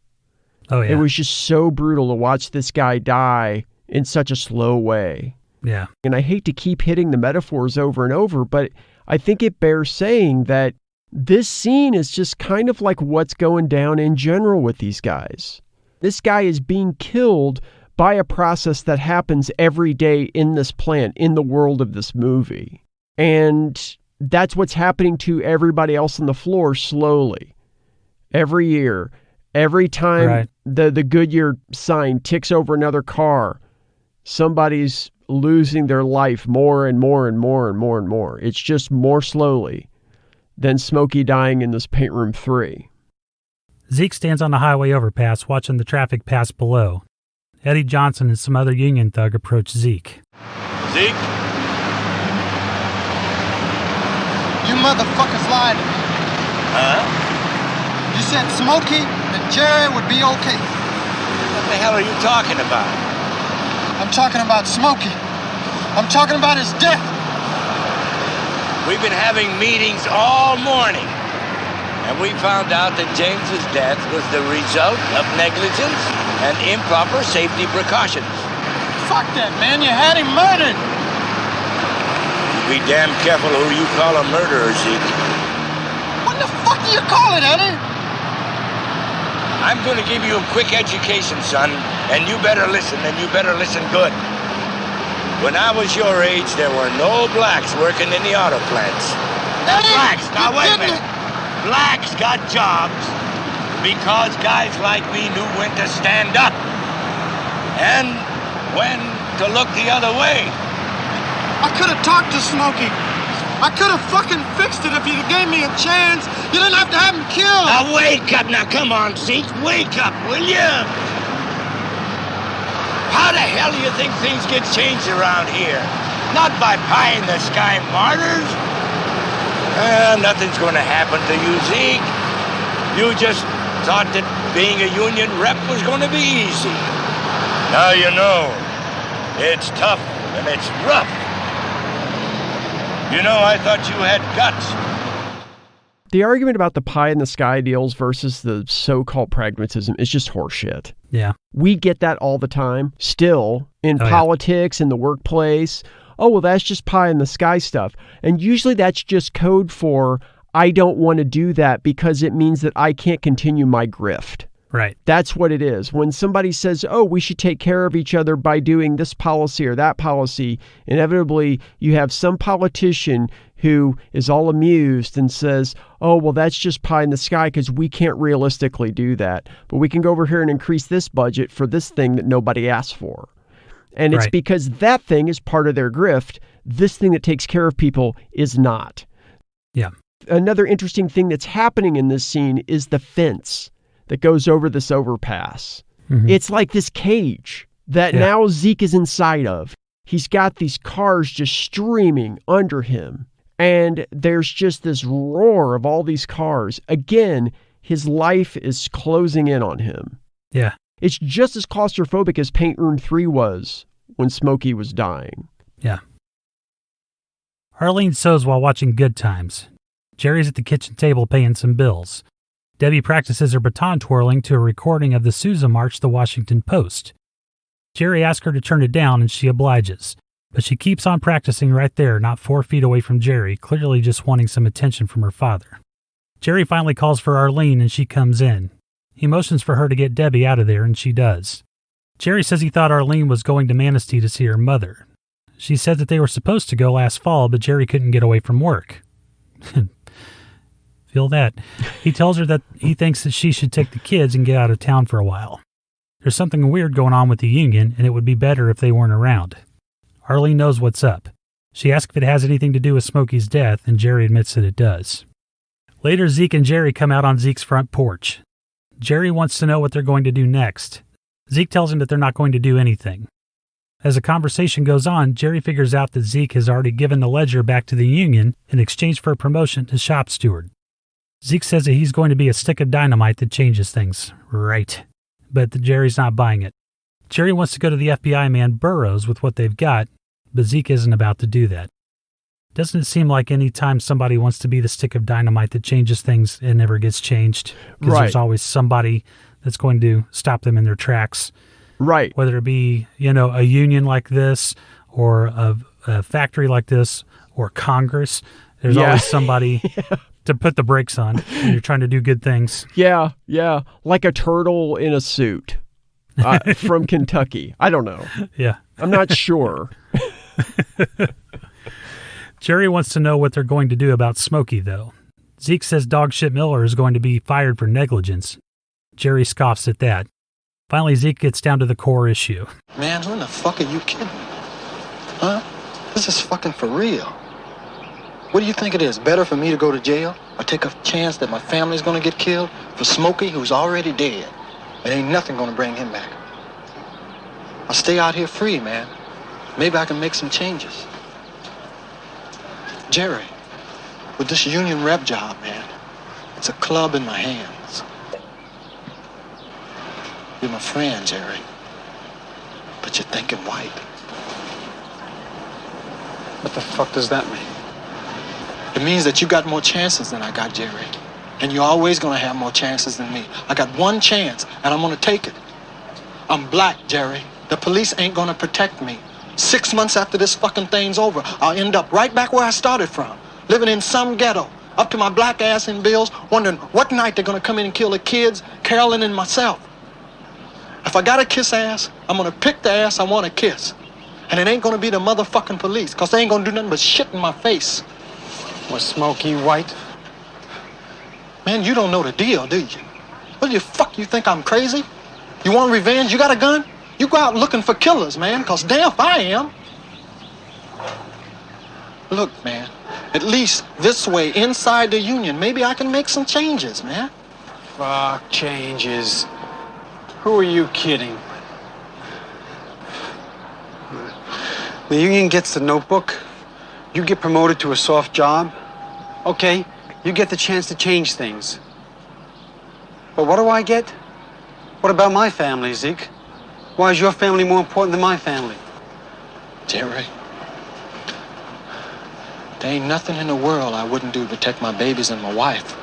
Oh, yeah. It was just so brutal to watch this guy die in such a slow way. Yeah. And I hate to keep hitting the metaphors over and over, but I think it bears saying that this scene is just kind of like what's going down in general with these guys. This guy is being killed by a process that happens every day in this plant, in the world of this movie. And that's what's happening to everybody else on the floor slowly. Every year, every time the Goodyear sign ticks over another car, somebody's losing their life more and more and more and more and more. It's just more slowly than Smokey dying in this paint room 3. Zeke stands on the highway overpass watching the traffic pass below. Eddie Johnson and some other union thug approach Zeke. Zeke? You motherfuckers lied to me. Huh? You said Smokey and Jerry would be okay. What the hell are you talking about? I'm talking about Smokey. I'm talking about his death. We've been having meetings all morning, And we found out that James's death was the result of negligence and improper safety precautions. Fuck that, man. You had him murdered. Be damn careful who you call a murderer, Zeke. What the fuck do you call it, Eddie? I'm going to give you a quick education, son, and you better listen, and you better listen good. When I was your age, there were no blacks working in the auto plants. Eddie, Blacks, now wait a minute. Blacks got jobs because guys like me knew when to stand up and when to look the other way. I could have talked to Smokey. I could have fucking fixed it if you'd have gave me a chance. You didn't have to have him killed. Now wake up. Now come on, Zeke. Wake up, will you? How the hell do you think things get changed around here? Not by pie-in-the-sky martyrs. Nothing's going to happen to you, Zeke. You just thought that being a union rep was going to be easy. Now you know. It's tough and it's rough. You know, I thought you had guts. The argument about the pie-in-the-sky deals versus the so-called pragmatism is just horseshit. Yeah. We get that all the time, still, in politics, in the workplace. Oh, well, that's just pie-in-the-sky stuff. And usually that's just code for, I don't want to do that because it means that I can't continue my grift. Right. That's what it is. When somebody says, oh, we should take care of each other by doing this policy or that policy, inevitably you have some politician who is all amused and says, oh, well, that's just pie in the sky because we can't realistically do that. But we can go over here and increase this budget for this thing that nobody asked for. And it's because that thing is part of their grift. This thing that takes care of people is not. Yeah. Another interesting thing that's happening in this scene is the fence that goes over this overpass. Mm-hmm. It's like this cage that now Zeke is inside of. He's got these cars just streaming under him. And there's just this roar of all these cars. Again, his life is closing in on him. Yeah. It's just as claustrophobic as Paint Room 3 was when Smokey was dying. Yeah. Arlene sews while watching Good Times. Jerry's at the kitchen table paying some bills. Debbie practices her baton twirling to a recording of the Sousa March, The Washington Post. Jerry asks her to turn it down and she obliges. But she keeps on practicing right there, not 4 feet away from Jerry, clearly just wanting some attention from her father. Jerry finally calls for Arlene and she comes in. He motions for her to get Debbie out of there and she does. Jerry says he thought Arlene was going to Manistee to see her mother. She said that they were supposed to go last fall, but Jerry couldn't get away from work. Feel that. He tells her that he thinks that she should take the kids and get out of town for a while. There's something weird going on with the union, and it would be better if they weren't around. Arlene knows what's up. She asks if it has anything to do with Smokey's death, and Jerry admits that it does. Later, Zeke and Jerry come out on Zeke's front porch. Jerry wants to know what they're going to do next. Zeke tells him that they're not going to do anything. As the conversation goes on, Jerry figures out that Zeke has already given the ledger back to the union in exchange for a promotion to shop steward. Zeke says that he's going to be a stick of dynamite that changes things. Right. But Jerry's not buying it. Jerry wants to go to the FBI man Burroughs with what they've got, but Zeke isn't about to do that. Doesn't it seem like any time somebody wants to be the stick of dynamite that changes things, it never gets changed? Because there's always somebody that's going to stop them in their tracks. Right. Whether it be, a union like this or a factory like this or Congress, there's always somebody to put the brakes on when you're trying to do good things. Yeah. Like a turtle in a suit from Kentucky. I don't know. Yeah. I'm not sure. Jerry wants to know what they're going to do about Smokey, though. Zeke says Dogshit Miller is going to be fired for negligence. Jerry scoffs at that. Finally, Zeke gets down to the core issue. Man, who in the fuck are you kidding? Huh? This is fucking for real. What do you think it is? Better for me to go to jail or take a chance that my family's gonna get killed for Smokey, who's already dead? And ain't nothing gonna bring him back. I'll stay out here free, man. Maybe I can make some changes. Jerry, with this union rep job, man, it's a club in my hands. You're my friend, Jerry. But you're thinking white. What the fuck does that mean? It means that you got more chances than I got, Jerry. And you're always gonna have more chances than me. I got one chance, and I'm gonna take it. I'm black, Jerry. The police ain't gonna protect me. 6 months after this fucking thing's over, I'll end up right back where I started from, living in some ghetto, up to my black ass in bills, wondering what night they're gonna come in and kill the kids, Carolyn and myself. If I gotta kiss ass, I'm gonna pick the ass I wanna kiss. And it ain't gonna be the motherfucking police, cause they ain't gonna do nothing but shit in my face. Was Smokey white? Man, you don't know the deal, do you? What the fuck you think I'm crazy? You want revenge? You got a gun? You go out looking for killers, man, cause damn if I am. Look, man, at least this way, inside the union, maybe I can make some changes, man. Fuck changes. Who are you kidding? The union gets the notebook. You get promoted to a soft job. Okay, you get the chance to change things. But what do I get? What about my family, Zeke? Why is your family more important than my family? Jerry, there ain't nothing in the world I wouldn't do to protect my babies and my wife.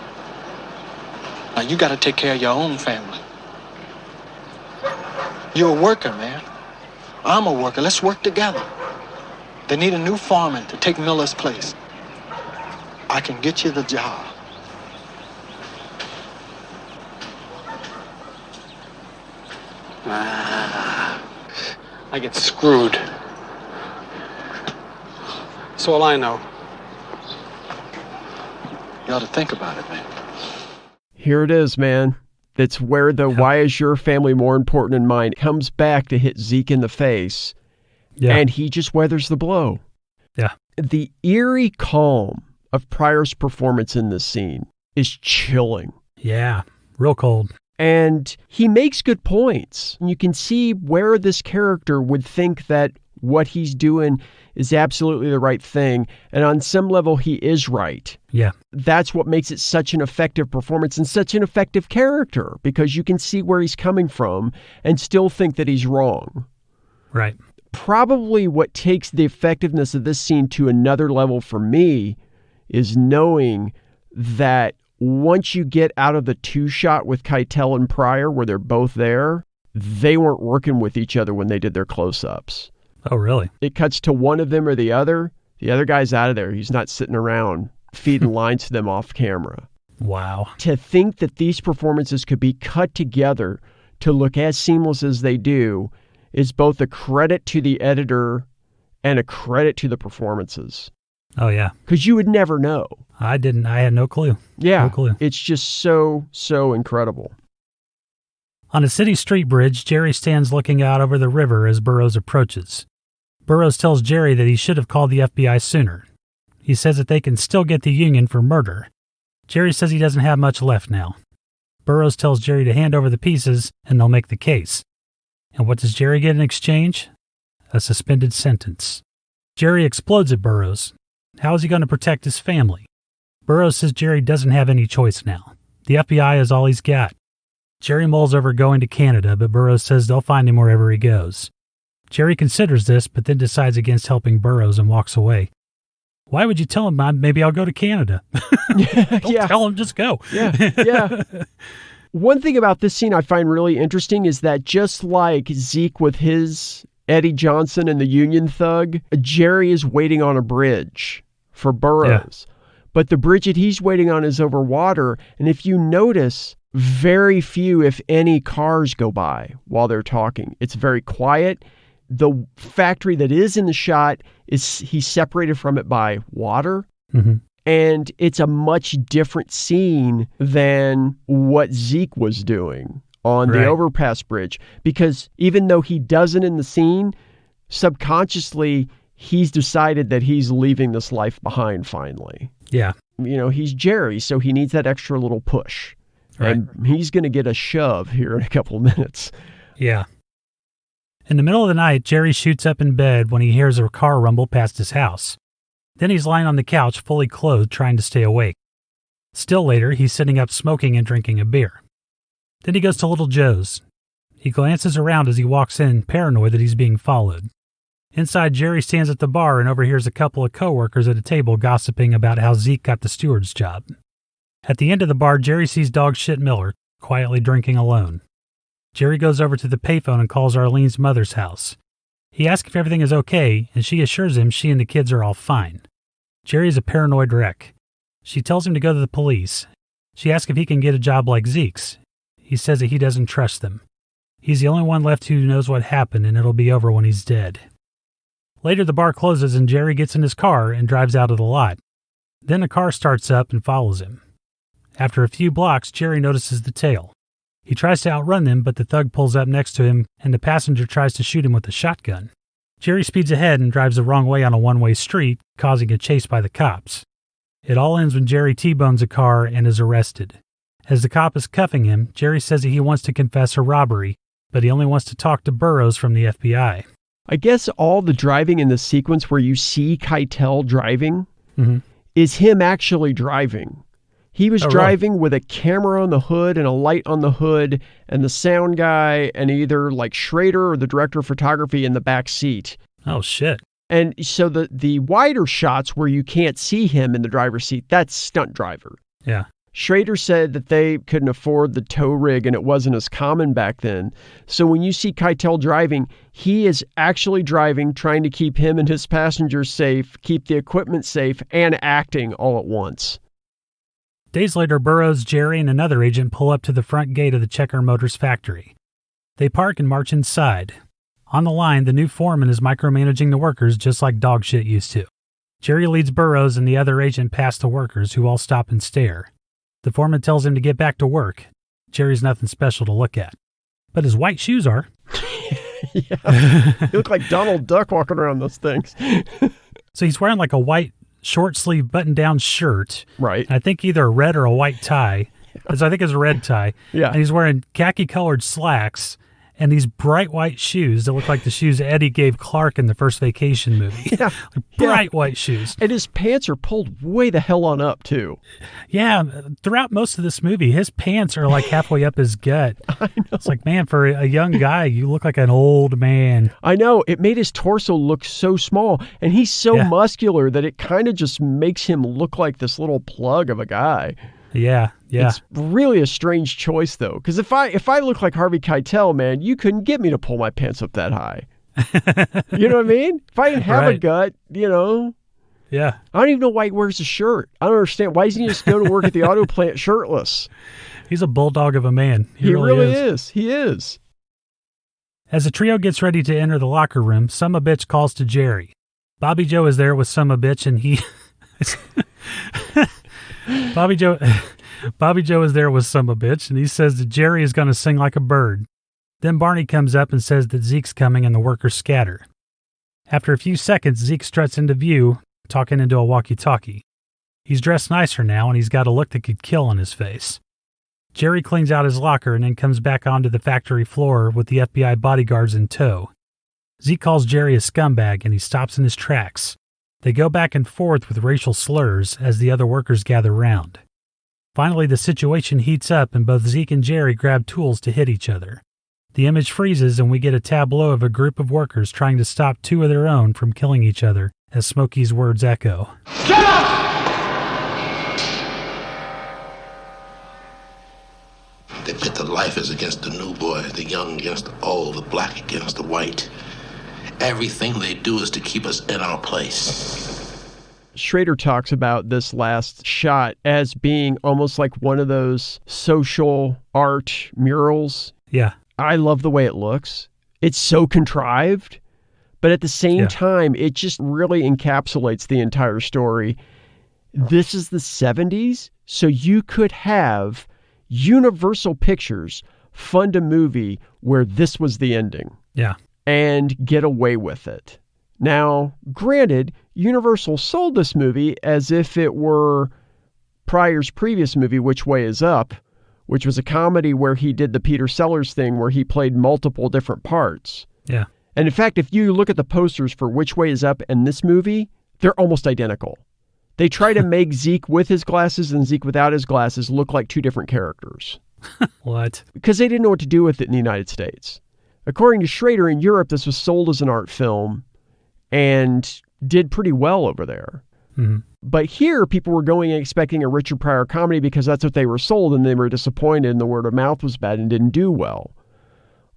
Now, you gotta take care of your own family. You're a worker, man. I'm a worker. Let's work together. They need a new foreman to take Miller's place. I can get you the job. I get screwed. That's all I know. You ought to think about it, man. Here it is, man. That's where the why is your family more important than mine comes back to hit Zeke in the face. Yeah. And he just weathers the blow. Yeah. The eerie calm of Pryor's performance in this scene is chilling. Yeah. Real cold. And he makes good points. You can see where this character would think that what he's doing is absolutely the right thing. And on some level, he is right. Yeah. That's what makes it such an effective performance and such an effective character, because you can see where he's coming from and still think that he's wrong. Right. Probably what takes the effectiveness of this scene to another level for me is knowing that once you get out of the two shot with Keitel and Pryor, where they're both there, they weren't working with each other when they did their close-ups. Oh, really? It cuts to one of them or the other guy's out of there. He's not sitting around feeding lines to them off camera. Wow. To think that these performances could be cut together to look as seamless as they do is both a credit to the editor and a credit to the performances. Oh, yeah. Because you would never know. I had no clue. Yeah. No clue. It's just so incredible. On a city street bridge, Jerry stands looking out over the river as Burroughs approaches. Burroughs tells Jerry that he should have called the FBI sooner. He says that they can still get the union for murder. Jerry says he doesn't have much left now. Burroughs tells Jerry to hand over the pieces and they'll make the case. And what does Jerry get in exchange? A suspended sentence. Jerry explodes at Burroughs. How is he going to protect his family? Burroughs says Jerry doesn't have any choice now. The FBI is all he's got. Jerry mulls over going to Canada, but Burroughs says they'll find him wherever he goes. Jerry considers this, but then decides against helping Burroughs and walks away. Why would you tell him, maybe I'll go to Canada? Don't tell him, just go. Yeah. One thing about this scene I find really interesting is that just like Zeke with his Eddie Johnson and the Union Thug, Jerry is waiting on a bridge for Burroughs. Yeah. But the bridge that he's waiting on is over water. And if you notice, very few, if any, cars go by while they're talking. It's very quiet. The factory that is in the shot he's separated from it by water. Mm-hmm. And it's a much different scene than what Zeke was doing on the overpass bridge. Because even though he doesn't in the scene, subconsciously, he's decided that he's leaving this life behind finally. Yeah. You know, he's Jerry, so he needs that extra little push. Right. And he's going to get a shove here in a couple of minutes. Yeah. In the middle of the night, Jerry shoots up in bed when he hears a car rumble past his house. Then he's lying on the couch, fully clothed, trying to stay awake. Still later, he's sitting up smoking and drinking a beer. Then he goes to Little Joe's. He glances around as he walks in, paranoid that he's being followed. Inside, Jerry stands at the bar and overhears a couple of coworkers at a table gossiping about how Zeke got the steward's job. At the end of the bar, Jerry sees dog shit Miller quietly drinking alone. Jerry goes over to the payphone and calls Arlene's mother's house. He asks if everything is okay, and she assures him she and the kids are all fine. Jerry is a paranoid wreck. She tells him to go to the police. She asks if he can get a job like Zeke's. He says that he doesn't trust them. He's the only one left who knows what happened, and it'll be over when he's dead. Later, the bar closes and Jerry gets in his car and drives out of the lot. Then a car starts up and follows him. After a few blocks, Jerry notices the tail. He tries to outrun them, but the thug pulls up next to him, and the passenger tries to shoot him with a shotgun. Jerry speeds ahead and drives the wrong way on a one-way street, causing a chase by the cops. It all ends when Jerry T-bones a car and is arrested. As the cop is cuffing him, Jerry says that he wants to confess a robbery, but he only wants to talk to Burroughs from the FBI. I guess all the driving in the sequence where you see Keitel driving is him actually driving. He was driving with a camera on the hood and a light on the hood and the sound guy and either like Schrader or the director of photography in the back seat. Oh, shit. And so the wider shots where you can't see him in the driver's seat, that's stunt driver. Yeah. Schrader said that they couldn't afford the tow rig and it wasn't as common back then. So when you see Keitel driving, he is actually driving, trying to keep him and his passengers safe, keep the equipment safe, and acting all at once. Days later, Burroughs, Jerry, and another agent pull up to the front gate of the Checker Motors factory. They park and march inside. On the line, the new foreman is micromanaging the workers just like dog shit used to. Jerry leads Burroughs and the other agent past the workers, who all stop and stare. The foreman tells him to get back to work. Jerry's nothing special to look at. But his white shoes are. Yeah. You look like Donald Duck walking around those things. So he's wearing like a white short sleeve button down shirt. Right. I think either a red or a white tie. Because I think it's a red tie. Yeah. And he's wearing khaki colored slacks and these bright white shoes that look like the shoes Eddie gave Clark in the first Vacation movie. Yeah. Bright white shoes. And his pants are pulled way the hell on up, too. Yeah. Throughout most of this movie, his pants are like halfway up his gut. I know. It's like, man, for a young guy, you look like an old man. I know. It made his torso look so small. And he's so muscular that it kind of just makes him look like this little plug of a guy. Yeah, yeah. It's really a strange choice, though, because if I look like Harvey Keitel, man, you couldn't get me to pull my pants up that high. You know what I mean? If I didn't have a gut, you know. Yeah. I don't even know why he wears a shirt. I don't understand. Why doesn't he just go to work at the auto plant shirtless? He's a bulldog of a man. He really is. He is. As the trio gets ready to enter the locker room, Sumbitch calls to Jerry. Bobby Joe is there with Sumbitch, and he... Bobby Joe is there with Sumbitch, and he says that Jerry is going to sing like a bird. Then Barney comes up and says that Zeke's coming and the workers scatter. After a few seconds, Zeke struts into view, talking into a walkie-talkie. He's dressed nicer now, and he's got a look that could kill on his face. Jerry cleans out his locker and then comes back onto the factory floor with the FBI bodyguards in tow. Zeke calls Jerry a scumbag, and he stops in his tracks. They go back and forth with racial slurs as the other workers gather round. Finally, the situation heats up and both Zeke and Jerry grab tools to hit each other. The image freezes and we get a tableau of a group of workers trying to stop two of their own from killing each other as Smokey's words echo. Shut up! They pit the lifers against the new boy, the young against the old, the black against the white. Everything they do is to keep us in our place. Schrader talks about this last shot as being almost like one of those social art murals. Yeah. I love the way it looks. It's so contrived, but at the same time, it just really encapsulates the entire story. This is the 70s, so you could have Universal Pictures fund a movie where this was the ending. Yeah. And get away with it. Now, granted, Universal sold this movie as if it were Pryor's previous movie, Which Way Is Up, which was a comedy where he did the Peter Sellers thing where he played multiple different parts. Yeah. And in fact, if you look at the posters for Which Way Is Up and this movie, they're almost identical. They try to make Zeke with his glasses and Zeke without his glasses look like two different characters. What? Because they didn't know what to do with it in the United States. According to Schrader, in Europe, this was sold as an art film and did pretty well over there. Mm-hmm. But here, people were going and expecting a Richard Pryor comedy because that's what they were sold, and they were disappointed, and the word of mouth was bad and didn't do well.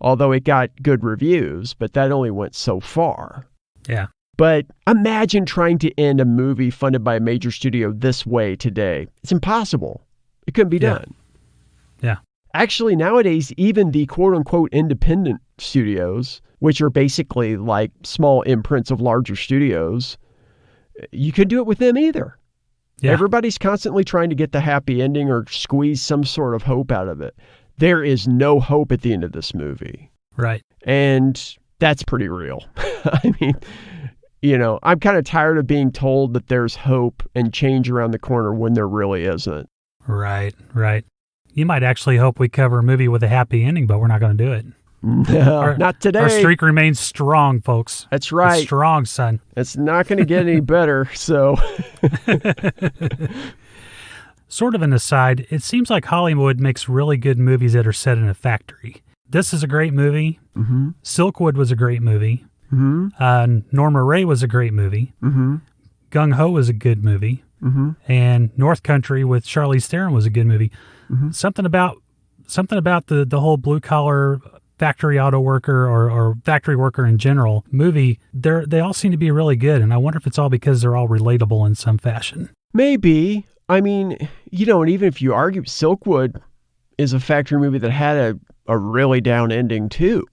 Although it got good reviews, but that only went so far. Yeah. But imagine trying to end a movie funded by a major studio this way today. It's impossible. It couldn't be done. Yeah. Actually, nowadays, even the quote-unquote independent studios, which are basically like small imprints of larger studios, you couldn't do it with them either. Yeah. Everybody's constantly trying to get the happy ending or squeeze some sort of hope out of it. There is no hope at the end of this movie. Right. And that's pretty real. I mean, you know, I'm kind of tired of being told that there's hope and change around the corner when there really isn't. Right, right. You might actually hope we cover a movie with a happy ending, but we're not going to do it. No, not today. Our streak remains strong, folks. That's right. It's strong, son. It's not going to get any better, so. Sort of an aside, it seems like Hollywood makes really good movies that are set in a factory. This is a great movie. Mm-hmm. Silkwood was a great movie. Mm-hmm. Norma Ray was a great movie. Mm-hmm. Gung Ho was a good movie. Mm-hmm. And North Country with Charlize Theron was a good movie. Mm-hmm. Something about the whole blue collar factory auto worker or factory worker in general movie, they all seem to be really good, and I wonder if it's all because they're all relatable in some fashion. Maybe. I mean, you know, and even if you argue, Silkwood is a factory movie that had a really down ending too.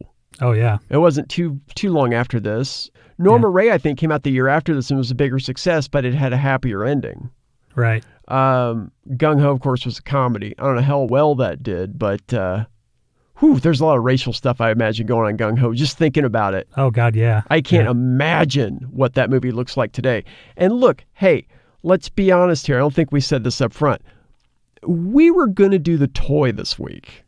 Oh yeah. It wasn't too long after this. Norma Ray, I think, came out the year after this and was a bigger success, but it had a happier ending. Right. Gung Ho, of course, was a comedy. I don't know how well that did, but there's a lot of racial stuff, I imagine, going on Gung Ho, just thinking about it. Oh, God, yeah. I can't imagine what that movie looks like today. And look, hey, let's be honest here. I don't think we said this up front. We were going to do the toy this week.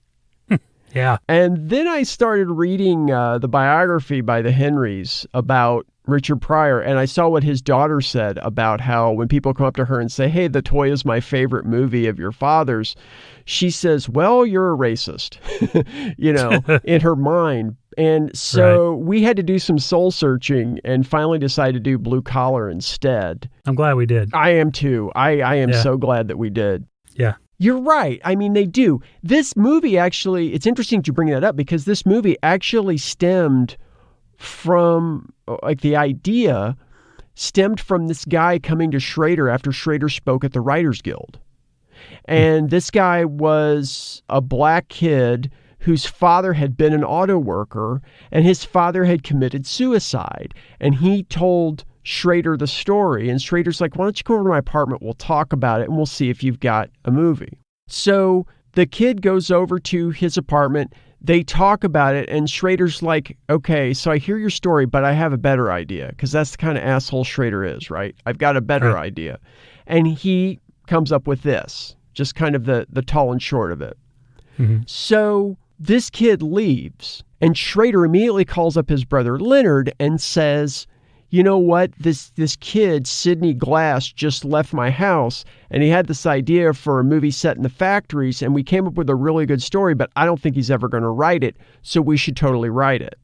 Yeah. And then I started reading the biography by the Henrys about Richard Pryor, and I saw what his daughter said about how when people come up to her and say, hey, The Toy is my favorite movie of your father's, she says, well, you're a racist, you know, in her mind. And so we had to do some soul searching and finally decided to do Blue Collar instead. I'm glad we did. I am too. I am so glad that we did. Yeah. You're right. I mean, they do. This movie actually, it's interesting to bring that up because this movie actually stemmed from, like, the idea stemmed from this guy coming to Schrader after Schrader spoke at the Writers Guild. And this guy was a black kid whose father had been an auto worker, and his father had committed suicide. And he told Schrader the story, and Schrader's like, why don't you come over to my apartment? We'll talk about it, and we'll see if you've got a movie. So the kid goes over to his apartment. They talk about it, and Schrader's like, okay, so I hear your story, but I have a better idea, because that's the kind of asshole Schrader is, right? I've got a better idea. And he comes up with this, just kind of the tall and short of it. Mm-hmm. So this kid leaves, and Schrader immediately calls up his brother Leonard and says, you know what, this kid, Sidney Glass, just left my house, and he had this idea for a movie set in the factories, and we came up with a really good story, but I don't think he's ever going to write it, so we should totally write it.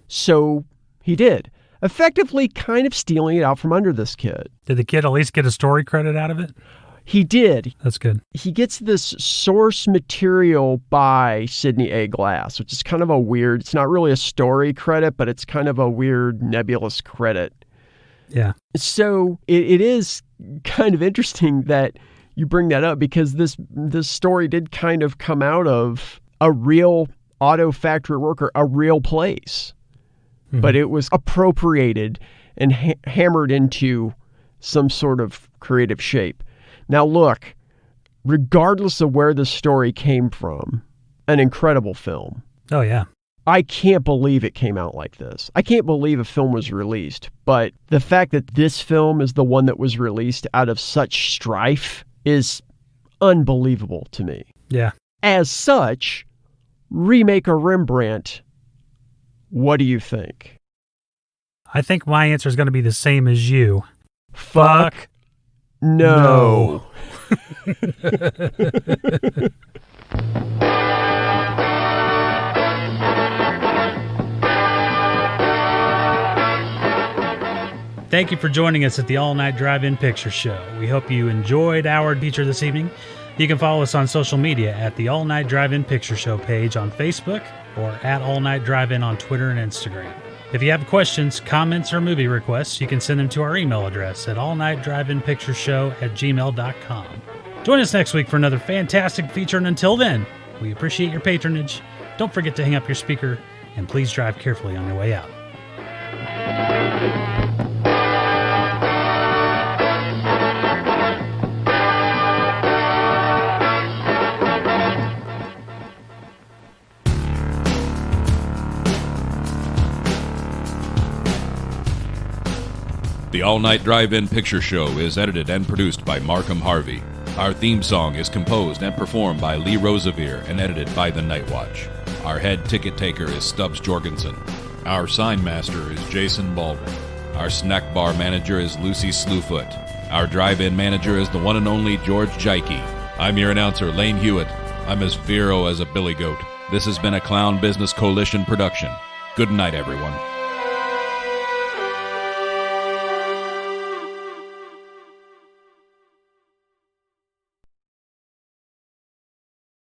So he did, effectively kind of stealing it out from under this kid. Did the kid at least get a story credit out of it? He did. That's good. He gets this source material by Sidney A. Glass, which is kind of a weird, it's not really a story credit, but it's kind of a weird nebulous credit. Yeah. So it is kind of interesting that you bring that up because this story did kind of come out of a real auto factory worker, a real place. Mm-hmm. But it was appropriated and hammered into some sort of creative shape. Now, look, regardless of where this story came from, an incredible film. Oh, yeah. I can't believe it came out like this. I can't believe a film was released. But the fact that this film is the one that was released out of such strife is unbelievable to me. Yeah. As such, remake a Rembrandt, what do you think? I think my answer is going to be the same as you. Fuck. No. Thank you for joining us at the All Night Drive-In Picture Show. We hope you enjoyed our feature this evening. You can follow us on social media at the All Night Drive-In Picture Show page on Facebook or at All Night Drive-In on Twitter and Instagram. If you have questions, comments, or movie requests, you can send them to our email address at allnightdriveinpictureshow@gmail.com. Join us next week for another fantastic feature, and until then, we appreciate your patronage. Don't forget to hang up your speaker, and please drive carefully on your way out. The All Night Drive-In Picture Show is edited and produced by Markham Harvey. Our theme song is composed and performed by Lee Rosevere and edited by The Night Watch. Our head ticket taker is Stubbs Jorgensen. Our sign master is Jason Baldwin. Our snack bar manager is Lucy Slewfoot. Our drive-in manager is the one and only George Jikey. I'm your announcer, Lane Hewitt. I'm as Vero as a billy goat. This has been a Clown Business Coalition production. Good night, everyone.